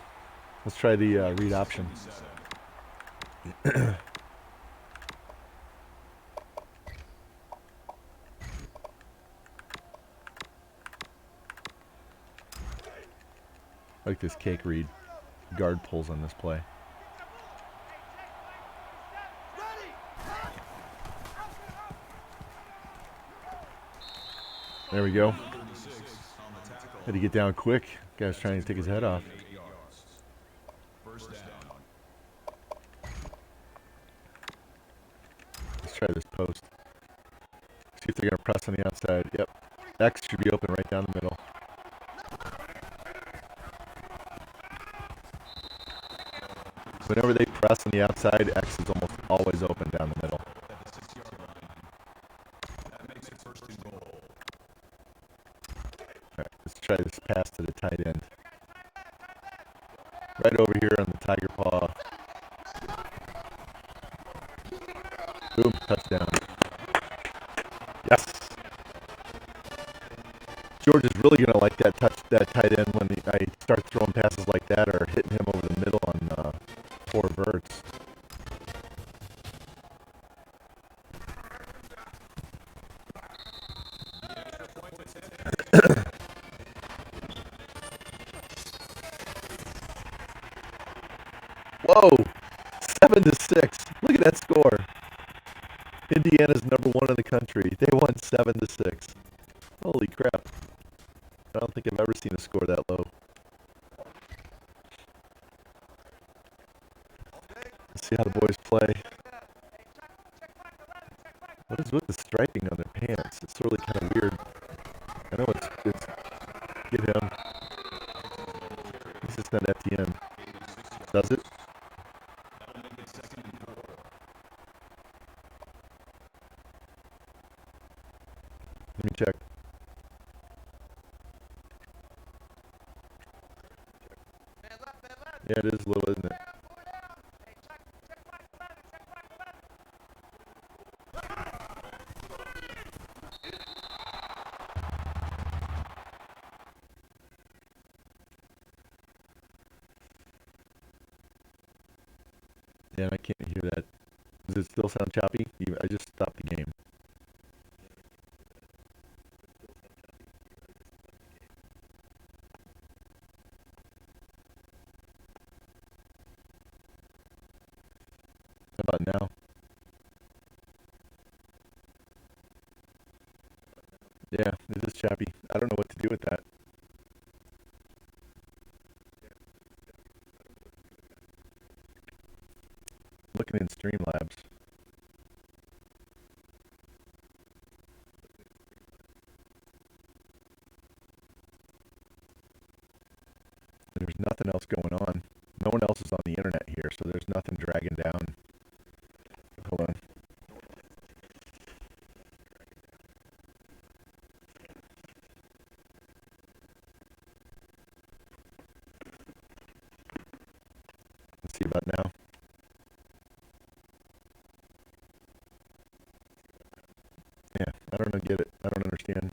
Let's try the read option. I like this cake read. Guard pulls on this play. There we go. Had to get down quick. Guy's trying to take his head off. Let's try this post. See if they're going to press on the outside. Yep. X should be open right down the middle. Whenever they press on the outside, X is almost always open down the middle. Alright, let's try this pass to the tight end. Right over here on the tiger paw Boom, touchdown. Yes. George is really going to like that tight end when I start throwing passes like that or hitting him over the middle on 4 verts. Whoa, 7-6. Look at that score. Indiana's #1 in the country. They won 7-6. Holy crap. I don't think I've ever seen a score that low. Let's see how the boys play. What is with the striping on their pants? It's really kind of weird. I know it's get him. He's just not FTN. Does it? Let me check. Yeah, it is little, isn't it? Yeah, I can't hear that. Does it still sound choppy? I just stopped the game. How about now? Yeah, it is choppy. I don't know what to do with that. Looking in Streamlabs. There's nothing else going on. No one else is on the internet here, so there's nothing dragging down. Hold on. Let's see about now. Yeah, I don't get it. I don't understand.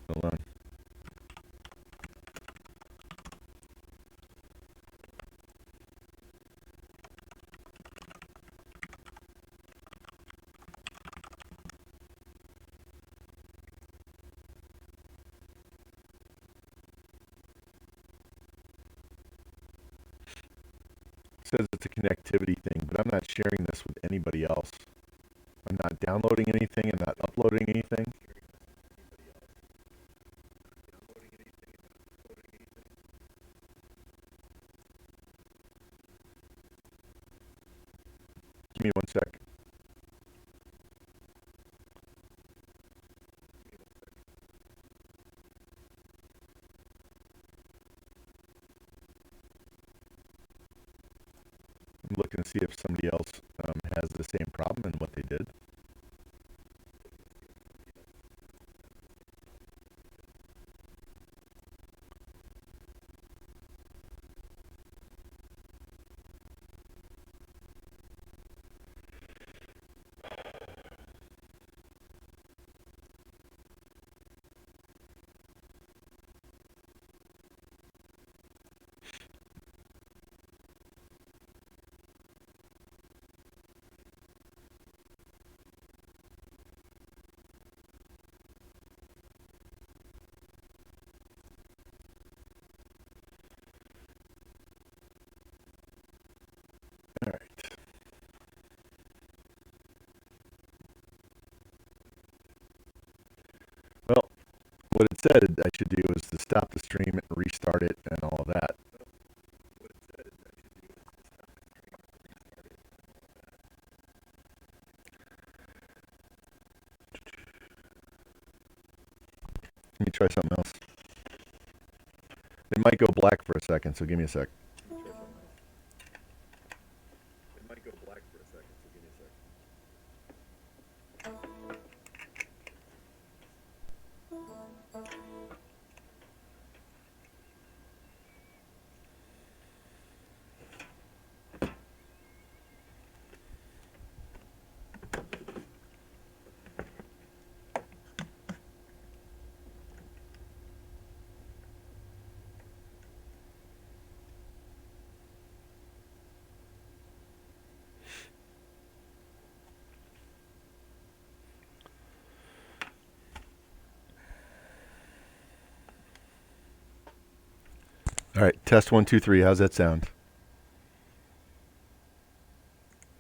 Hold on. It says it's a connectivity thing, but I'm not sharing this with anybody else. I'm not downloading anything. I'm not uploading anything. Give me 1 sec. I'm looking to see if somebody else has the same problem and what they did. All right. Well, what it said I should do is to stop the stream and restart it and all of that. Let me try something else. It might go black for a second, so give me a sec. It might go black for a second, so give me a sec. All right, test 1, 2, 3. How's that sound?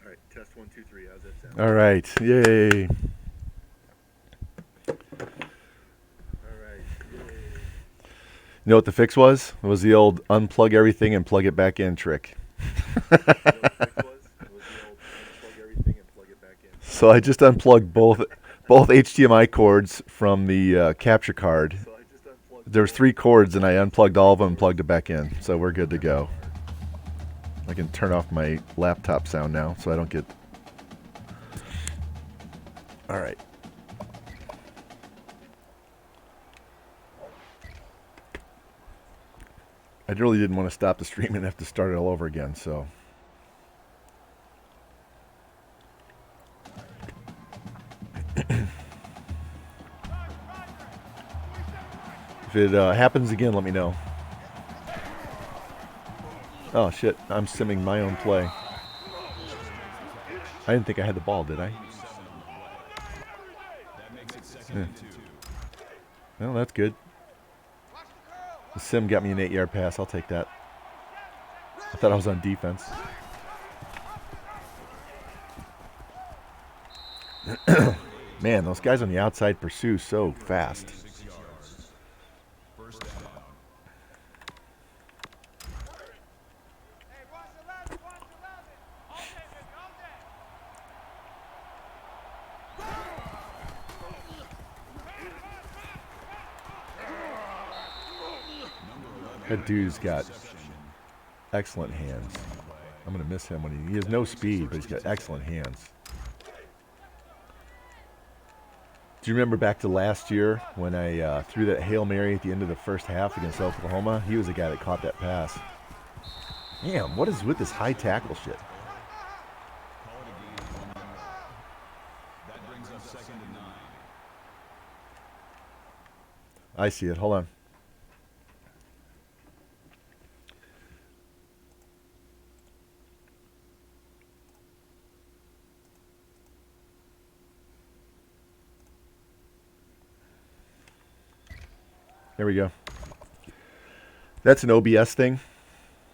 All right, test 1, 2, 3. How's that sound? All right, yay. You know what the fix was? It was the old unplug everything and plug it back in trick. So I just unplugged both HDMI cords from the capture card. There's 3 cords, and I unplugged all of them and plugged it back in. So we're good to go. I can turn off my laptop sound now so I don't get... All right. I really didn't want to stop the stream and have to start it all over again, so... If it happens again, let me know. Oh, shit. I'm simming my own play. I didn't think I had the ball, did I? Yeah. Well, that's good. The sim got me an 8-yard pass. I'll take that. I thought I was on defense. Man, those guys on the outside pursue so fast. That dude's got excellent hands. I'm going to miss him when he has no speed, but he's got excellent hands. Do you remember back to last year when I threw that Hail Mary at the end of the first half against Oklahoma? He was the guy that caught that pass. Damn, what is with this high tackle shit? I see it. Hold on. There we go. That's an OBS thing,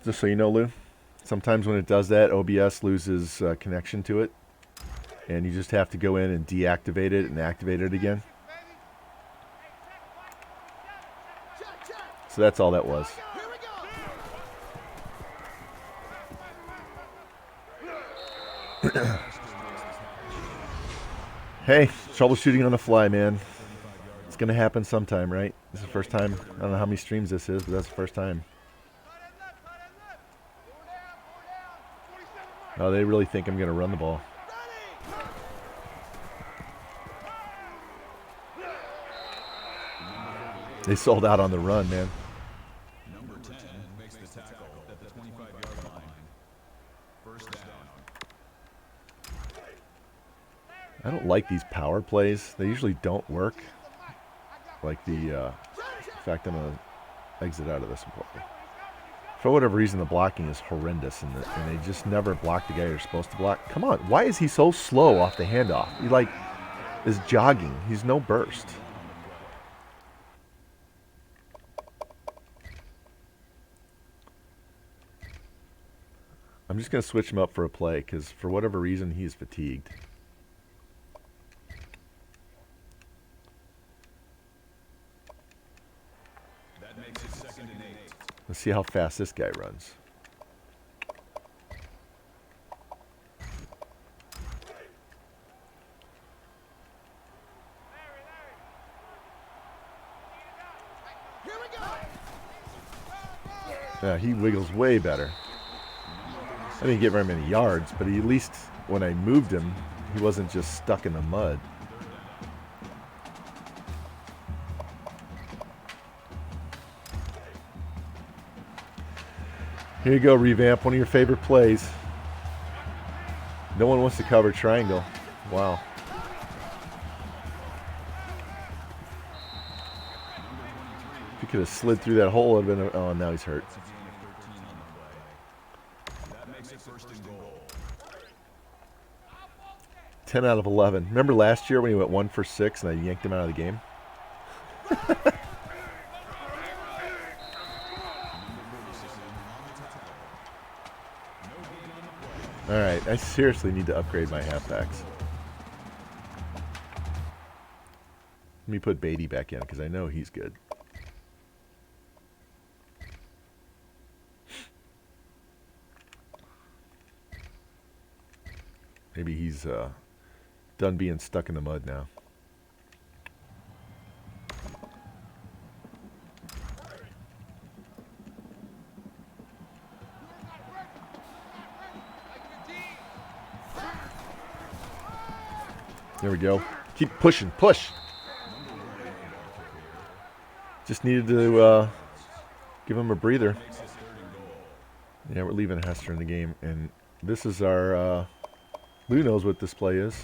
just so you know, Lou. Sometimes when it does that, OBS loses connection to it, and you just have to go in and deactivate it and activate it again. So that's all that was. Hey, troubleshooting on the fly, man. It's going to happen sometime, right? This is the first time. I don't know how many streams this is, but that's the first time. Oh, they really think I'm going to run the ball. They sold out on the run, man. Number 10 makes the tackle at the 25-yard line. First down. I don't like these power plays. They usually don't work. Like the, in fact, I'm going to exit out of this one. For whatever reason, the blocking is horrendous, and they just never block the guy you're supposed to block. Come on, why is he so slow off the handoff? He, like, is jogging. He's no burst. I'm just going to switch him up for a play, because for whatever reason, he's fatigued. Let's see how fast this guy runs. Yeah, he wiggles way better. I didn't get very many yards, but at least when I moved him, he wasn't just stuck in the mud. Here you go, Revamp, one of your favorite plays. No one wants to cover triangle. Wow. If he could have slid through that hole, it would have been... Oh, now he's hurt. 10 out of 11. Remember last year when he went 1 for 6 and I yanked him out of the game? All right, I seriously need to upgrade my halfbacks. Let me put Beatty back in because I know he's good. Maybe he's done being stuck in the mud now. There we go. Keep pushing. Push. Just needed to give him a breather. Yeah, we're leaving Hester in the game. And this is our... Lou knows what this play is.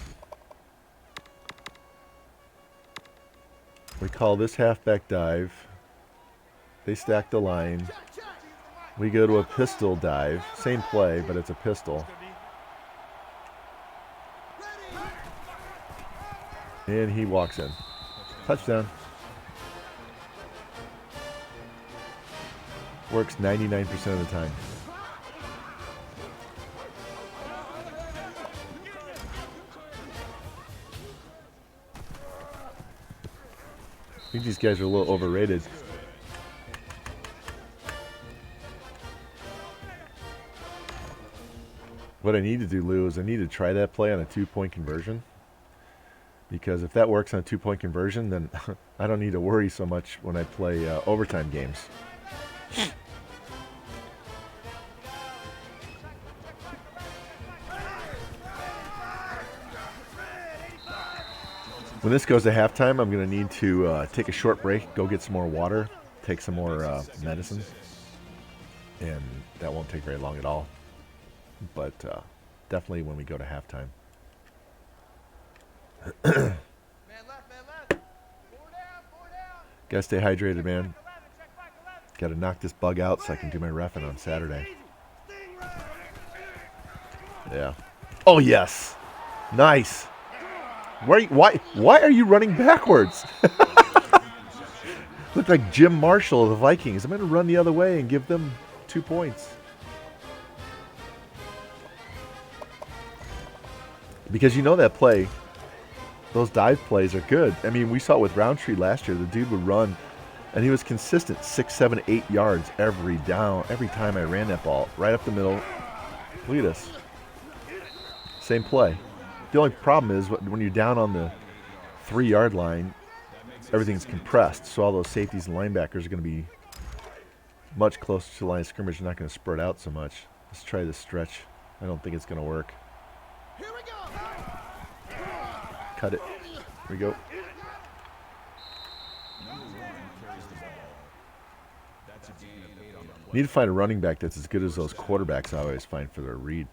We call this halfback dive. They stack the line. We go to a pistol dive. Same play, but it's a pistol. And he walks in. Touchdown. Works 99% of the time. I think these guys are a little overrated. What I need to do, Lou, is I need to try that play on a 2-point conversion. Because if that works on a 2-point conversion, then I don't need to worry so much when I play overtime games. When this goes to halftime, I'm going to need to take a short break, go get some more water, take some more medicine. And that won't take very long at all. But definitely when we go to halftime. Man left, man left. 4 down, 4 down. Gotta stay hydrated, man. 11, check back 11. Gotta knock this bug out so I can do my reffing on Saturday. Yeah. Oh, yes. Nice. Why are you running backwards? Look like Jim Marshall of the Vikings. I'm going to run the other way and give them 2 points. Because you know that play, those dive plays are good. I mean, we saw it with Roundtree last year. The dude would run, and he was consistent 6, 7, 8 yards every time I ran that ball. Right up the middle. Look at this. Same play. The only problem is when you're down on the 3-yard line, everything's compressed. So all those safeties and linebackers are going to be much closer to the line of scrimmage. They're not going to spread out so much. Let's try this stretch. I don't think it's going to work. Here we go. Cut it. Here we go. Need to find a running back that's as good as those quarterbacks I always find for their read.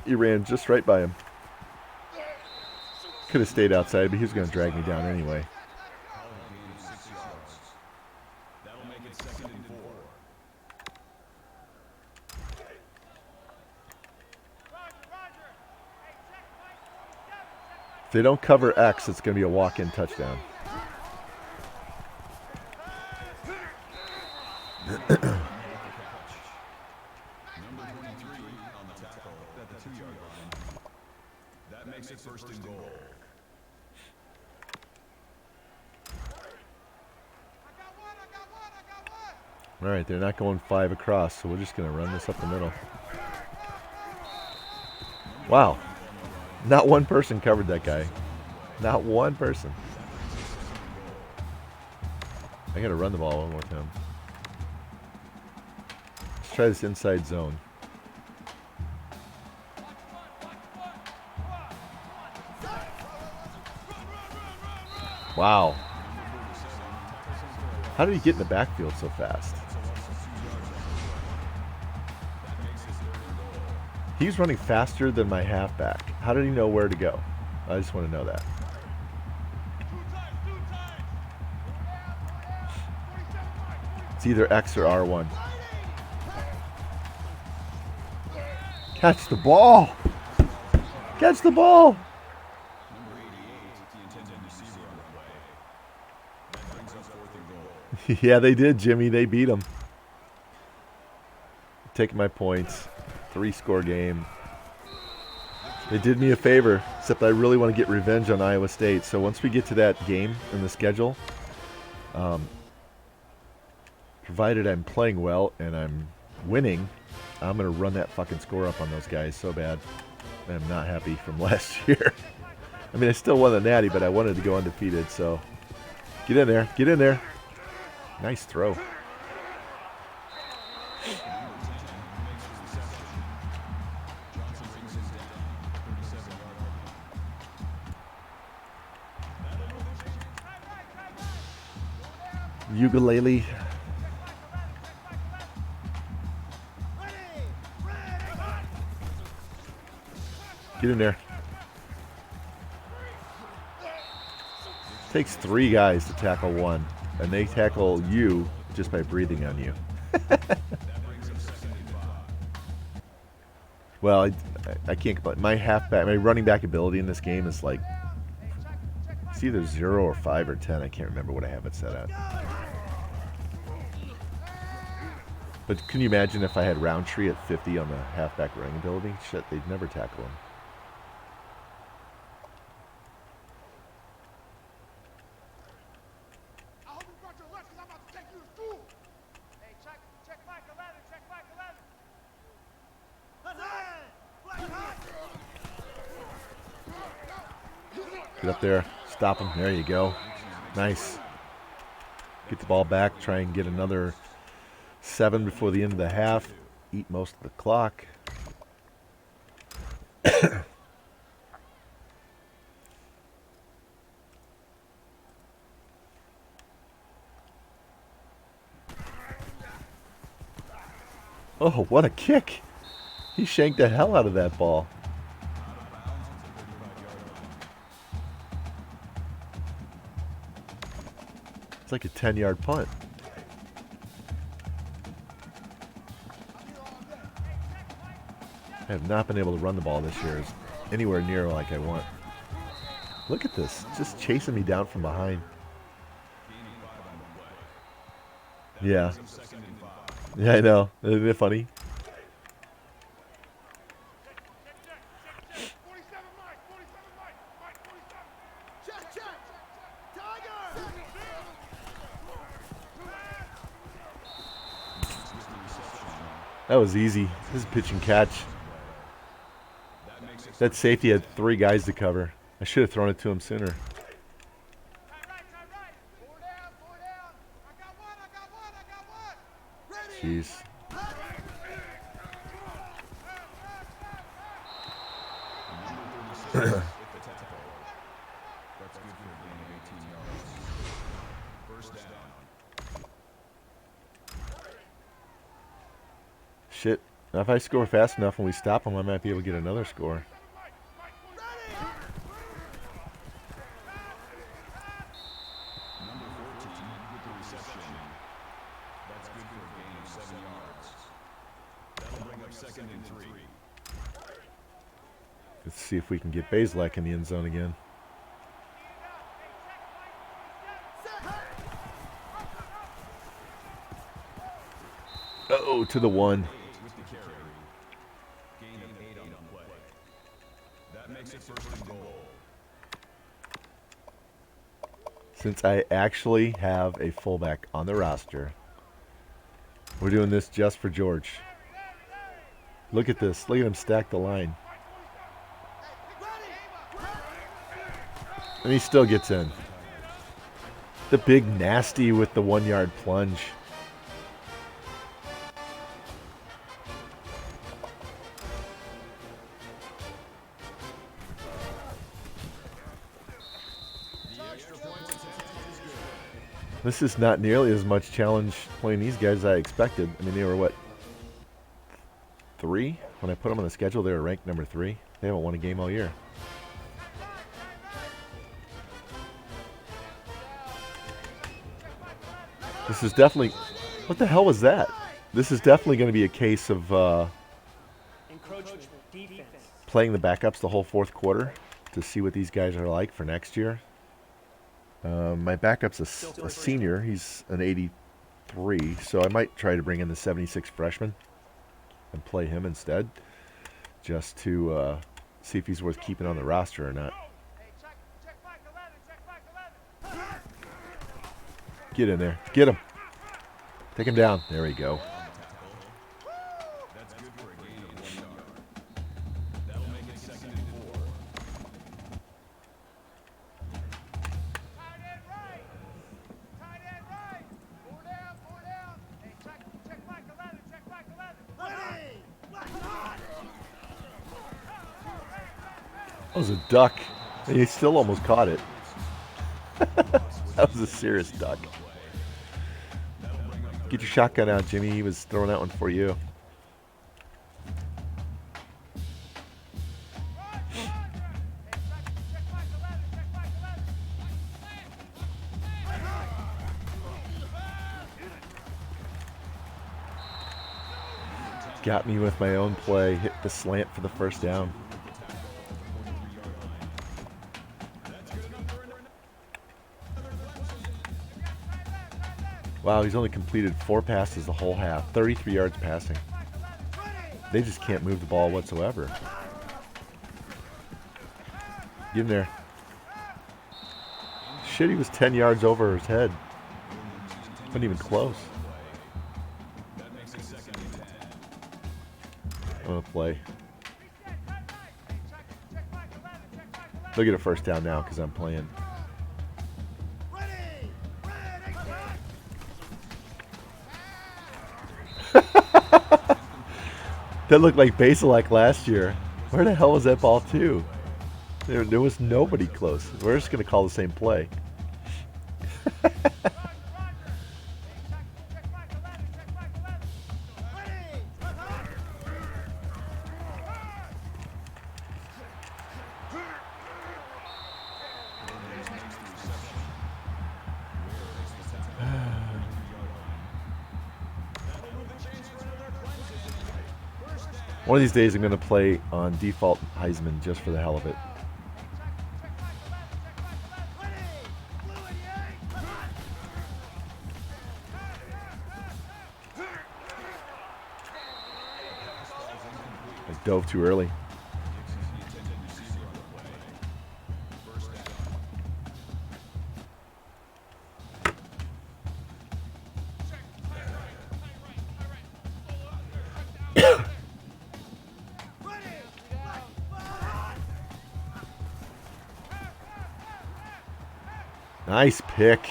You ran just right by him. Could have stayed outside, but he was going to drag me down anyway. That'll make it 2nd and 4. If they don't cover X, it's going to be a walk-in touchdown. Makes it 1st and goal. All right, they're not going 5 across, so we're just going to run this up the middle. Wow. Not one person covered that guy. Not one person. I got to run the ball one more time. Let's try this inside zone. Wow. How did he get in the backfield so fast? He's running faster than my halfback. How did he know where to go? I just want to know that. It's either X or R1. Catch the ball! Catch the ball! Yeah, they did, Jimmy. They beat them. Taking my points. 3-score game. They did me a favor, except I really want to get revenge on Iowa State. So once we get to that game in the schedule, provided I'm playing well and I'm winning, I'm going to run that fucking score up on those guys so bad. I'm not happy from last year. I mean, I still won the Natty, but I wanted to go undefeated, so get in there. Get in there. Nice throw. Ukulele. Get in there. Takes 3 guys to tackle 1, and they tackle you just by breathing on you. Well, I can't complain. My running back ability in this game is like, it's either 0 or 5 or 10. I can't remember what I have it set at. But can you imagine if I had Roundtree at 50 on the halfback running ability? Shit, they'd never tackle him. I hope you brought your lunch because I'm about to take you to school. Hey, check Mike 11, check Mike 11. Get up there. Stop him. There you go. Nice. Get the ball back. Try and get another 7 before the end of the half. Eat most of the clock. Oh, what a kick. He shanked the hell out of that ball. It's like a 10-yard punt. I have not been able to run the ball this year anywhere near like I want. Look at this. Just chasing me down from behind. Yeah. Yeah, I know. Isn't it funny? 47 Mike, 47 Mike, Mike 47. Check, check. Tiger. That was easy. This is pitch and catch. That safety had 3 guys to cover. I should have thrown it to him sooner. Tie right. 4 down, 4 down. I got one. Ready. Jeez. That's good for a gain of 18 yards. First down. Shit. Now if I score fast enough when we stop them, I might be able to get another score. Number 14 with the reception. That's good for a gain of 7 yards. That'll bring up 2nd and 3. Let's see if we can get Bazelak in the end zone again. Oh, to the 1. With the carry. Gain of 8 on the play. That makes it 1st and goal. Since I actually have a fullback on the roster, we're doing this just for George. Look at this. Look at him stack the line. And he still gets in. The big nasty with the 1-yard plunge. This is not nearly as much challenge playing these guys as I expected. I mean, they were, what, 3? When I put them on the schedule, they were ranked number 3. They haven't won a game all year. This is definitely... What the hell was that? This is definitely going to be a case of Encroachment, defense. playing the backups the whole 4th quarter to see what these guys are like for next year. My backup's a senior. He's an 83, so I might try to bring in the 76 freshman and play him instead, just to see if he's worth keeping on the roster or not. Hey, check back 11, check back 11. Get in there. Get him. Take him down. There we go. That's good for a gain of 1 yard. That'll make it 2nd and 4. Tight end right. Tight end right. 4 down, 4 down. Hey, check back 11, check back 11. That was a duck. He still almost caught it. That was a serious duck. Get your shotgun out, Jimmy. He was throwing that one for you. Got me with my own play. Hit the slant for the first down. Wow, he's only completed 4 passes the whole half. 33 yards passing. They just can't move the ball whatsoever. Get in there. Shit, he was 10 yards over his head. Wasn't even close. I'm going to play. They'll get a first down now because I'm playing. That looked like Basilek last year. Where the hell was that ball to? There was nobody close. We're just going to call the same play. One of these days I'm going to play on default Heisman just for the hell of it. I dove too early. Nice pick.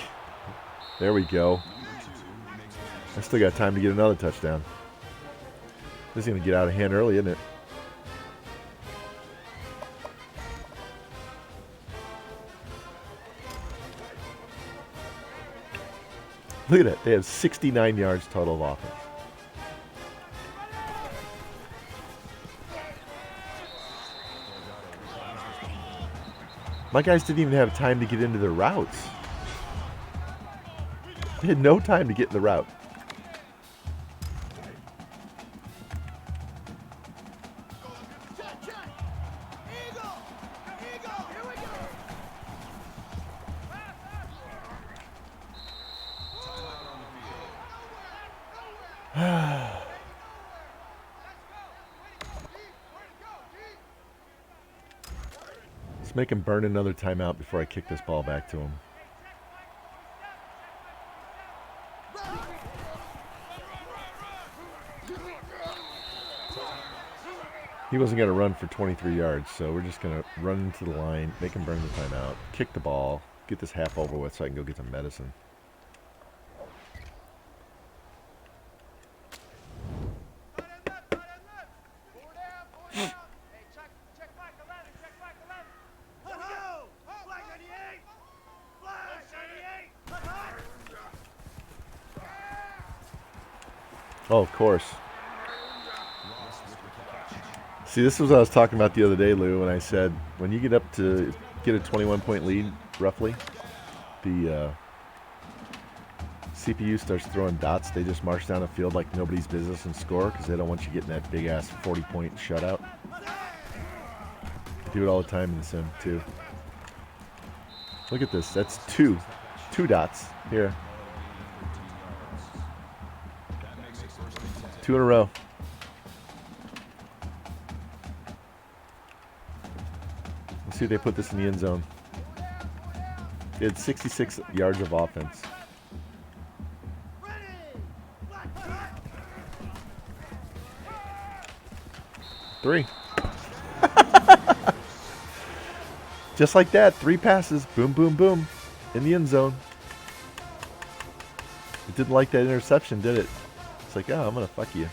There we go. I still got time to get another touchdown. This is going to get out of hand early, isn't it? Look at that. They have 69 yards total of offense. My guys didn't even have time to get into their routes. They had no time to get in the route. Let's make him burn another timeout before I kick this ball back to him. He wasn't going to run for 23 yards, so we're just going to run into the line, make him burn the timeout, kick the ball, get this half over with so I can go get some medicine. Oh, of course. See, this was what I was talking about the other day, Lou, when I said when you get up to get a 21-point lead, roughly, the CPU starts throwing dots. They just march down the field like nobody's business and score because they don't want you getting that big-ass 40-point shutout. They do it all the time in the sim, too. Look at this. That's two dots here. 2 in a row. Let's see if they put this in the end zone. They had 66 yards of offense. Three. Just like that, 3 passes, boom, boom, boom, in the end zone. It didn't like that interception, did it? It's like, oh, I'm going to fuck you.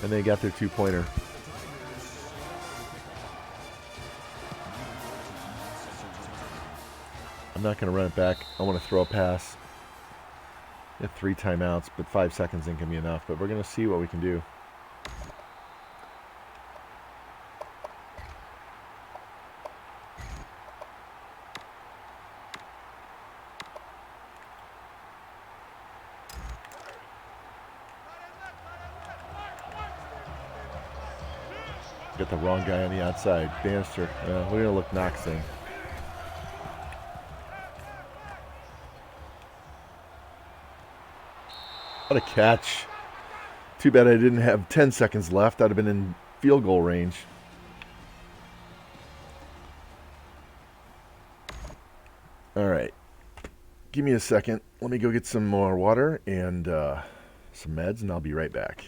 And they got their 2-pointer. I'm not going to run it back. I want to throw a pass. They have 3 timeouts, but 5 seconds ain't going to be enough. But we're going to see what we can do. Got the wrong guy on the outside. Bannister. We're going to look Knox thing. What a catch. Too bad I didn't have 10 seconds left. I'd have been in field goal range. All right. Give me a second. Let me go get some more water and some meds, and I'll be right back.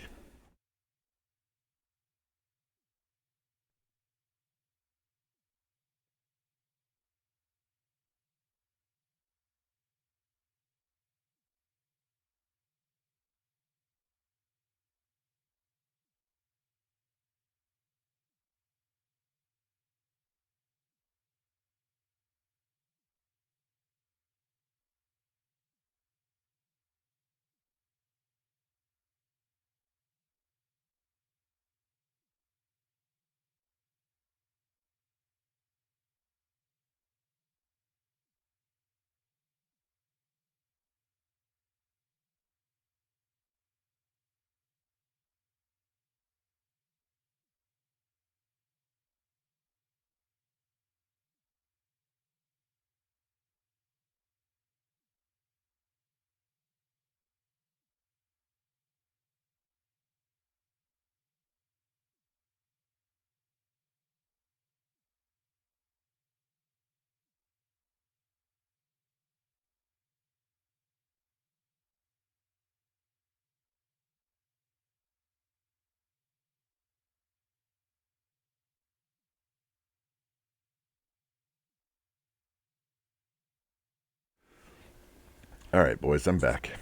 All right, boys, I'm back.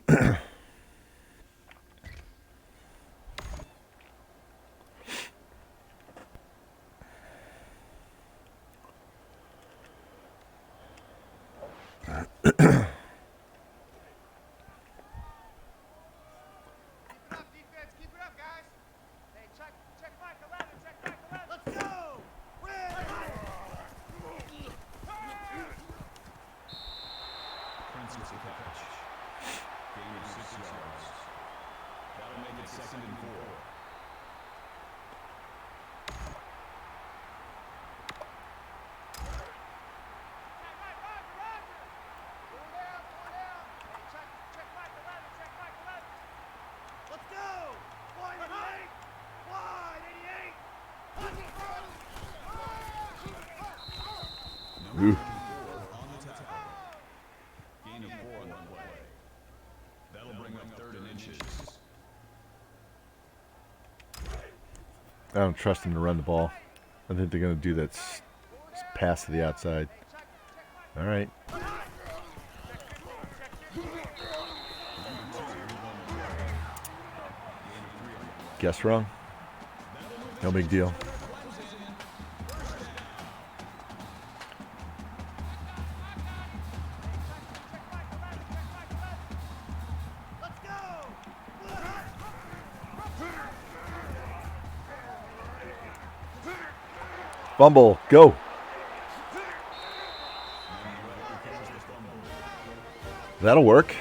Up defense, keep it up, guys. Hey, check Mike 11, check Mike 11. Let's go! Prince with the catch. Gain of 6 yards. That'll make it 2nd and 4. Check Mike 11, check Mike 11. Let's go! Wide 88! Wide 88! Ooh. On the tackle. Gain of 4 on the play. That'll bring up 3rd and inches. I don't trust them to run the ball. I think they're going to do that pass to the outside. All right. Guess wrong. No big deal. Let's go! Fumble. Go. That'll work.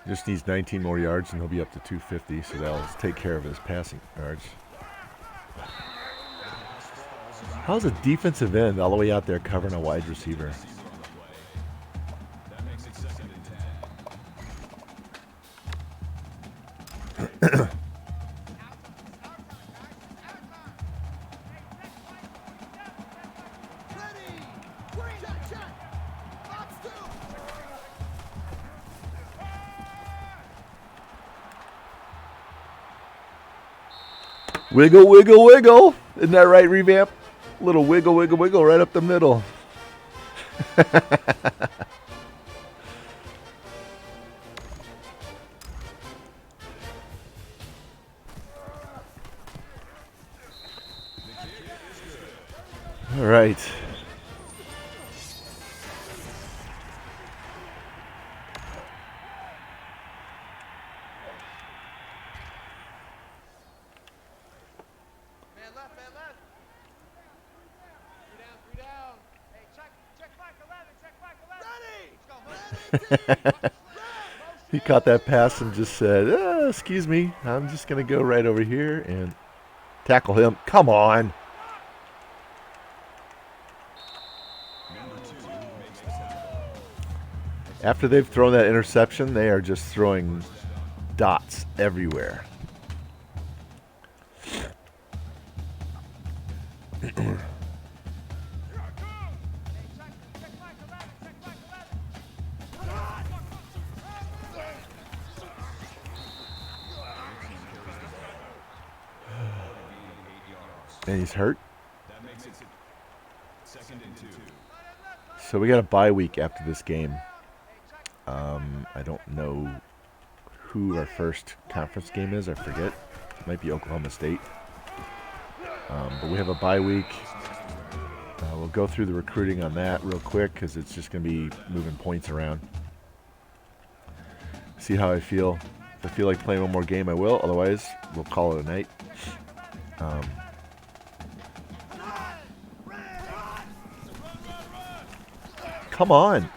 Just needs 19 more yards and he'll be up to 250, so that'll take care of his passing yards. How's a defensive end all the way out there covering a wide receiver? That makes it 2nd and 10. Wiggle, wiggle, wiggle. Isn't that right, Revamp? Little wiggle, wiggle, wiggle right up the middle. All right. Man left, man left. 3 down. Hey, check Mike 11, check Mike 11. Ready! Let's go, He caught that pass and just said, excuse me, I'm just going to go right over here and tackle him. Come on. After they've thrown that interception, they are just throwing dots everywhere. And he's hurt. That makes it 2nd and 2. So we got a bye week after this game. I don't know who our first conference game is. I forget. It might be Oklahoma State. But we have a bye week. We'll go through the recruiting on that real quick because it's just going to be moving points around. See how I feel. If I feel like playing one more game, I will. Otherwise, we'll call it a night. Come on.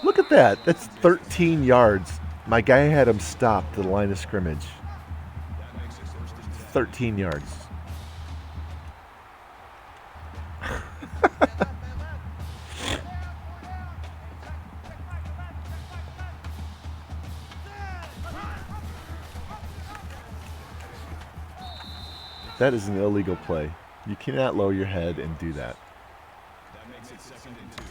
Look at that. That's 13 yards. My guy had him stopped to the line of scrimmage. 13 yards. That is an illegal play. You cannot lower your head and do that. That makes it 2nd and 2.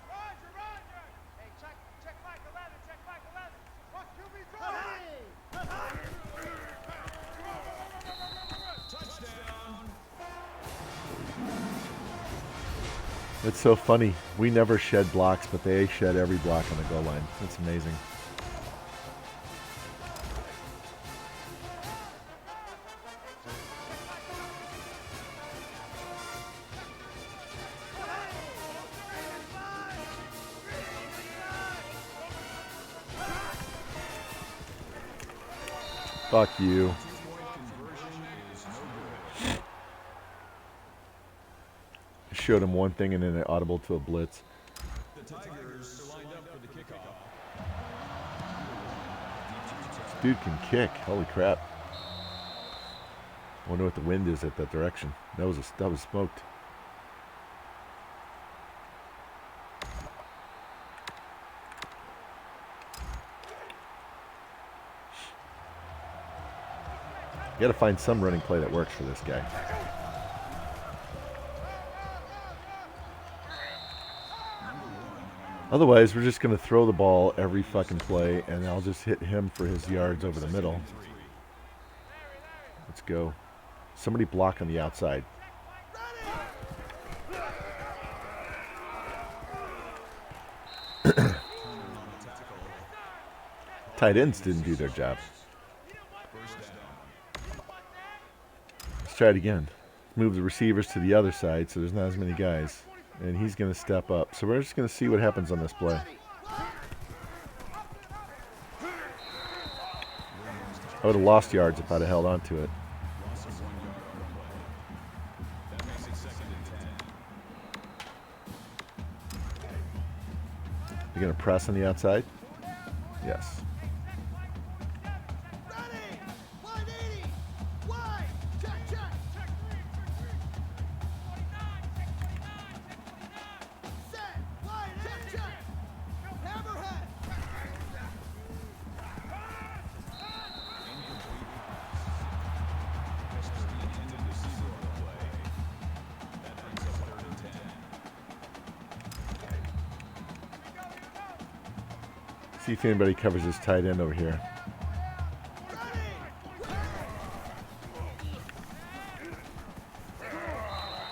Roger! Hey, check Mike 11, check Mike 11. Watch QB Touchdown. It's so funny. We never shed blocks, but they shed every block on the goal line. It's amazing. Fuck you. I showed him one thing and then it audible to a blitz. The Tigers are lined up for the kickoff. This dude can kick. Holy crap. I wonder what the wind is at that direction. That was smoked. You got to find some running play that works for this guy. Otherwise, we're just going to throw the ball every fucking play, and I'll just hit him for his yards over the middle. Let's go. Somebody block on the outside. Tight ends didn't do their job. Let's try it again. Move the receivers to the other side so there's not as many guys. And he's going to step up. So we're just going to see what happens on this play. I would have lost yards if I'd have held on to it. That makes it 2nd and 10. You gonna press on the outside? Yes. Ready! 180! Wide! Check, check! Check 3, set! Wide! Check, check! Hammerhead! See if anybody covers this tight end over here.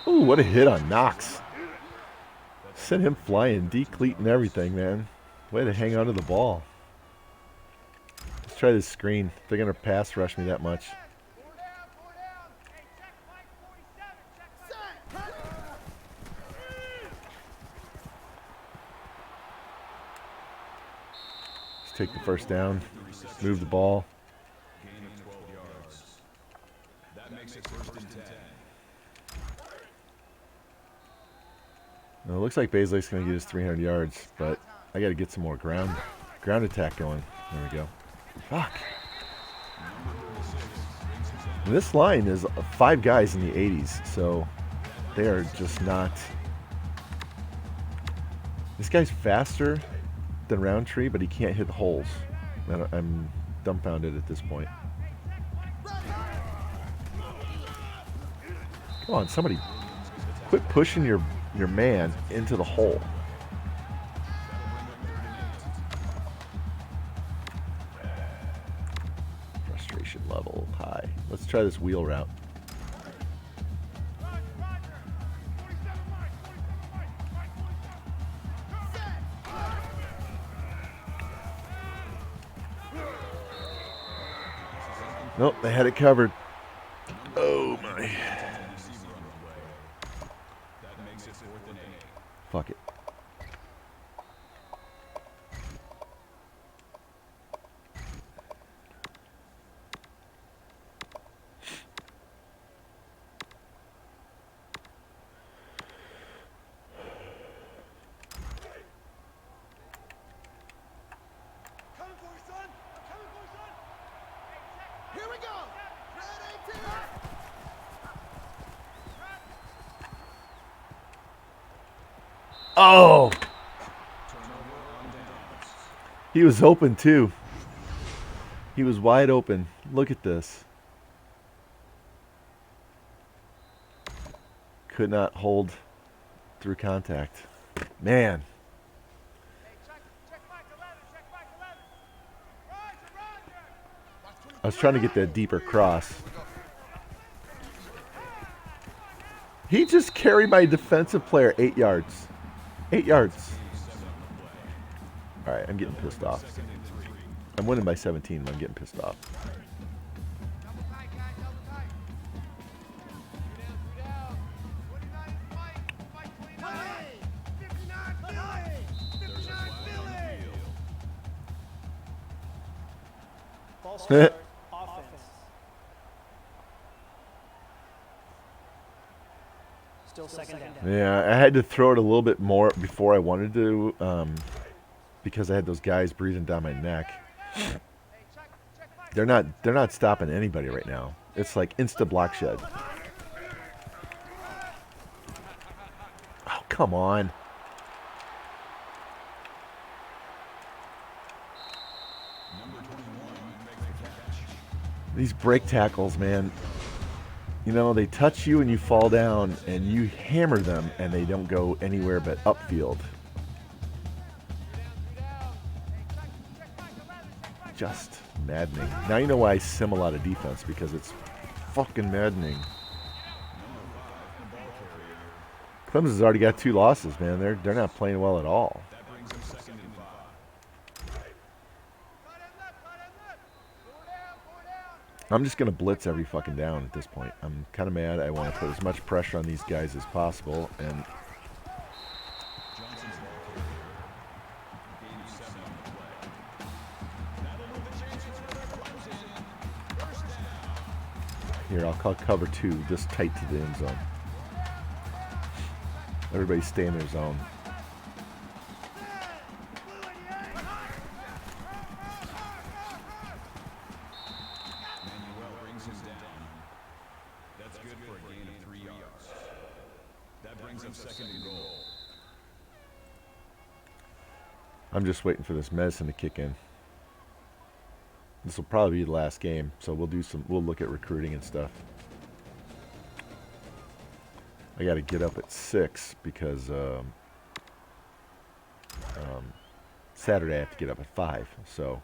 Ooh, what a hit on Knox. Sent him flying, decleat and everything, man. Way to hang on to the ball. Let's try this screen. They're going to pass rush me that much. 4 down, 4 down! Hey, check Mike 47, check Mike. Set! Let's take the first down. Move the ball. Gain of 12 yards. That makes it 1st and 10. Now, it looks like Baszler's going to get us 300 yards, but I got to get some more ground attack going. There we go. Fuck. This line is 5 guys in the 80s, so they are just not. This guy's faster than Roundtree, but he can't hit the holes. I'm dumbfounded at this point. Come on, somebody quit pushing your man into the hole. Frustration level high. Let's try this wheel route. Roger, Roger! 47 Mike, 47 Mike, Mike 47. Nope, they had it covered. Oh my. That makes it 4th and 8. Fuck it. Coming for you, son! I'm coming for you, son! Here we go! Red 18! Oh! He was open too. He was wide open. Look at this. Could not hold through contact. Man. Hey, check Mike 11, check Mike 11. Roger, Roger! I was trying to get that deeper cross. He just carried my defensive player 8 yards. 8 yards. All right, I'm getting pissed off. I'm winning by 17, but I'm getting pissed off. Double tight, guys, double tight. 2 down. 29 is Mike. Mike 29. 59 Philly. 59 Philly. False start, offense. Still second down. Yeah, I had to throw it a little bit more before I wanted to, because I had those guys breathing down my neck. Hey, check Mike. They're not stopping anybody right now. It's like insta block shed. Oh, come on. These break tackles, man. You know, they touch you and you fall down and you hammer them and they don't go anywhere but upfield. Just maddening. Now you know why I sim a lot of defense, because it's fucking maddening. Clemson's already got 2 losses, man. They're not playing well at all. That brings him 2nd and 5. Tight end left, tight end left. 4 down, 4 down. I'm just going to blitz every fucking down at this point. I'm kind of mad. I want to put as much pressure on these guys as possible. And Johnson's ball carrier. Gain of 7 on the play. That'll move the chances for their Clemson. 1st down. here, I'll call cover 2 just tight to the end zone. Everybody stay in their zone. brings up second and goal. I'm just waiting for this medicine to kick in. This will probably be the last game, so we'll look at recruiting and stuff. I got to get up at 6 because Saturday I have to get up at 5. So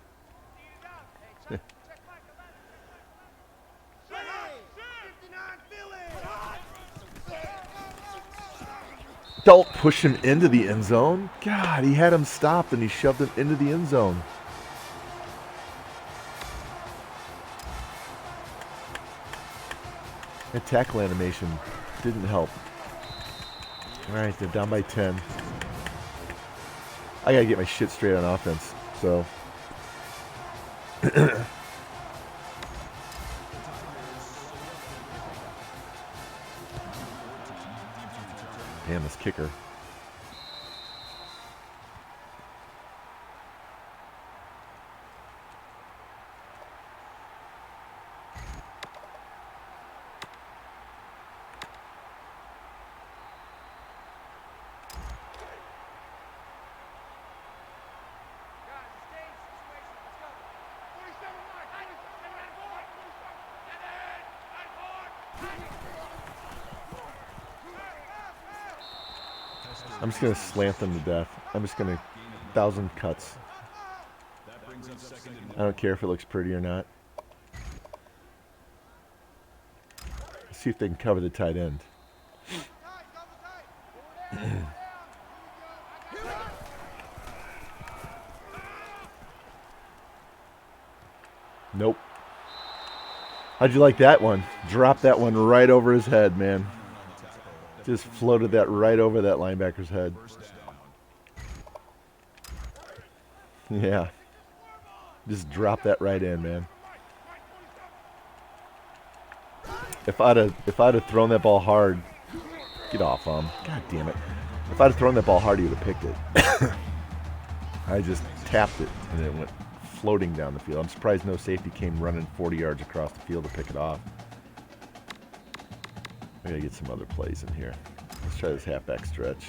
don't push him into the end zone. God, he had him stopped and he shoved him into the end zone. That tackle animation didn't help. All right, they're down by 10. I got to get my shit straight on offense. So damn, this kicker. I'm just going to slant them to death. I'm just going to 1,000 cuts. I don't care if it looks pretty or not. See if they can cover the tight end. Nope. How'd you like that one? Drop that one right over his head, man. Just floated that right over that linebacker's head. Yeah. Just drop that right in, man. If I'd have thrown that ball hard, get off God damn it. If I'd have thrown that ball hard, he would have picked it. I just tapped it and it went floating down the field. I'm surprised no safety came running 40 yards across the field to pick it off. I gotta get some other plays in here. Let's try this halfback stretch.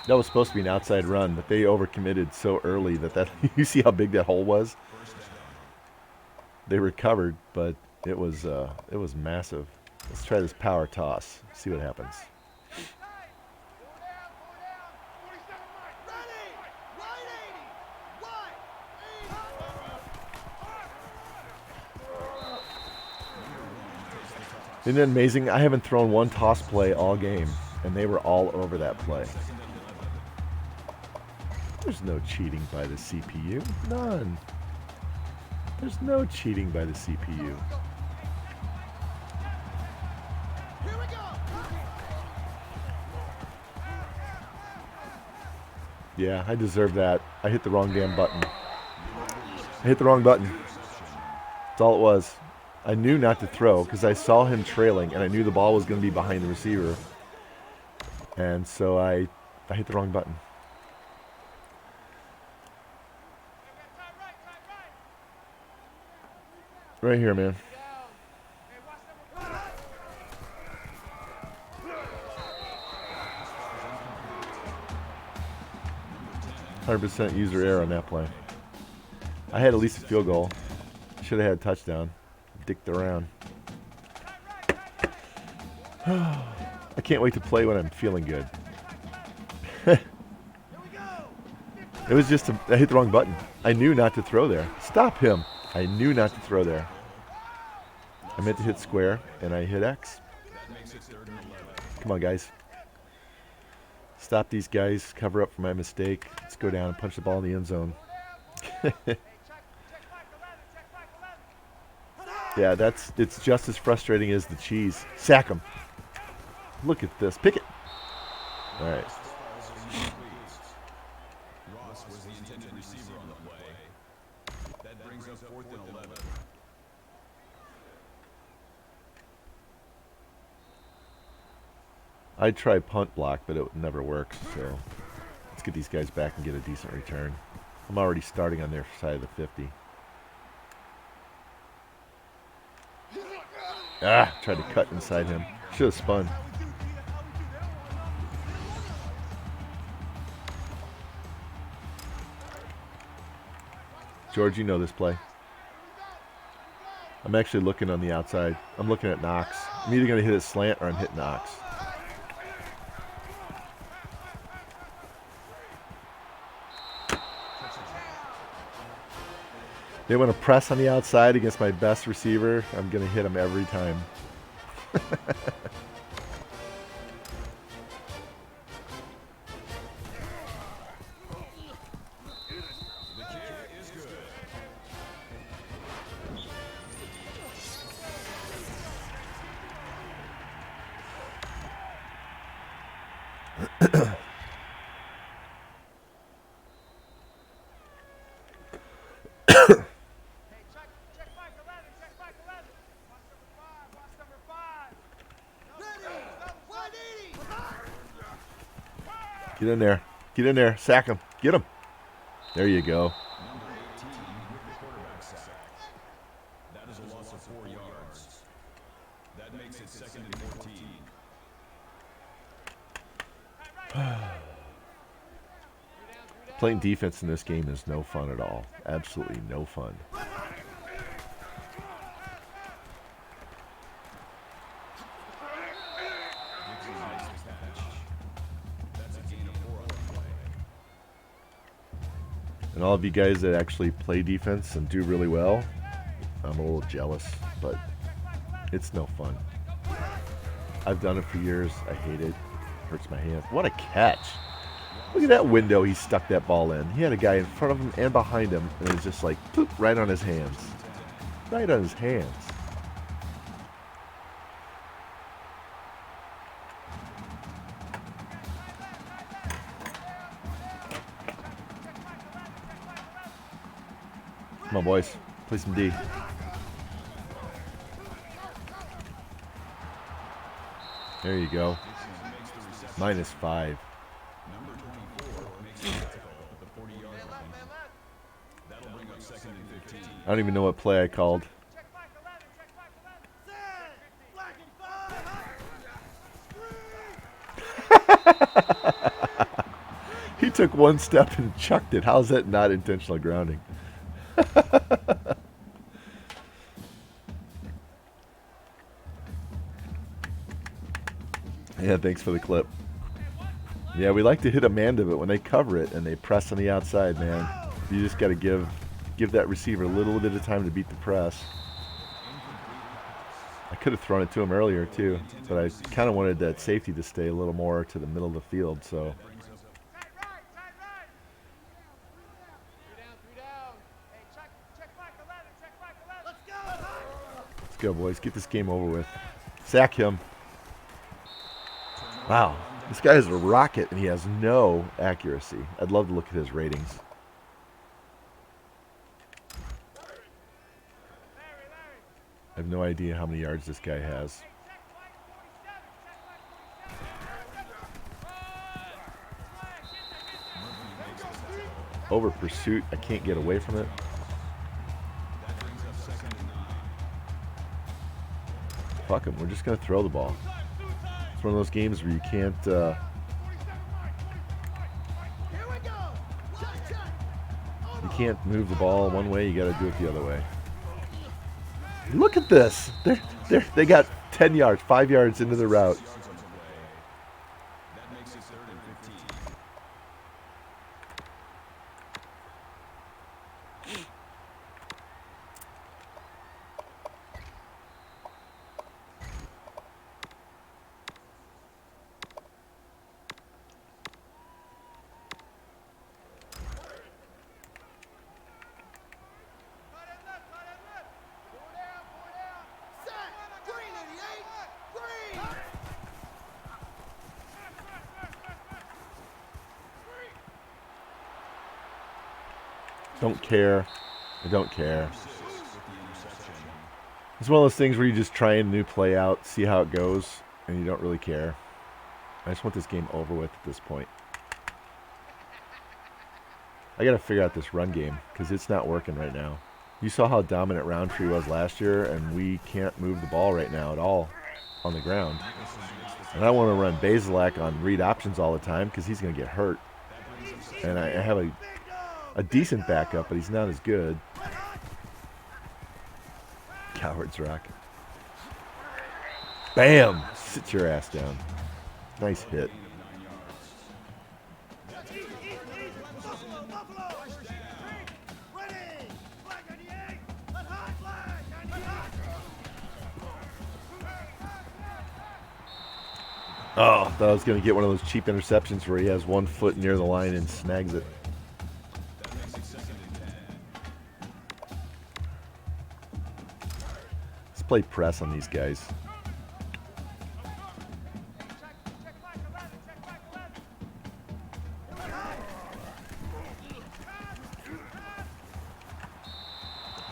That was supposed to be an outside run, but they overcommitted so early that you see how big that hole was? They recovered, but it was massive. Let's try this power toss. See what happens. Isn't it amazing? I haven't thrown one toss play all game, and they were all over that play. There's no cheating by the CPU. None. There's no cheating by the CPU. Yeah, I deserve that. I hit the wrong damn button. I hit the wrong button. That's all it was. I knew not to throw because I saw him trailing and I knew the ball was going to be behind the receiver. And so I hit the wrong button. Right here, man. 100% user error on that play. I had at least a field goal. Should have had a touchdown. Dicked around. I can't wait to play when I'm feeling good. It was just I hit the wrong button. I knew not to throw there. Stop him. I knew not to throw there. I meant to hit square, and I hit X. Come on, guys. Stop these guys. Cover up for my mistake. Let's go down and punch the ball in the end zone. Yeah, it's just as frustrating as the cheese. Sack him. Look at this. Pick it. All right. Ross was the intended receiver on the play. That brings up 4th and 11. I'd try punt block, but it never works. So let's get these guys back and get a decent return. I'm already starting on their side of the 50. Ah, tried to cut inside him. Should have spun. George, you know this play. I'm actually looking on the outside. I'm looking at Knox. I'm either going to hit a slant or I'm hitting Knox. They want to press on the outside against my best receiver. I'm going to hit him every time. Get in there. Get in there. Sack him. Get him. There you go. Number 18 with the quarterback sack. That is a loss of 4 yards. That makes it 2nd and 14. Playing defense in this game is no fun at all. Absolutely no fun. And all of you guys that actually play defense and do really well, I'm a little jealous, but it's no fun. I've done it for years. I hate it. Hurts my hands. What a catch. Look at that window he stuck that ball in. He had a guy in front of him and behind him, and it was just like, poop, right on his hands. Right on his hands. Come on, boys. Play some D. There you go. -5. Number 24 makes the tackle at the 40-yard line. That'll bring up 2nd and 15. I don't even know what play I called. He took one step and chucked it. How's that not intentional grounding? Yeah, thanks for the clip. Yeah, we like to hit a man to it when they cover it and they press on the outside, man. You just got to give that receiver a little bit of time to beat the press. I could have thrown it to him earlier too, but I kind of wanted that safety to stay a little more to the middle of the field, so. Let's go, boys. Get this game over with. Sack him. Wow. This guy is a rocket, and he has no accuracy. I'd love to look at his ratings. I have no idea how many yards this guy has. Over pursuit. I can't get away from it. Fuck him. We're just going to throw the ball. It's one of those games where you can't... you can't move the ball one way. You got to do it the other way. Look at this. They got 10 yards, 5 yards into the route. That makes it 3rd and 15. Don't care. I don't care. It's one of those things where you just try a new play out, see how it goes, and you don't really care. I just want this game over with at this point. I got to figure out this run game because it's not working right now. You saw how dominant Roundtree was last year, and we can't move the ball right now at all on the ground. And I want to run Basilak on read options all the time because he's going to get hurt. And I have a decent backup, but he's not as good. Cowards rock. Bam! Sit your ass down. Nice hit. Oh, I thought I was going to get one of those cheap interceptions where he has 1 foot near the line and snags it. Let's play press on these guys.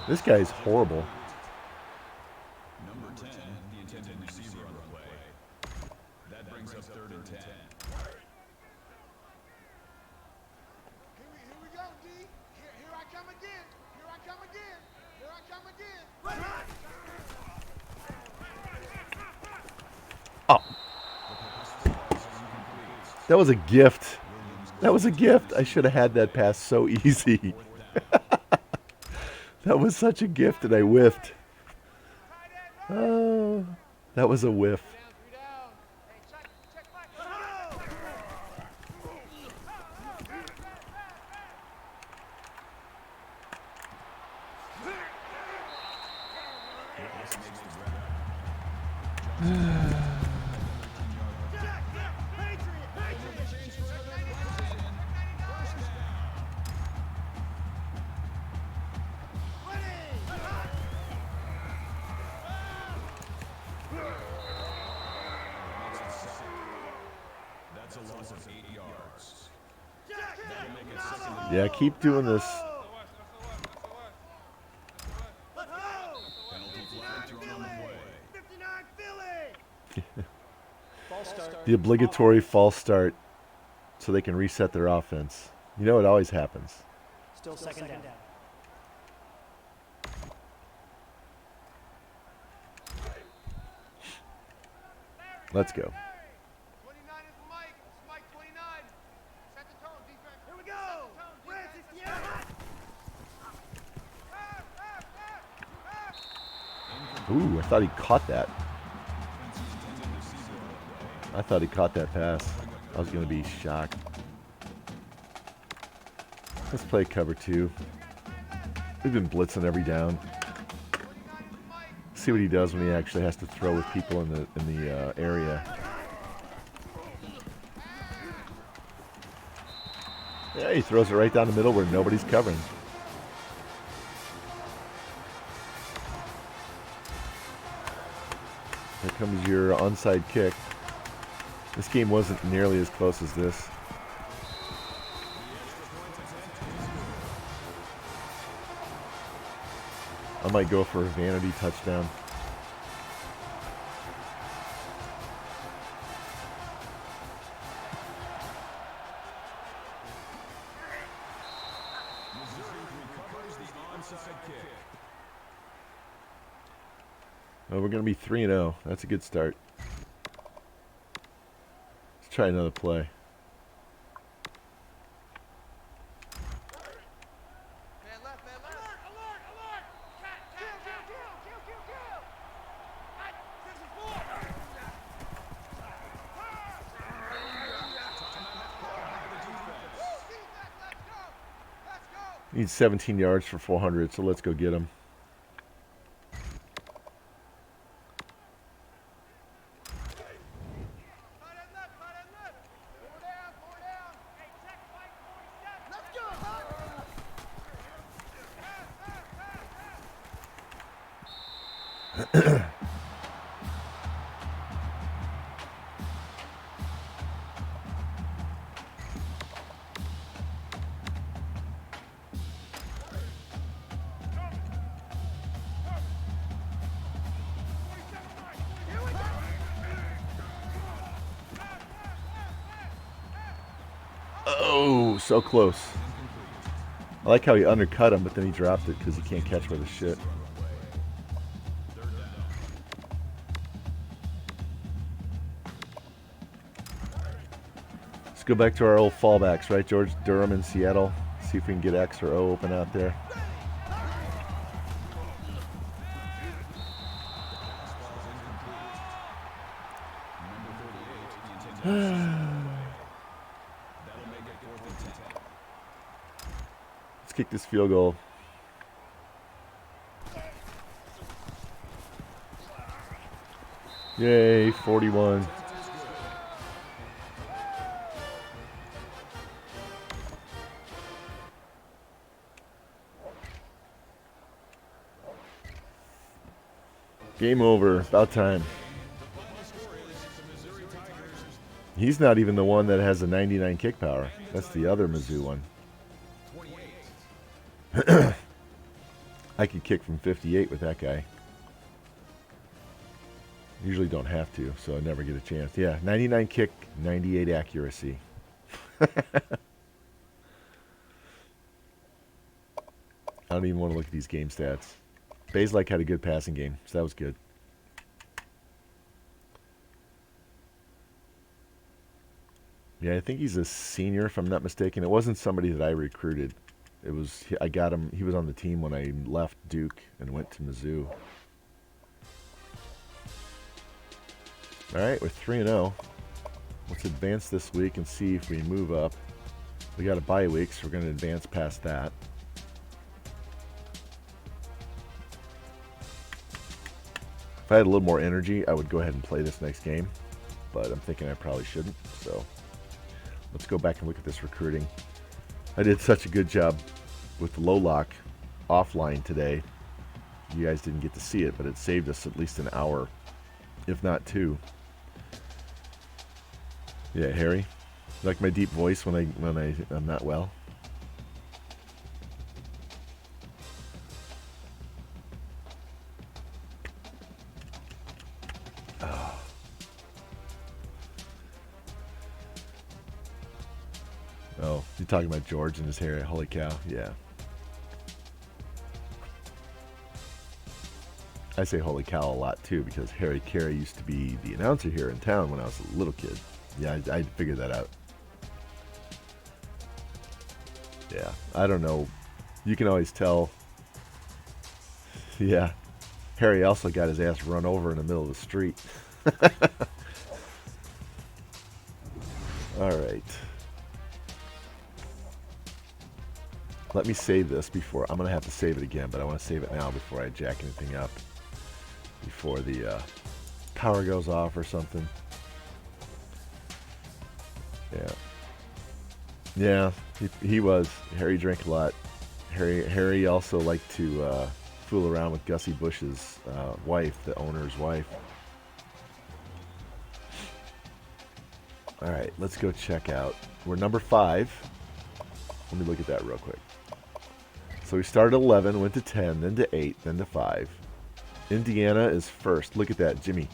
This guy's horrible. Number 10, the intended receiver on the play. That brings up 3rd and 10. Here we go, D. Here I come again. Here I come again. Here I come again. Oh. That was a gift. That was a gift. I should have had that pass so easy. That was such a gift, and I whiffed. Oh, that was a whiff. That's a loss of 8 yards. Yeah, keep doing this. Penalty flag thrown on the play. 59 Philly. False start. The obligatory false start so they can reset their offense. You know it always happens. Still second down. Let's go. 29 is Mike. It's Mike 29. Set the tone, defense. Here we go. Red 68. Ooh, I thought he caught that. I thought he caught that pass. I was going to be shocked. Let's play cover 2. We've been blitzing every down. See what he does when he actually has to throw with people in the area. Yeah, he throws it right down the middle where nobody's covering. Here comes your onside kick. This game wasn't nearly as close as this. I might go for a vanity touchdown. Oh, we're going to be 3-0. That's a good start. Let's try another play. Man left, man left. Alert, alert. Kill. This is 4. Let's go. Needs 17 yards for 400, so let's go get him. Four down. Hey, check Mike 47. Let's go, Buck. Oh, so close. I like how he undercut him, but then he dropped it because he can't catch worth a shit. Let's go back to our old fallbacks, right, George? Durham and Seattle. See if we can get X or O open out there. Let's kick this field goal. Yay, 41. Game over. About time. He's not even the one that has a 99 kick power. That's the other Mizzou one. I could kick from 58 with that guy. Usually don't have to, so I never get a chance. Yeah, 99 kick, 98 accuracy. I don't even want to look at these game stats. Bazelak had a good passing game, so that was good. Yeah, I think he's a senior, if I'm not mistaken. It wasn't somebody that I recruited. It was, I got him, he was on the team when I left Duke and went to Mizzou. All right, we're 3-0. Let's advance this week and see if we move up. We got a bye week, so we're going to advance past that. If I had a little more energy, I would go ahead and play this next game, but I'm thinking I probably shouldn't, so let's go back and look at this recruiting. I did such a good job with the low lock offline today. You guys didn't get to see it, but it saved us at least an hour, if not two. Yeah, Harry, like my deep voice when I'm not well. Oh, you're talking about George and his hair. Holy cow, yeah. I say holy cow a lot too because Harry Carey used to be the announcer here in town when I was a little kid. Yeah, I figured that out. Yeah, I don't know. You can always tell. Yeah, Harry also got his ass run over in the middle of the street. All right. Let me save this before. I'm going to have to save it again, but I want to save it now before I jack anything up. Before the power goes off or something. Yeah. Yeah, he was. Harry drank a lot. Harry also liked to fool around with Gussie Bush's wife, the owner's wife. All right, let's go check out. We're number 5. Let me look at that real quick. So we started 11, went to 10, then to 8, then to 5. Indiana is first. Look at that, Jimmy.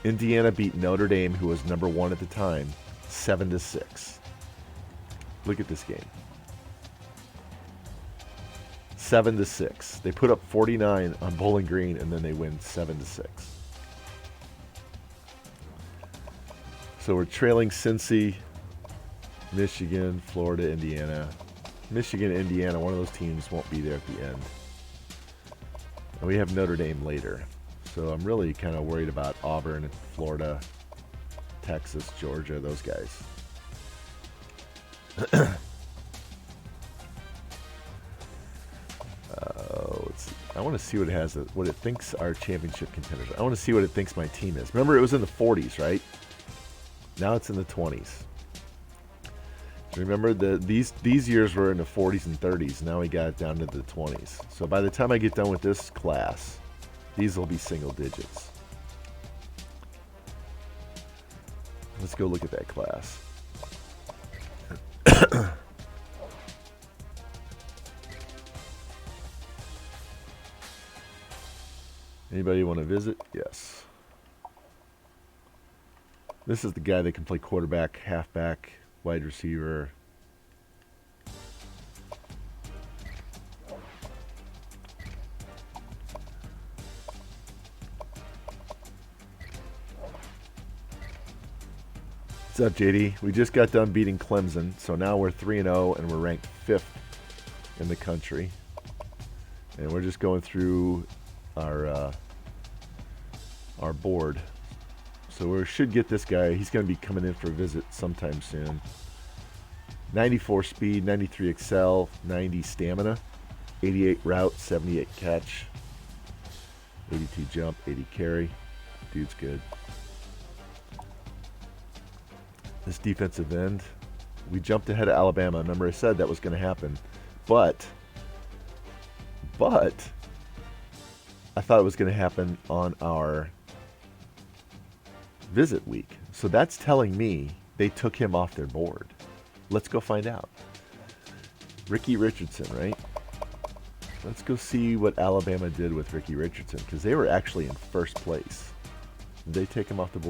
Indiana beat Notre Dame, who was number 1 at the time, 7-6. Look at this game. 7-6. They put up 49 on Bowling Green, and then they win 7-6. So we're trailing Cincy, Michigan, Florida, Indiana. Michigan, Indiana, one of those teams won't be there at the end. And we have Notre Dame later. So I'm really kind of worried about Auburn, Florida, Texas, Georgia, those guys. Let's see. I want to see what it has, what it thinks our championship contenders are. I want to see what it thinks my team is. Remember, it was in the 40s, right? Now it's in the 20s. Remember, these years were in the 40s and 30s. Now we got it down to the 20s. So by the time I get done with this class, these will be single digits. Let's go look at that class. Anybody want to visit? Yes. This is the guy that can play quarterback, halfback, wide receiver. up, JD? We just got done beating Clemson, so now we're 3-0 and we're ranked 5th in the country. And we're just going through our board. So we should get this guy. He's going to be coming in for a visit sometime soon. 94 speed, 93 excel, 90 stamina, 88 route, 78 catch, 82 jump, 80 carry. Dude's good. This defensive end, we jumped ahead of Alabama. Remember I said that was going to happen. But I thought it was going to happen on our visit week. So that's telling me they took him off their board. Let's go find out. Ricky Richardson, right? Let's go see what Alabama did with Ricky Richardson, because they were actually in first place. Did they take him off the board?